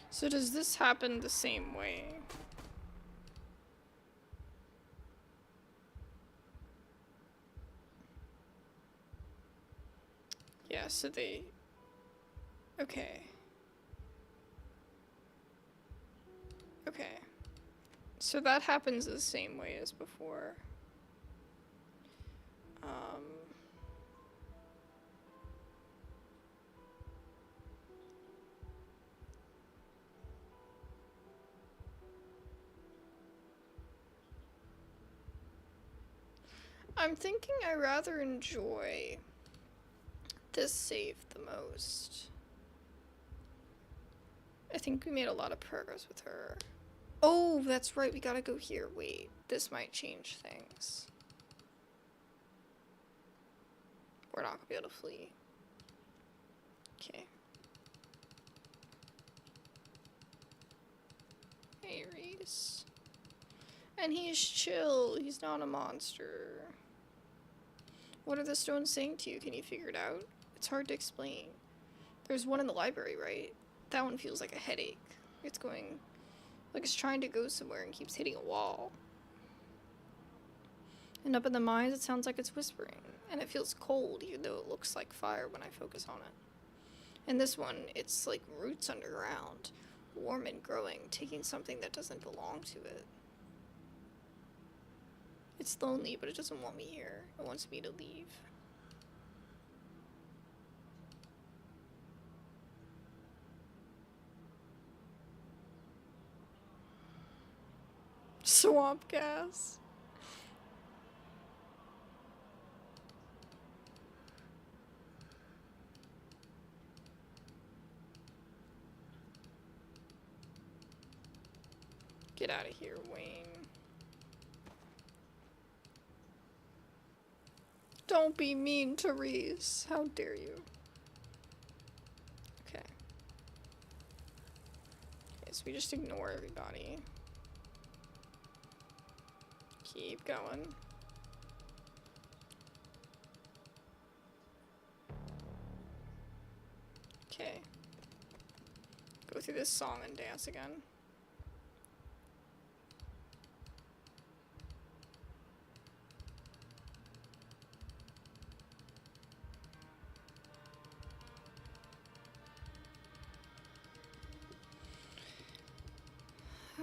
So does this happen the same way? Yeah, so they... Okay. Okay. So that happens the same way as before. I'm thinking I rather enjoy this save the most. I think we made a lot of progress with her. Oh, that's right, we gotta go here. Wait, this might change things. We're not gonna be able to flee. Okay. Hey, Reese. And he's chill. He's not a monster. What are the stones saying to you? Can you figure it out? It's hard to explain. There's one in the library, right? That one feels like a headache. It's going... like it's trying to go somewhere and keeps hitting a wall. And up in the mines, it sounds like it's whispering. And it feels cold, even though it looks like fire when I focus on it. And this one, it's like roots underground. Warm and growing, taking something that doesn't belong to it. It's lonely, but it doesn't want me here. It wants me to leave. Swamp gas. Get out of here, Wayne. Don't be mean to Reese. How dare you? Okay. Okay, so we just ignore everybody. Keep going. Okay. Go through this song and dance again.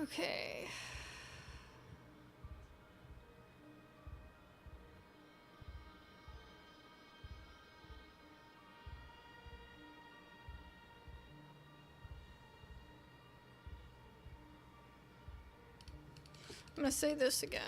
Okay. I'm gonna say this again.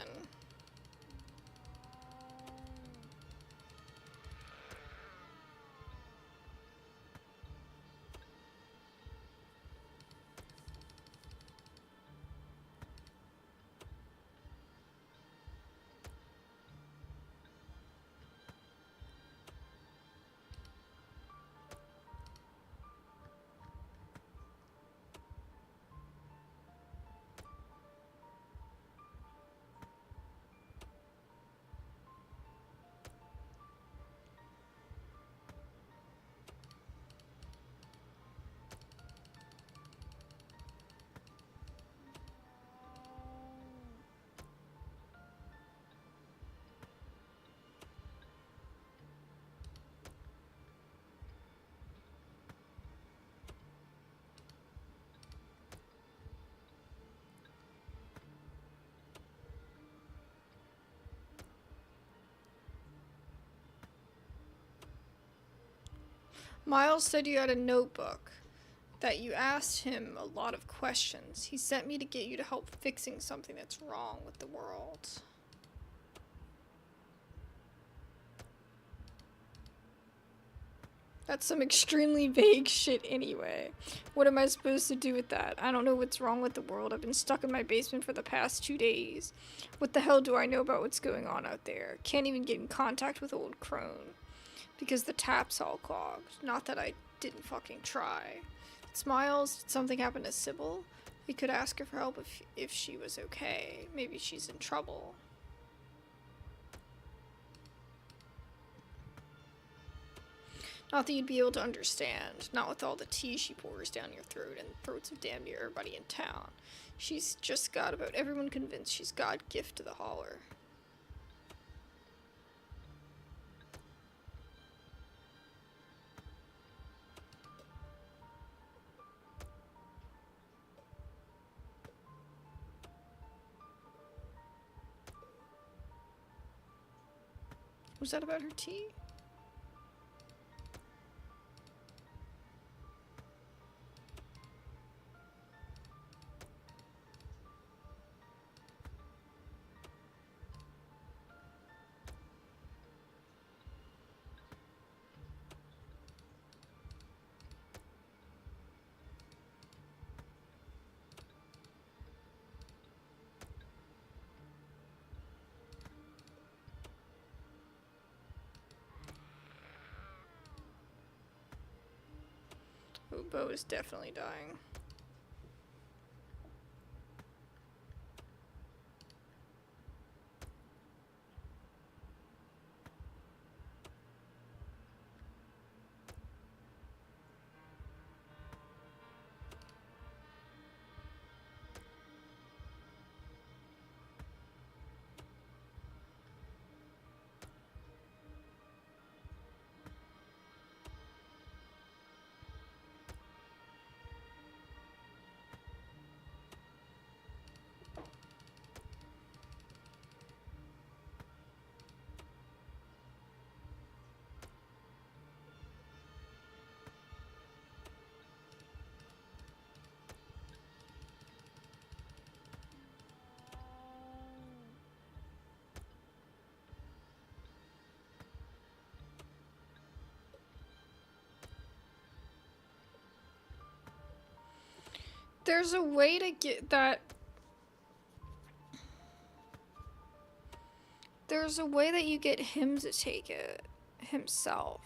Miles said you had a notebook. that you asked him a lot of questions. He sent me to get you to help fixing something that's wrong with the world. That's some extremely vague shit anyway. What am I supposed to do with that? I don't know what's wrong with the world. I've been stuck in my basement for the past 2 days. What the hell do I know about what's going on out there? Can't even get in contact with old Crone. Because the tap's all clogged. Not that I didn't fucking try. Smiles, did something happen to Sybil? We could ask her for help if she was okay. Maybe she's in trouble. Not that you'd be able to understand. Not with all the tea she pours down your throat and the throats of damn near everybody in town. She's just got about everyone convinced she's God gift to the holler. Was that about her tea? Oh, Bo is definitely dying. There's a way to get that. There's a way that you get him to take it himself.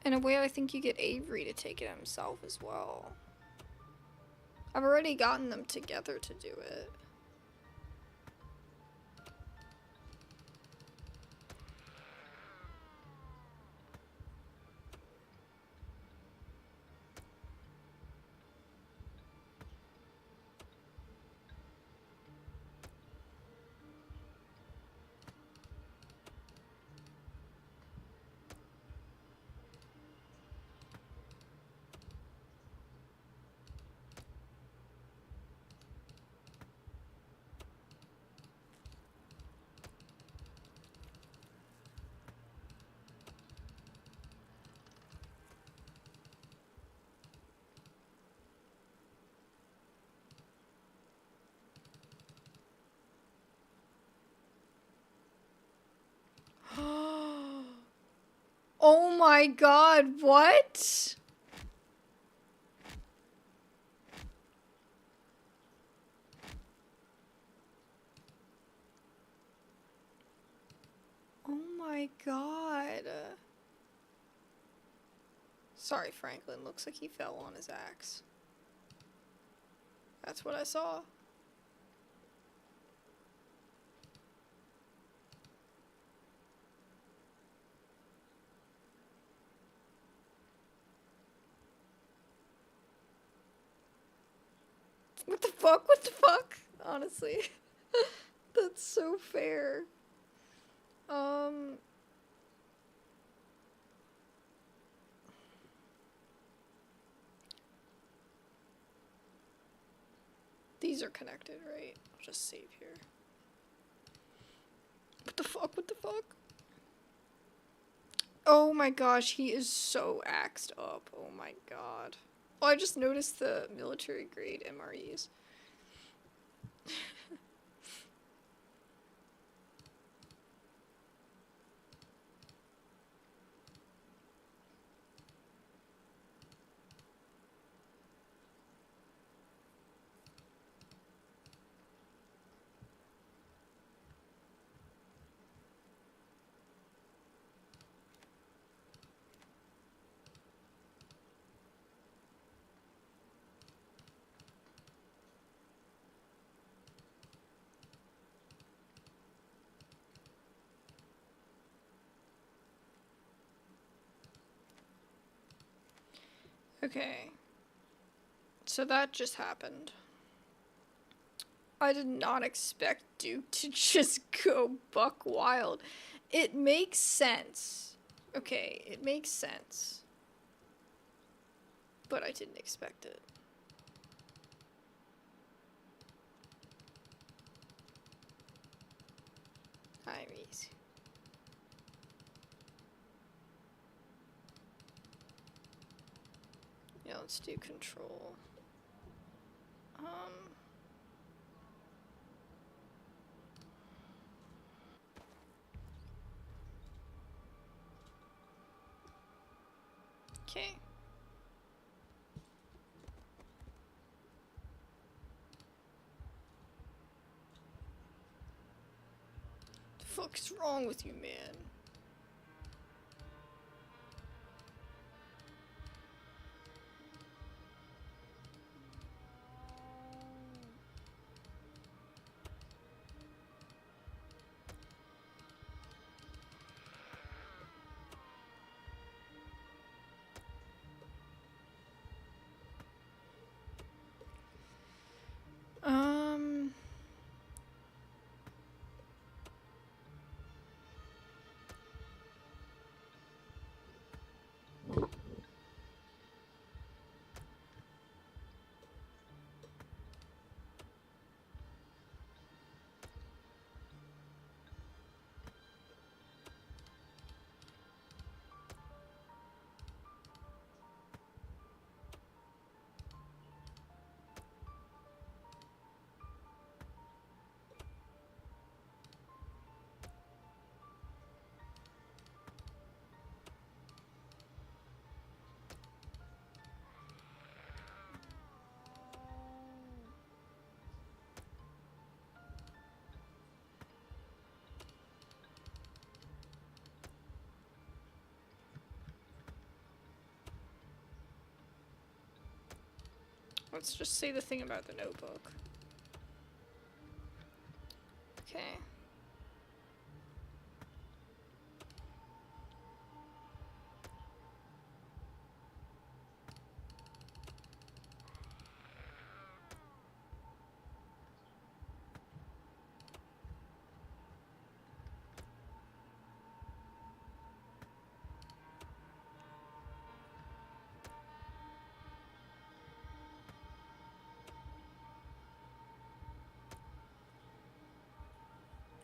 In a way, I think you get Avery to take it himself as well. I've already gotten them together to do it. Oh my god, what? Oh my god. Sorry, Franklin. Looks like he fell on his axe. That's what I saw. What the fuck? What the fuck? Honestly. That's so fair. These are connected, right? I'll just save here. What the fuck? What the fuck? Oh my gosh, he is so axed up. Oh my god. Oh, I just noticed the military grade MREs. Okay. So that just happened. I did not expect Duke to just go buck wild. It makes sense. Okay, it makes sense. But I didn't expect it. Iris. Yeah, let's do control. Okay. The fuck's wrong with you, man? Let's just say the thing about the notebook. Okay.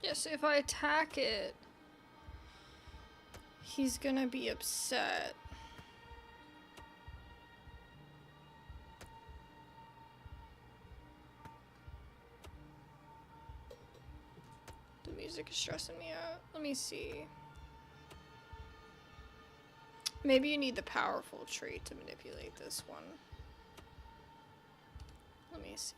Yes, if I attack it, he's gonna be upset. The music is stressing me out. Let me see. Maybe you need the powerful trait to manipulate this one. Let me see.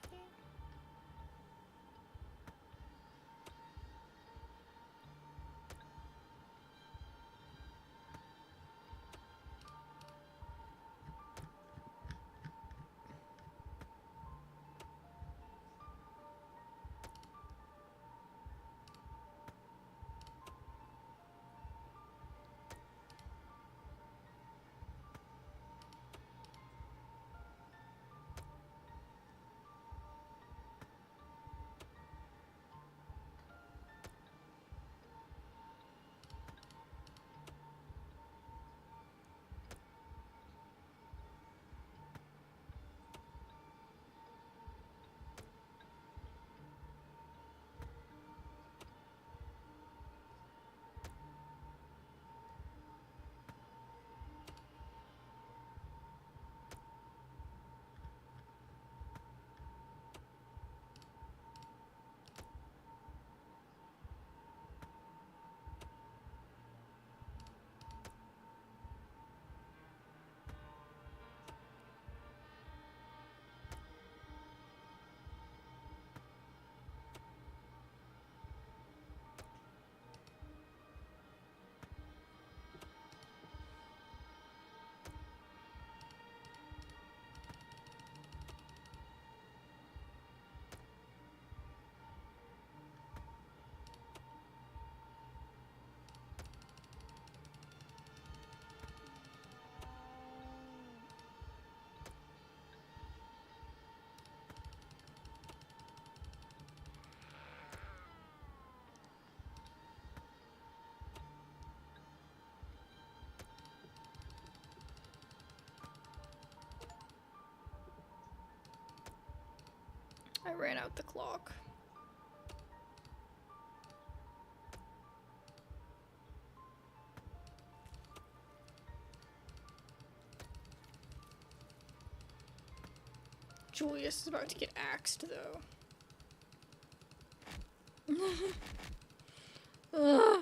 I ran out the clock. Julius is about to get axed, though. Ugh.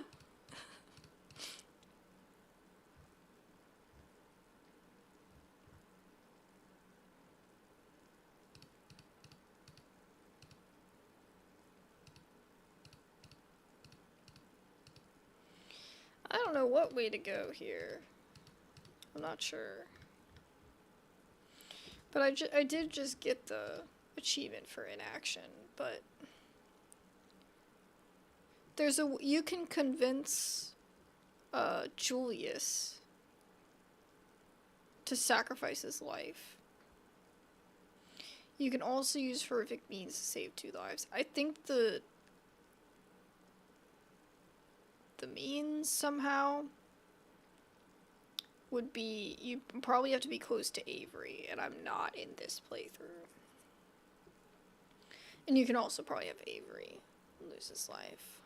I don't know what way to go here. I'm not sure. But I did just get the achievement for inaction, but there's you can convince Julius to sacrifice his life. You can also use horrific means to save 2 lives. I think the means somehow would be, you probably have to be close to Avery, and I'm not in this playthrough. And you can also probably have Avery lose his life.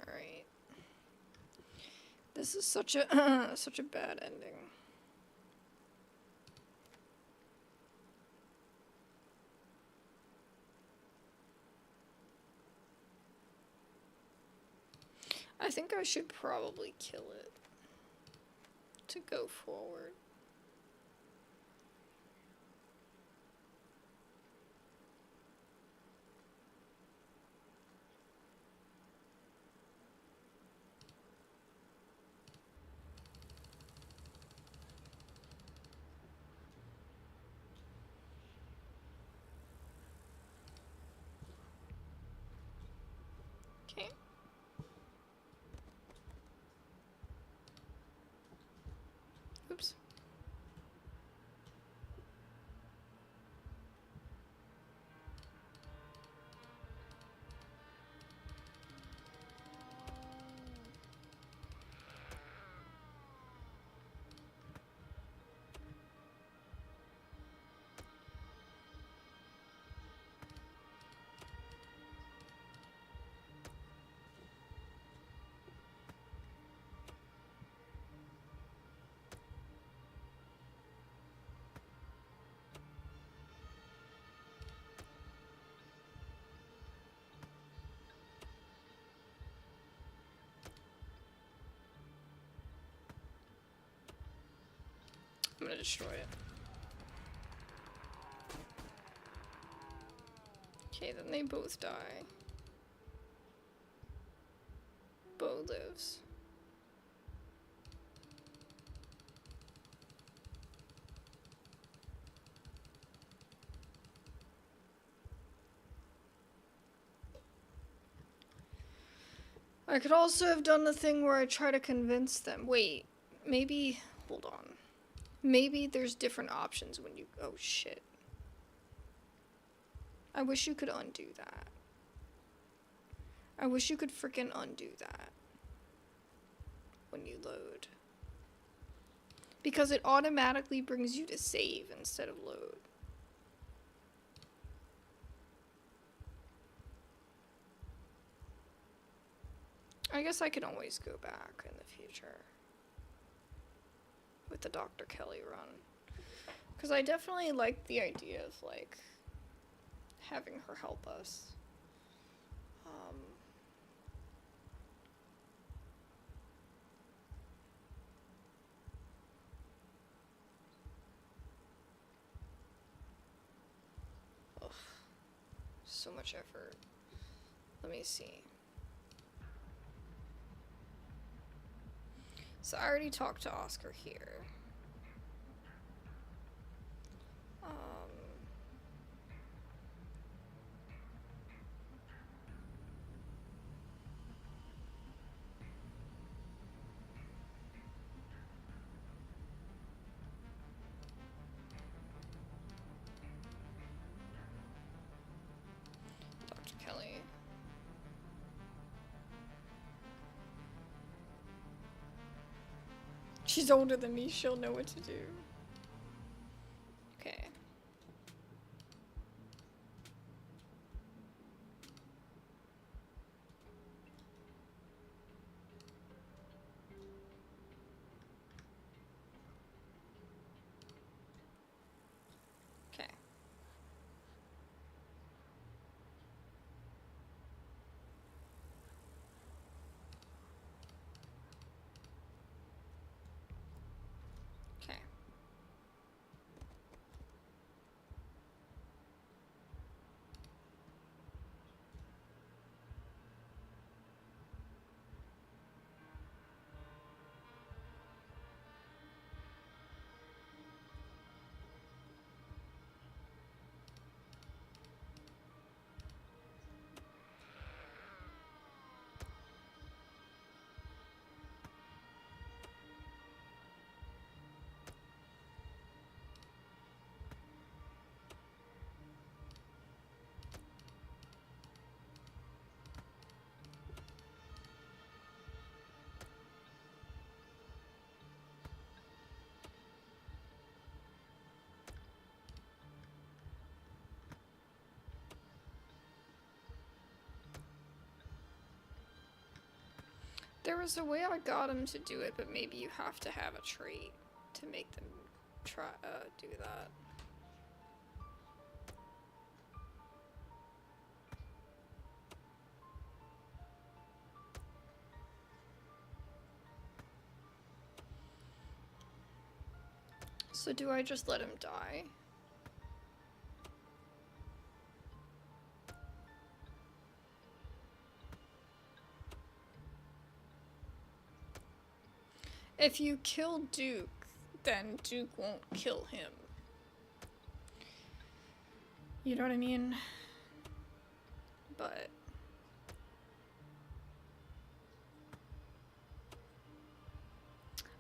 Alright. This is such a such a bad ending. I think I should probably kill it to go forward. Okay. Oops. I'm gonna destroy it. Okay, then they both die. Bo lives. I could also have done the thing where I try to convince them. Wait, maybe, hold on. Maybe there's different options when you, oh shit. I wish you could undo that. I wish you could freaking undo that when you load. Because it automatically brings you to save instead of load. I guess I can always go back in the future with the Dr. Kelly run. Because I definitely like the idea of, like, having her help us. Ugh. So much effort. Let me see. So I already talked to Oscar here. Dr. Kelly. She's older than me, she'll know what to do. Okay. Okay. Okay. There was a way I got him to do it, but maybe you have to have a trait to make them try do that. So do I just let him die? If you kill Duke, then Duke won't kill him. You know what I mean? But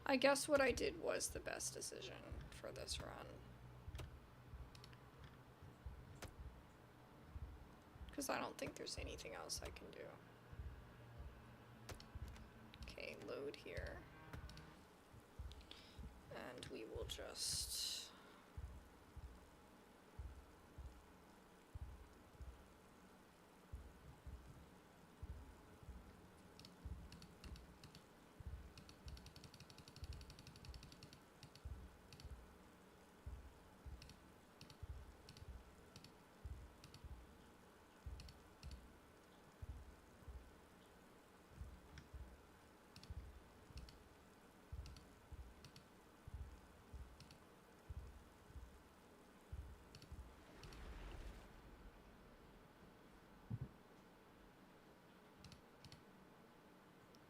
I guess what I did was the best decision for this run. Because I don't think there's anything else I can do. Okay, load here. And we will just...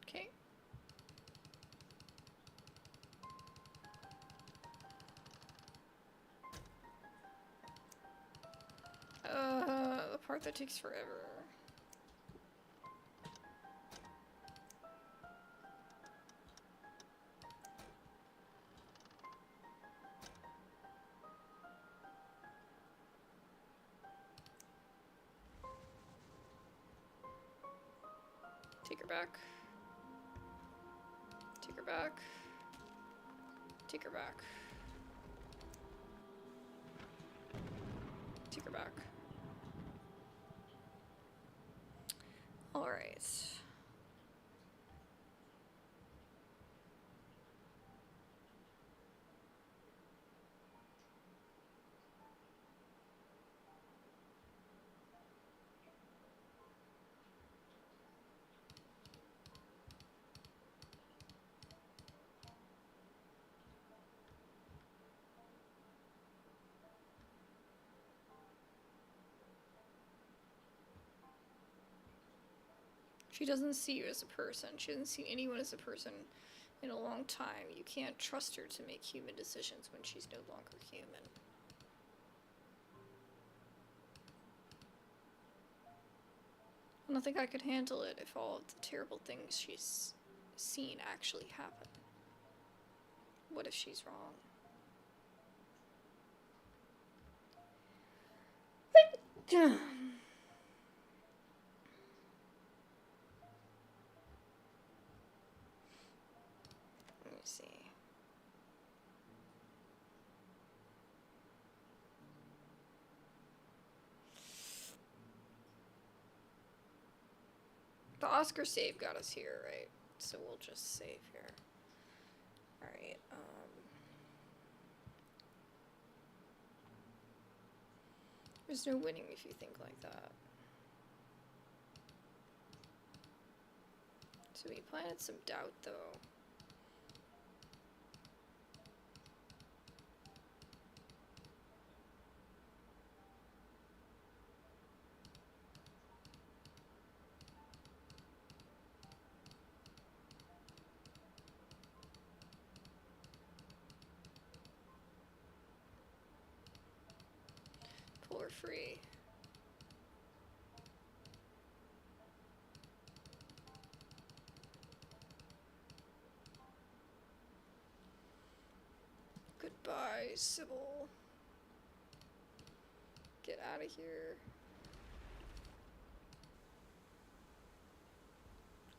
Okay. The part that takes forever. Take her back. Take her back. Take her back. Take her back. All right. She doesn't see you as a person. She doesn't see anyone as a person. in a long time. You can't trust her to make human decisions when she's no longer human. I don't think I could handle it if all of the terrible things she's seen actually happen. What if she's wrong? Let me see. The Oscar save got us here, right? So we'll just save here. Alright, there's no winning if you think like that. So we planted some doubt, though. Pull her free. Goodbye, Sybil. Get out of here.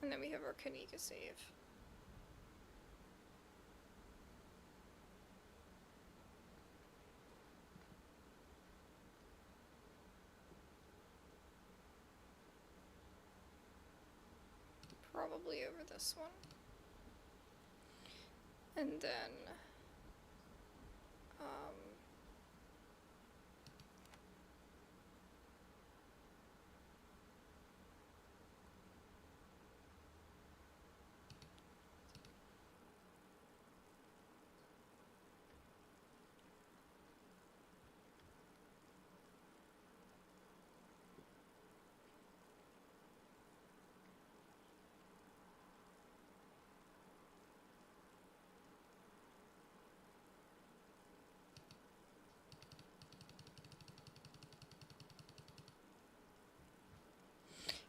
And then we have our Kanika save. Probably over this one. And then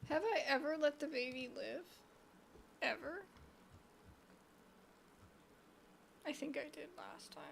have I ever let the baby live? Ever? I think I did last time.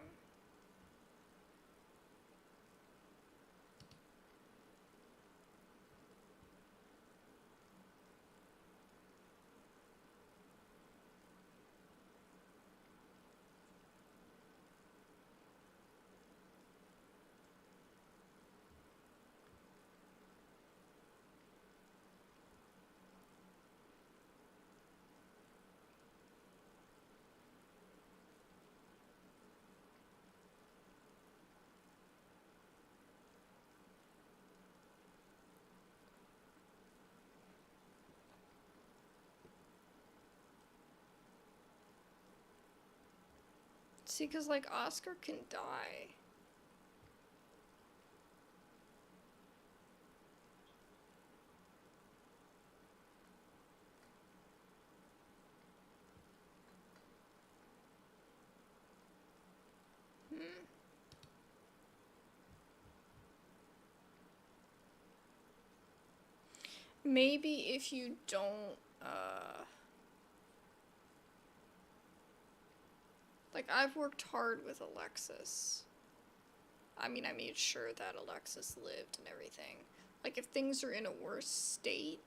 See, because, like, Oscar can die. Maybe if you don't, like, I've worked hard with Alexis. I mean, I made sure that Alexis lived and everything. Like, if things are in a worse state,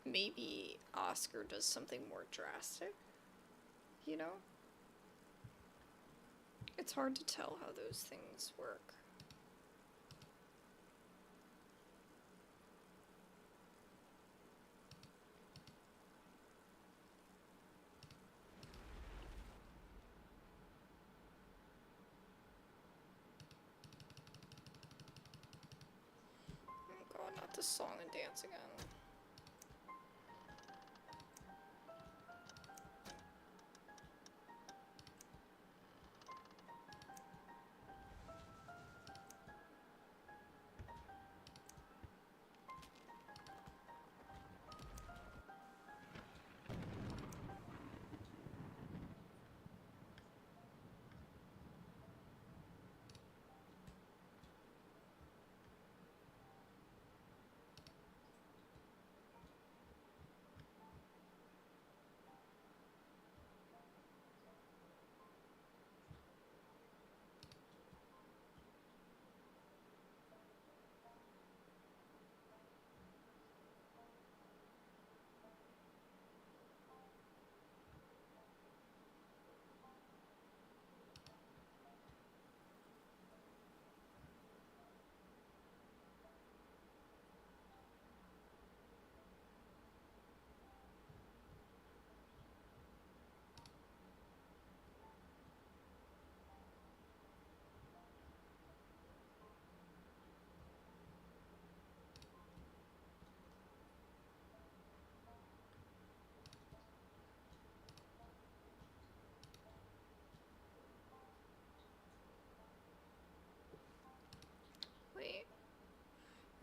maybe Oscar does something more drastic, you know? It's hard to tell how those things work. Oh god, not this song and dance again.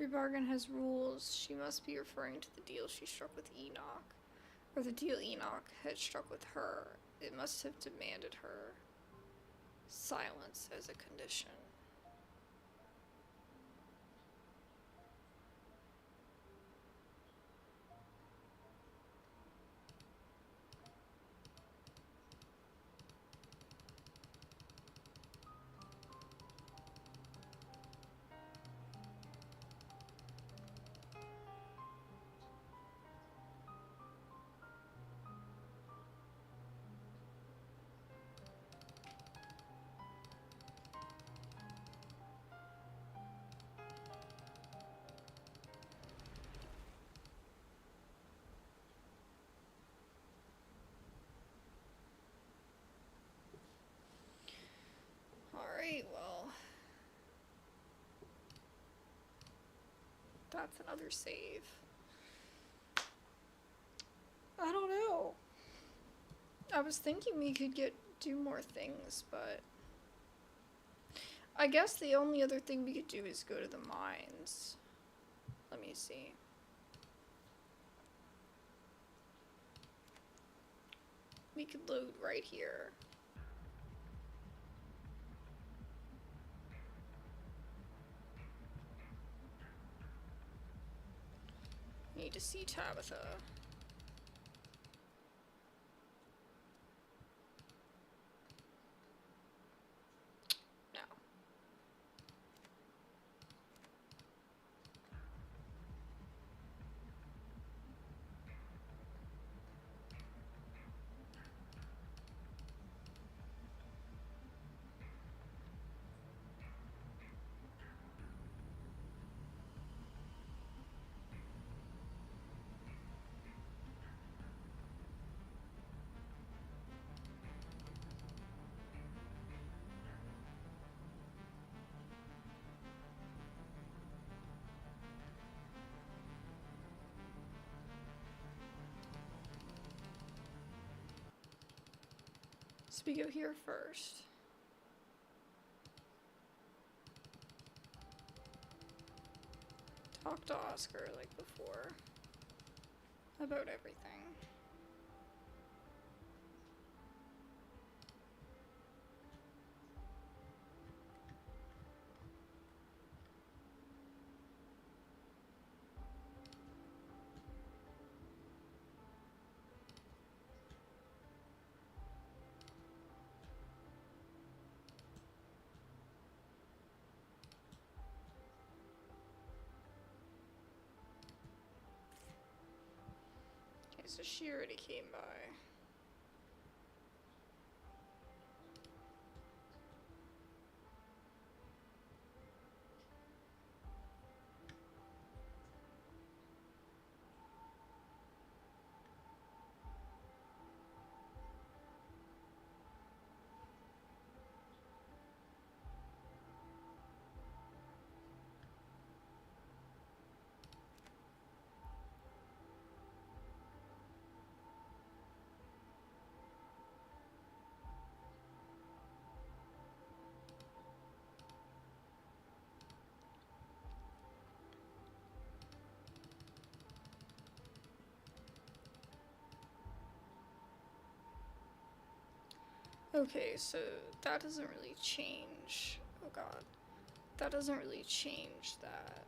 Every bargain has rules. She must be referring to the deal she struck with Enoch. Or the deal Enoch had struck with her. It must have demanded her silence as a condition. Alright, well, that's another save. I don't know. I was thinking we could do more things, but I guess the only other thing we could do is go to the mines. Let me see. We could load right here. Need to see Tabitha. No. So we go here first. Talk to Oscar like before. About everything. Okay, so she already came by. Okay, so that doesn't really change. Oh god. That doesn't really change that.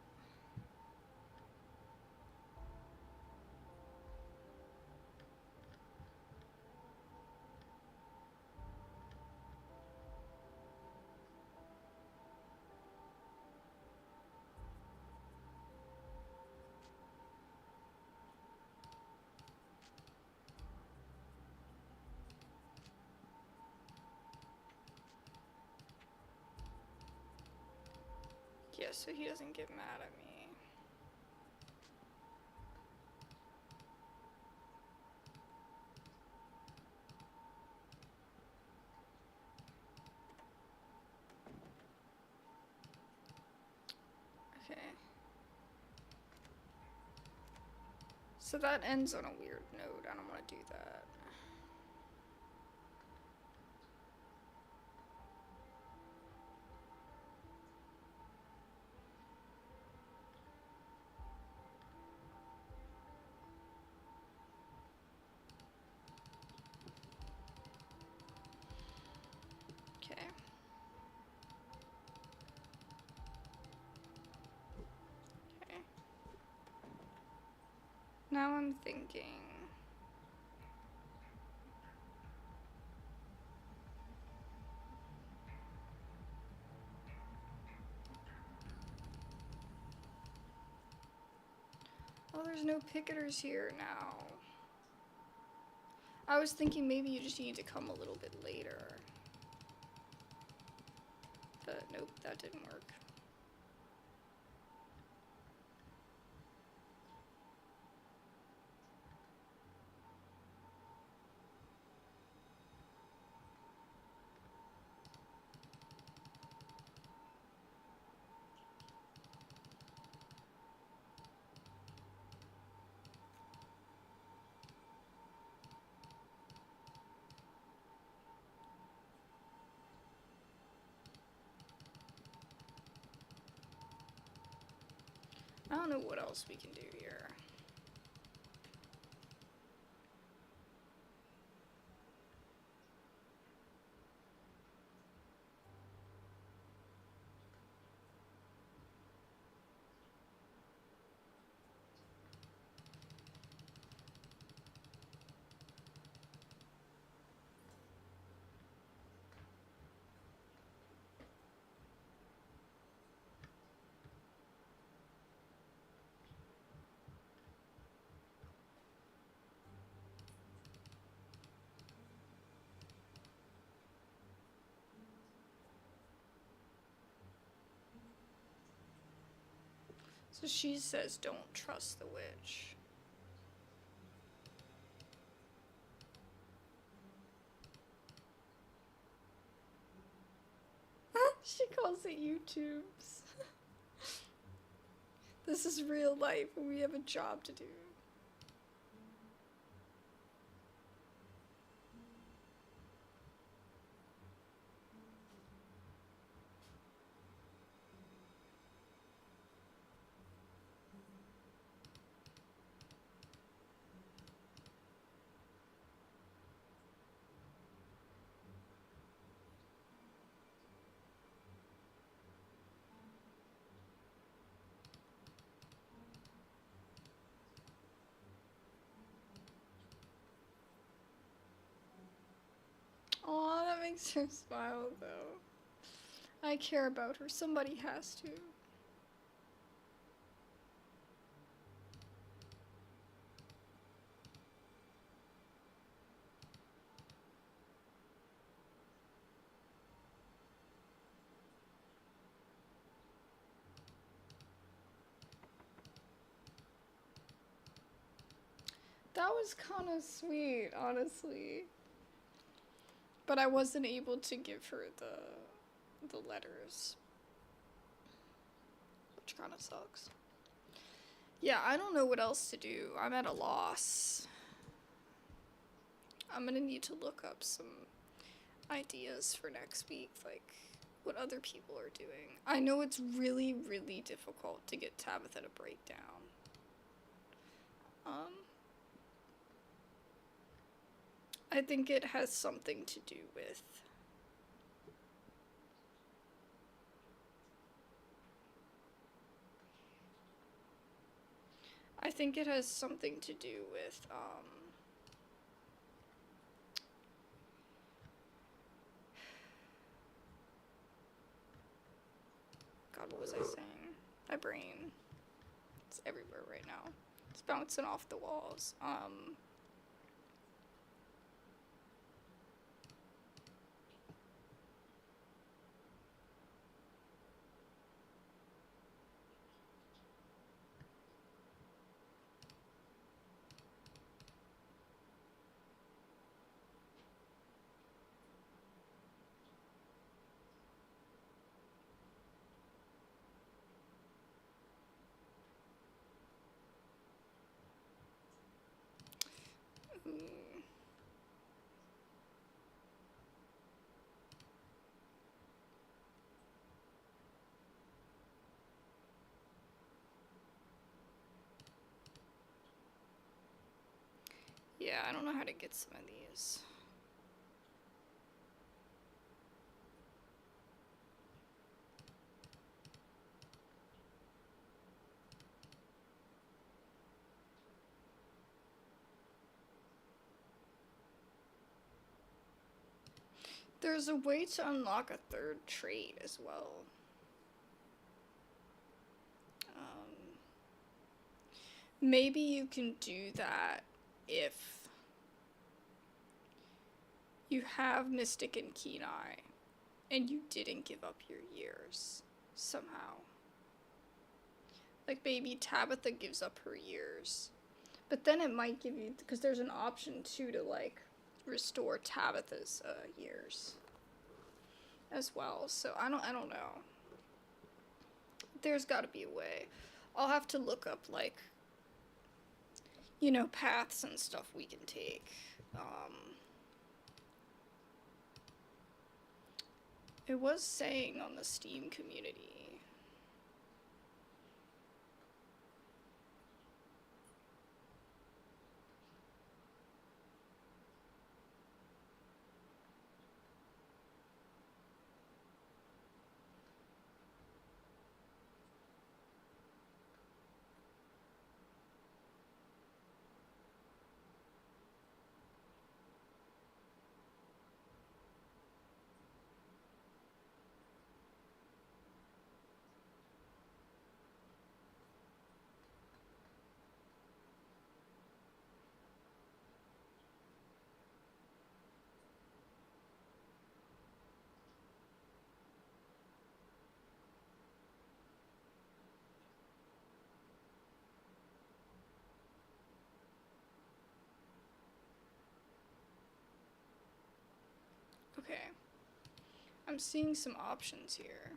Yeah, so he doesn't get mad at me. Okay. So that ends on a weird note. I don't want to do that. Now I'm thinking. Oh, there's no picketers here now. I was thinking maybe you just need to come a little bit later. But nope, that didn't work. I don't know what else we can do here. So she says don't trust the witch. She calls it YouTubes. This is real life and we have a job to do. Aw, that makes her smile though. I care about her. Somebody has to. That was kind of sweet, honestly. But I wasn't able to give her the letters. Which kind of sucks. Yeah, I don't know what else to do. I'm at a loss. I'm gonna need to look up some ideas for next week, like what other people are doing. I know it's really, really difficult to get Tabitha to break down. I think it has something to do with God, what was I saying? My brain. It's everywhere right now. It's bouncing off the walls. Yeah, I don't know how to get some of these. There's a way to unlock a third trait as well. Maybe you can do that if you have Mystic and Keen Eye and you didn't give up your years somehow. Like maybe Tabitha gives up her years. But then it might give you, because there's an option too to like restore Tabitha's years as well. So I don't know. There's got to be a way. I'll have to look up like, you know, paths and stuff we can take. It was saying on the Steam community. Okay. I'm seeing some options here.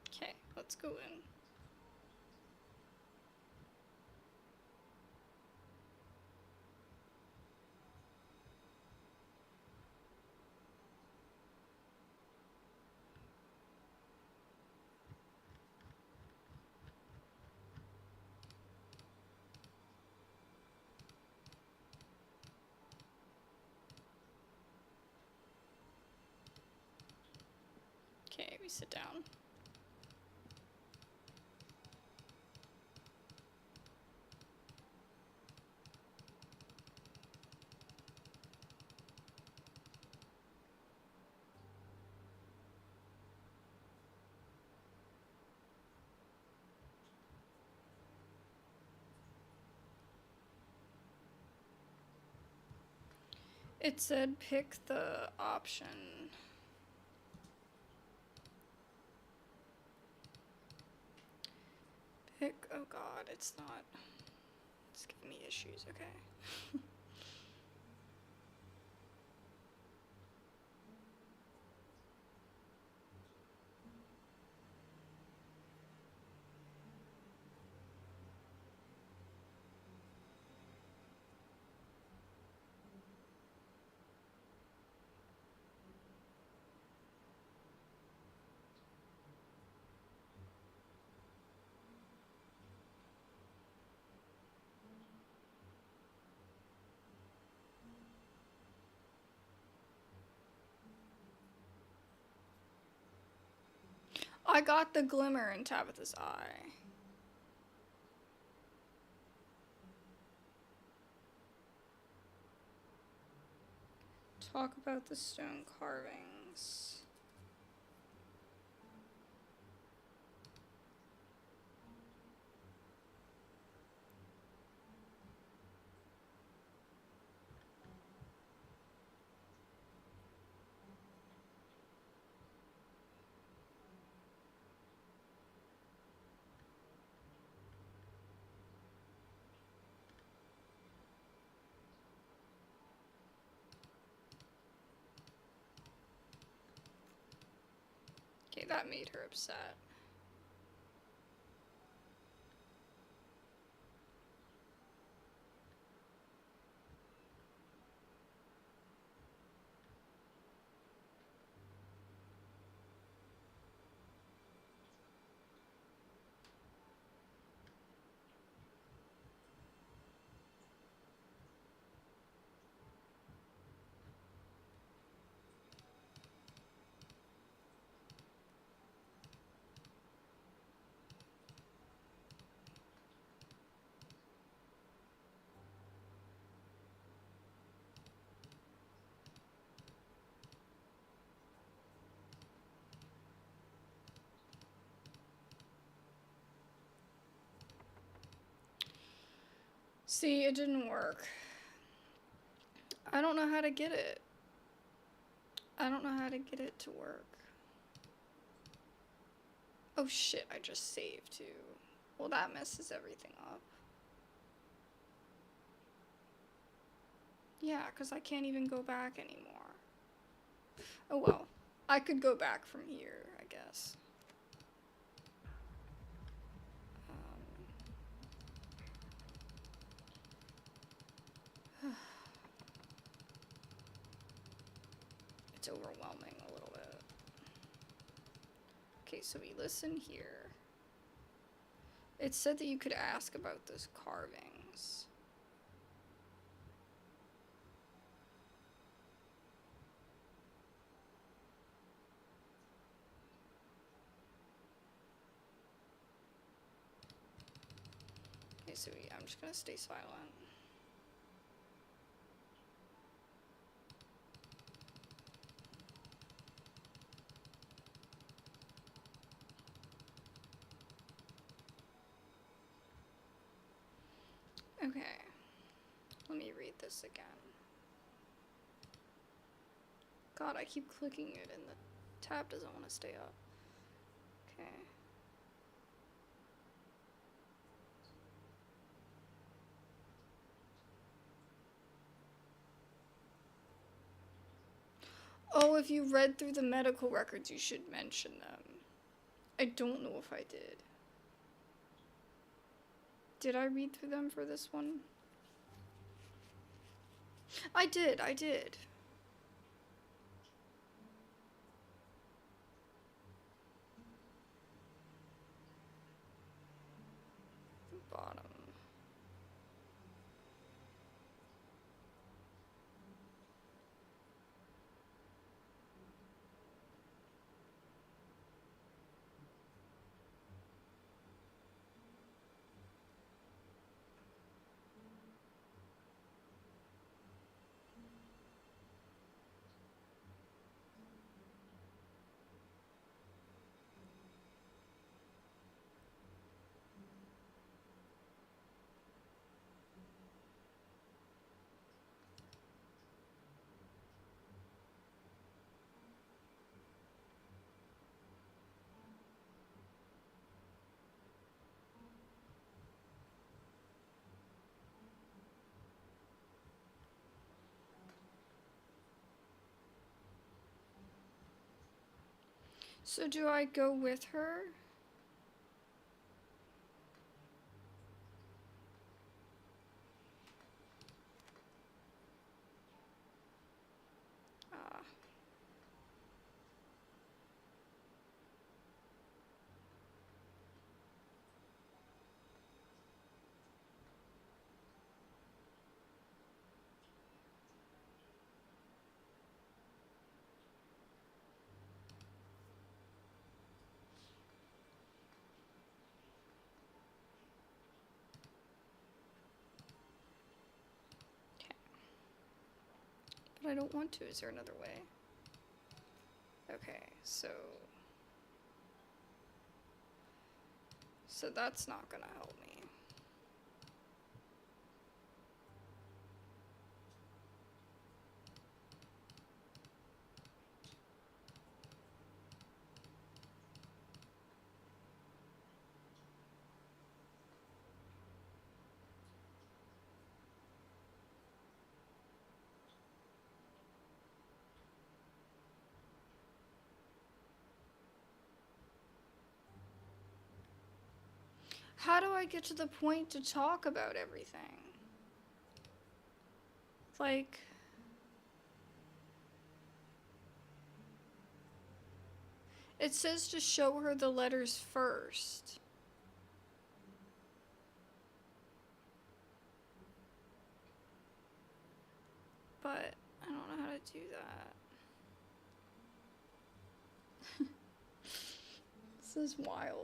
Okay, let's go in. Okay, we sit down. It said pick the option. Pick, oh god, it's not, it's giving me issues, okay. I got the glimmer in Tabitha's eye. Talk about the stone carvings. Okay, that made her upset. See, it didn't work. I don't know how to get it. I don't know how to get it to work. Oh shit, I just saved too. Well, that messes everything up. Yeah, because I can't even go back anymore. Oh well. I could go back from here, I guess. It's overwhelming a little bit. Okay, so we listen here. It said that you could ask about those carvings. Okay, so I'm just gonna stay silent. Okay, let me read this again. God, I keep clicking it and the tab doesn't want to stay up. Okay. Oh, if you read through the medical records, you should mention them. I don't know if I did. Did I read through them for this one? I did. Bottom. So do I go with her? But I don't want to. Is there another way? Okay, so that's not gonna help me. How do I get to the point to talk about everything? Like, it says to show her the letters first. But I don't know how to do that. This is wild.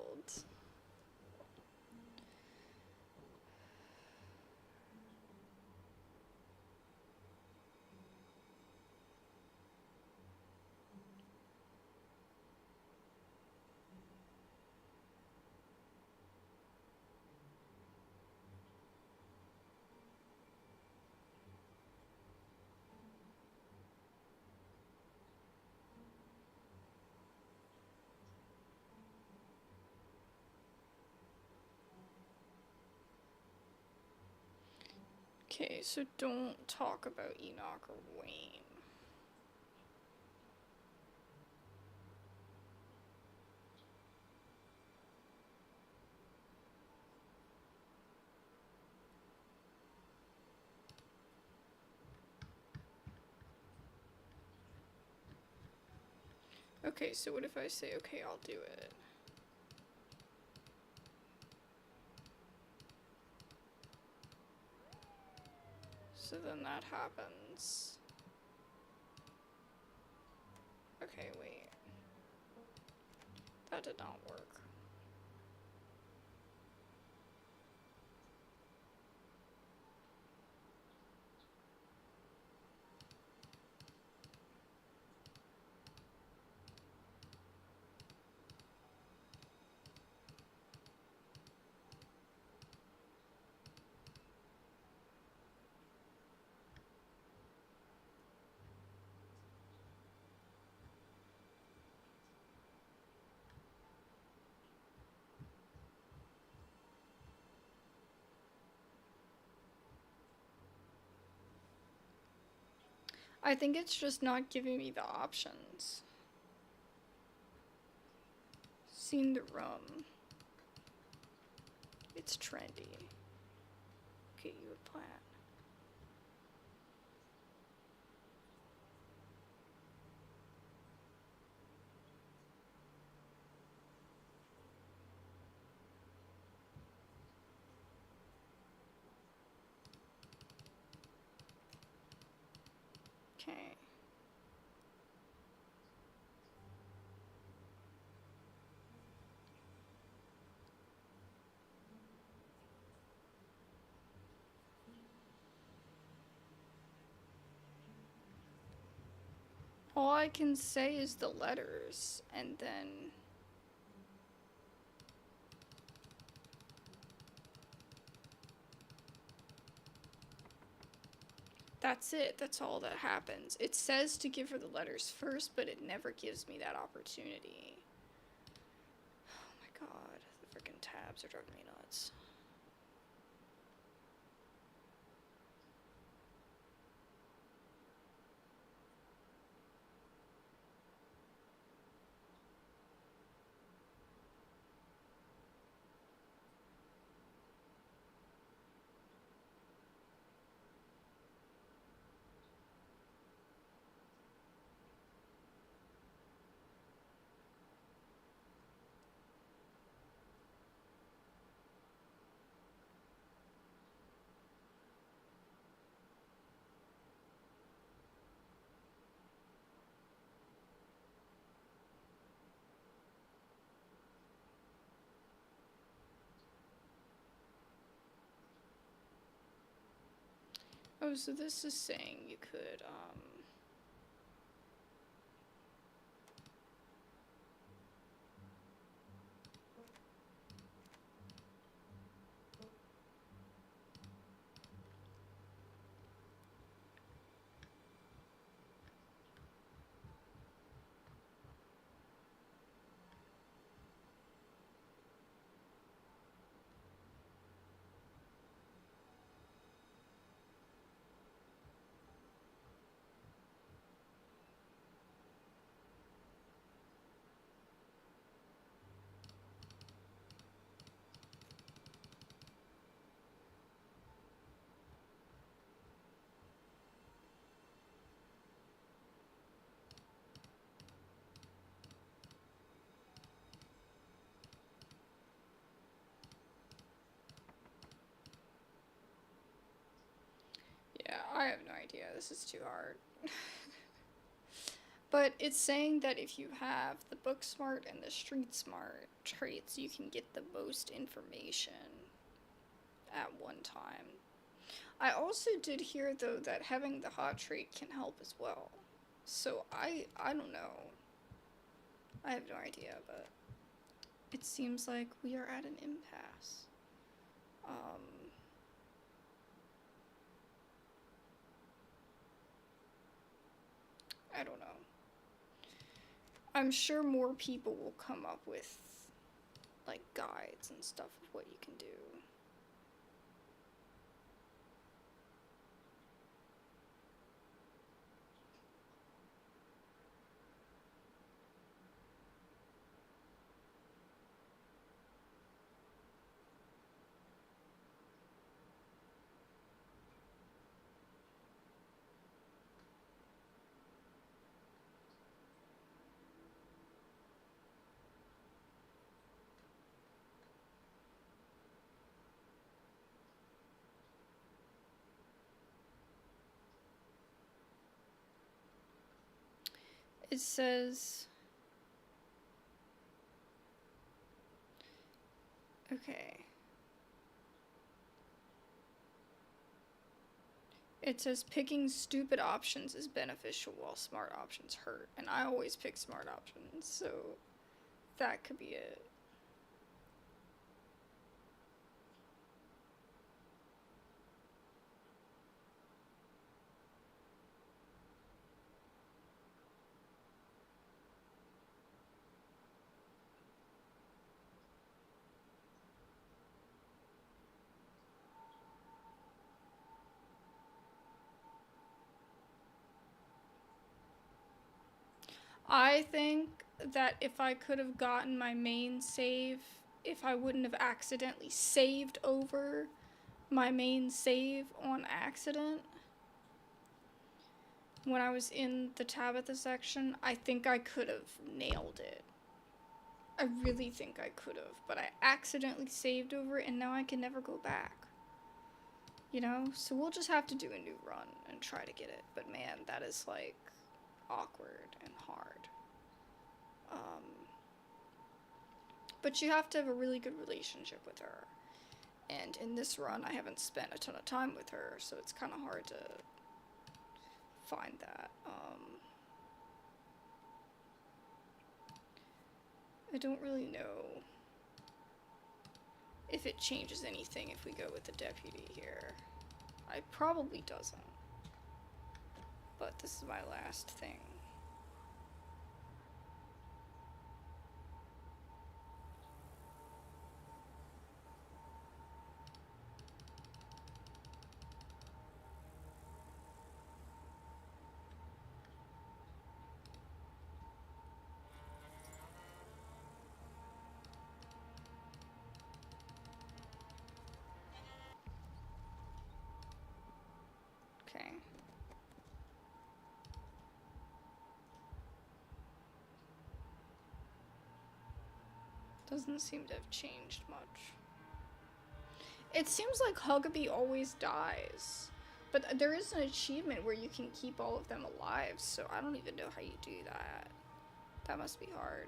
Okay, so don't talk about Enoch or Wayne. Okay, so what if I say, okay, I'll do it? So then that happens. Okay, wait. That did not work. I think it's just not giving me the options. Seen the room. It's trendy. Okay, you would plan. Okay. All I can say is the letters, and then... That's it. That's all that happens. It says to give her the letters first, but it never gives me that opportunity. Oh my god. The freaking tabs are driving me nuts. Oh, so this is saying you could, yeah, I have no idea. This is too hard. But it's saying that if you have the book smart and the street smart traits, you can get the most information at one time. I also did hear, though, that having the hot trait can help as well. So I don't know. I have no idea, but it seems like we are at an impasse. I don't know. I'm sure more people will come up with, like, guides and stuff of what you can do. It says... Okay. It says picking stupid options is beneficial while smart options hurt. And I always pick smart options, so that could be it. I think that if I could have gotten my main save, if I wouldn't have accidentally saved over my main save on accident when I was in the Tabitha section, I think I could have nailed it. I really think I could have, but I accidentally saved over it and now I can never go back. You know? So we'll just have to do a new run and try to get it. But man, that is like awkward and hard. But you have to have a really good relationship with her. And in this run, I haven't spent a ton of time with her, so it's kind of hard to find that. I don't really know if it changes anything if we go with the deputy here. It probably doesn't. But this is my last thing. Okay. Doesn't seem to have changed much. It seems like Huggabee always dies. But there is an achievement where you can keep all of them alive, so I don't even know how you do that. That must be hard.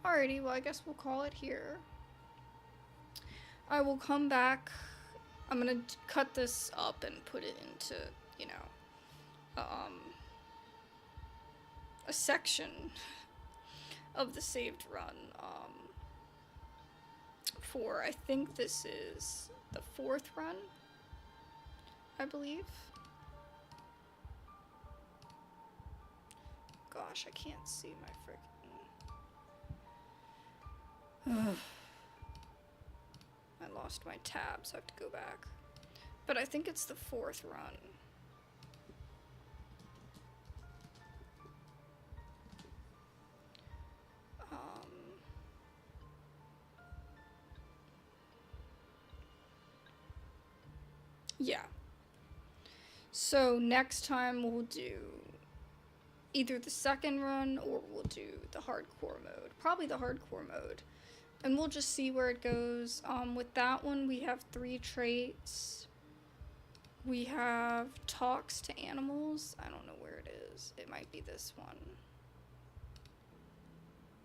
Alrighty, well I guess we'll call it here. I will come back. I'm gonna cut this up and put it into, you know, a section of the saved run, for, I think this is the 4th run, I believe. Gosh, I can't see my freaking... I lost my tabs, I have to go back. But I think it's the 4th run. Yeah. So next time we'll do either the 2nd run or we'll do the hardcore mode. Probably the hardcore mode. And we'll just see where it goes. With that one, we have 3 traits. We have talks to animals. I don't know where it is. It might be this one.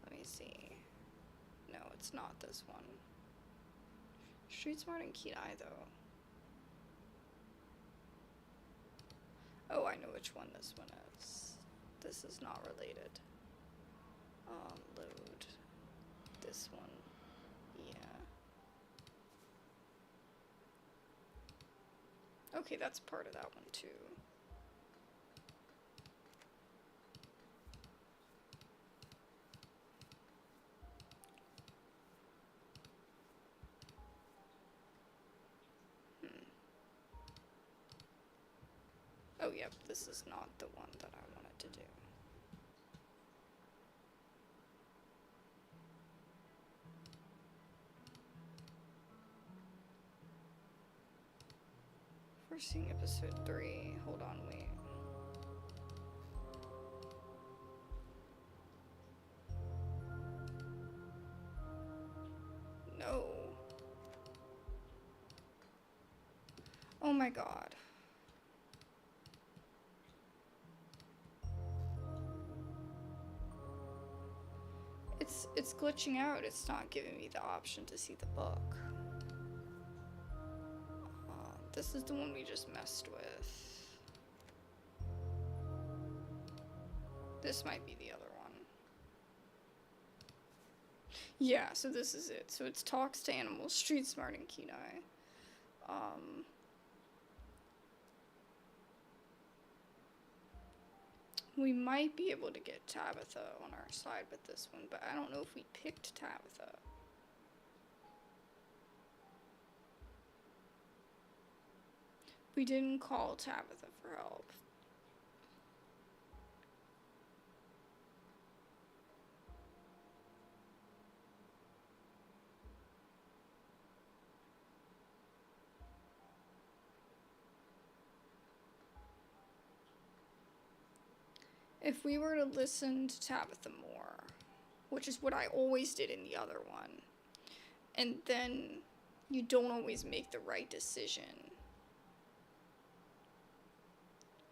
Let me see. No, it's not this one. Street Smart and Keen Eye, though. Oh, I know which one this one is. This is not related. Load. This one. Yeah. Okay, that's part of that one too. Oh, yep, this is not the one that I wanted to do. We're seeing episode 3. Hold on, wait. my god. It's glitching out. It's not giving me the option to see the book. This is the one we just messed with. This might be the other one. Yeah, so this is it. So it's talks to animals, street smart, and keen eye. We might be able to get Tabitha on our side with this one, but I don't know if we picked Tabitha. We didn't call Tabitha for help. If we were to listen to Tabitha more, which is what I always did in the other one, and then you don't always make the right decision,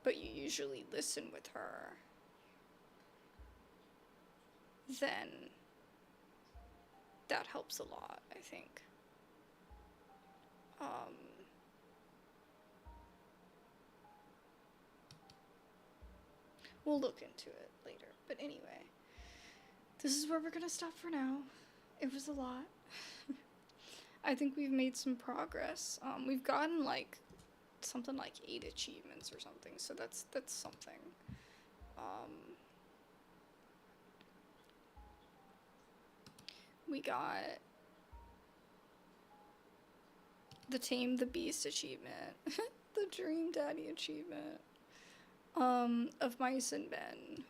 but you usually listen with her, then that helps a lot, I think. We'll look into it later. But anyway, this is where we're gonna stop for now. It was a lot. I think we've made some progress. We've gotten like something like 8 achievements or something, so that's something. We got the Tame the Beast achievement, the Dream Daddy achievement. Of Mice and Men.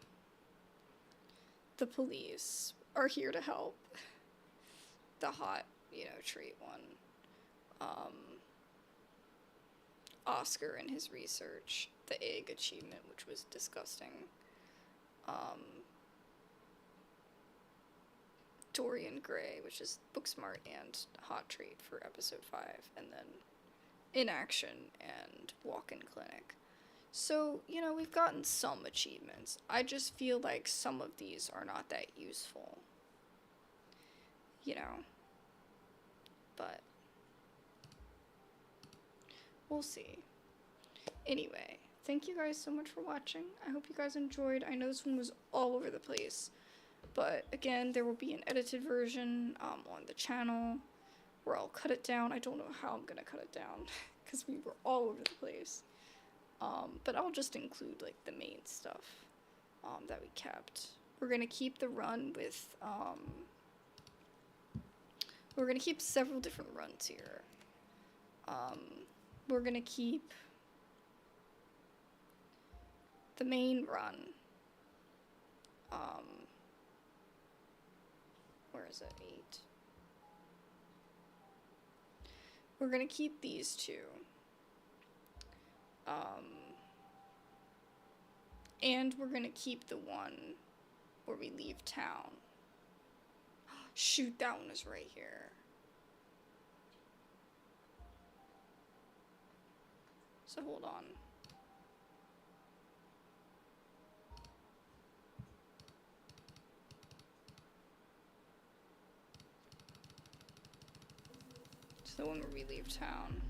The police are here to help. The hot, trait one. Oscar and his research. The egg achievement, which was disgusting. Dorian Gray, which is Booksmart and hot trait for episode 5. And then Inaction and Walk-in Clinic. So, we've gotten some achievements. I just feel like some of these are not that useful. But we'll see. Anyway, thank you guys so much for watching. I hope you guys enjoyed. I know this one was all over the place. But again, there will be an edited version on the channel where I'll cut it down. I don't know how I'm going to cut it down because we were all over the place. But I'll just include, like, the main stuff, that we kept. We're gonna keep the run with, we're gonna keep several different runs here. We're gonna keep the main run. Where is it? 8. We're gonna keep these 2. And we're gonna keep the one where we leave town. Shoot, that one is right here. So hold on. It's the one where we leave town.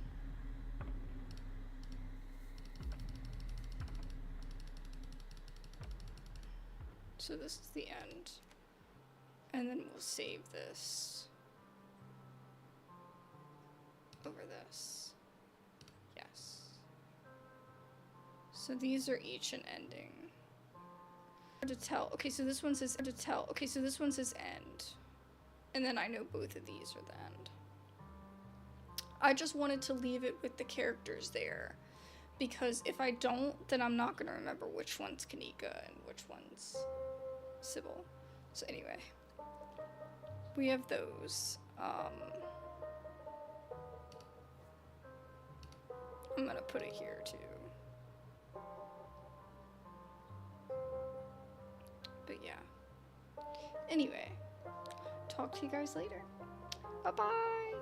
So this is the end. And then we'll save this over this. Yes. So these are each an ending. Hard to tell. Okay, so this one says end. And then I know both of these are the end. I just wanted to leave it with the characters there. Because if I don't, then I'm not going to remember which one's Kanika and which one's Sybil. So anyway, we have those. I'm gonna put it here too. But yeah. Anyway, talk to you guys later. Bye-bye.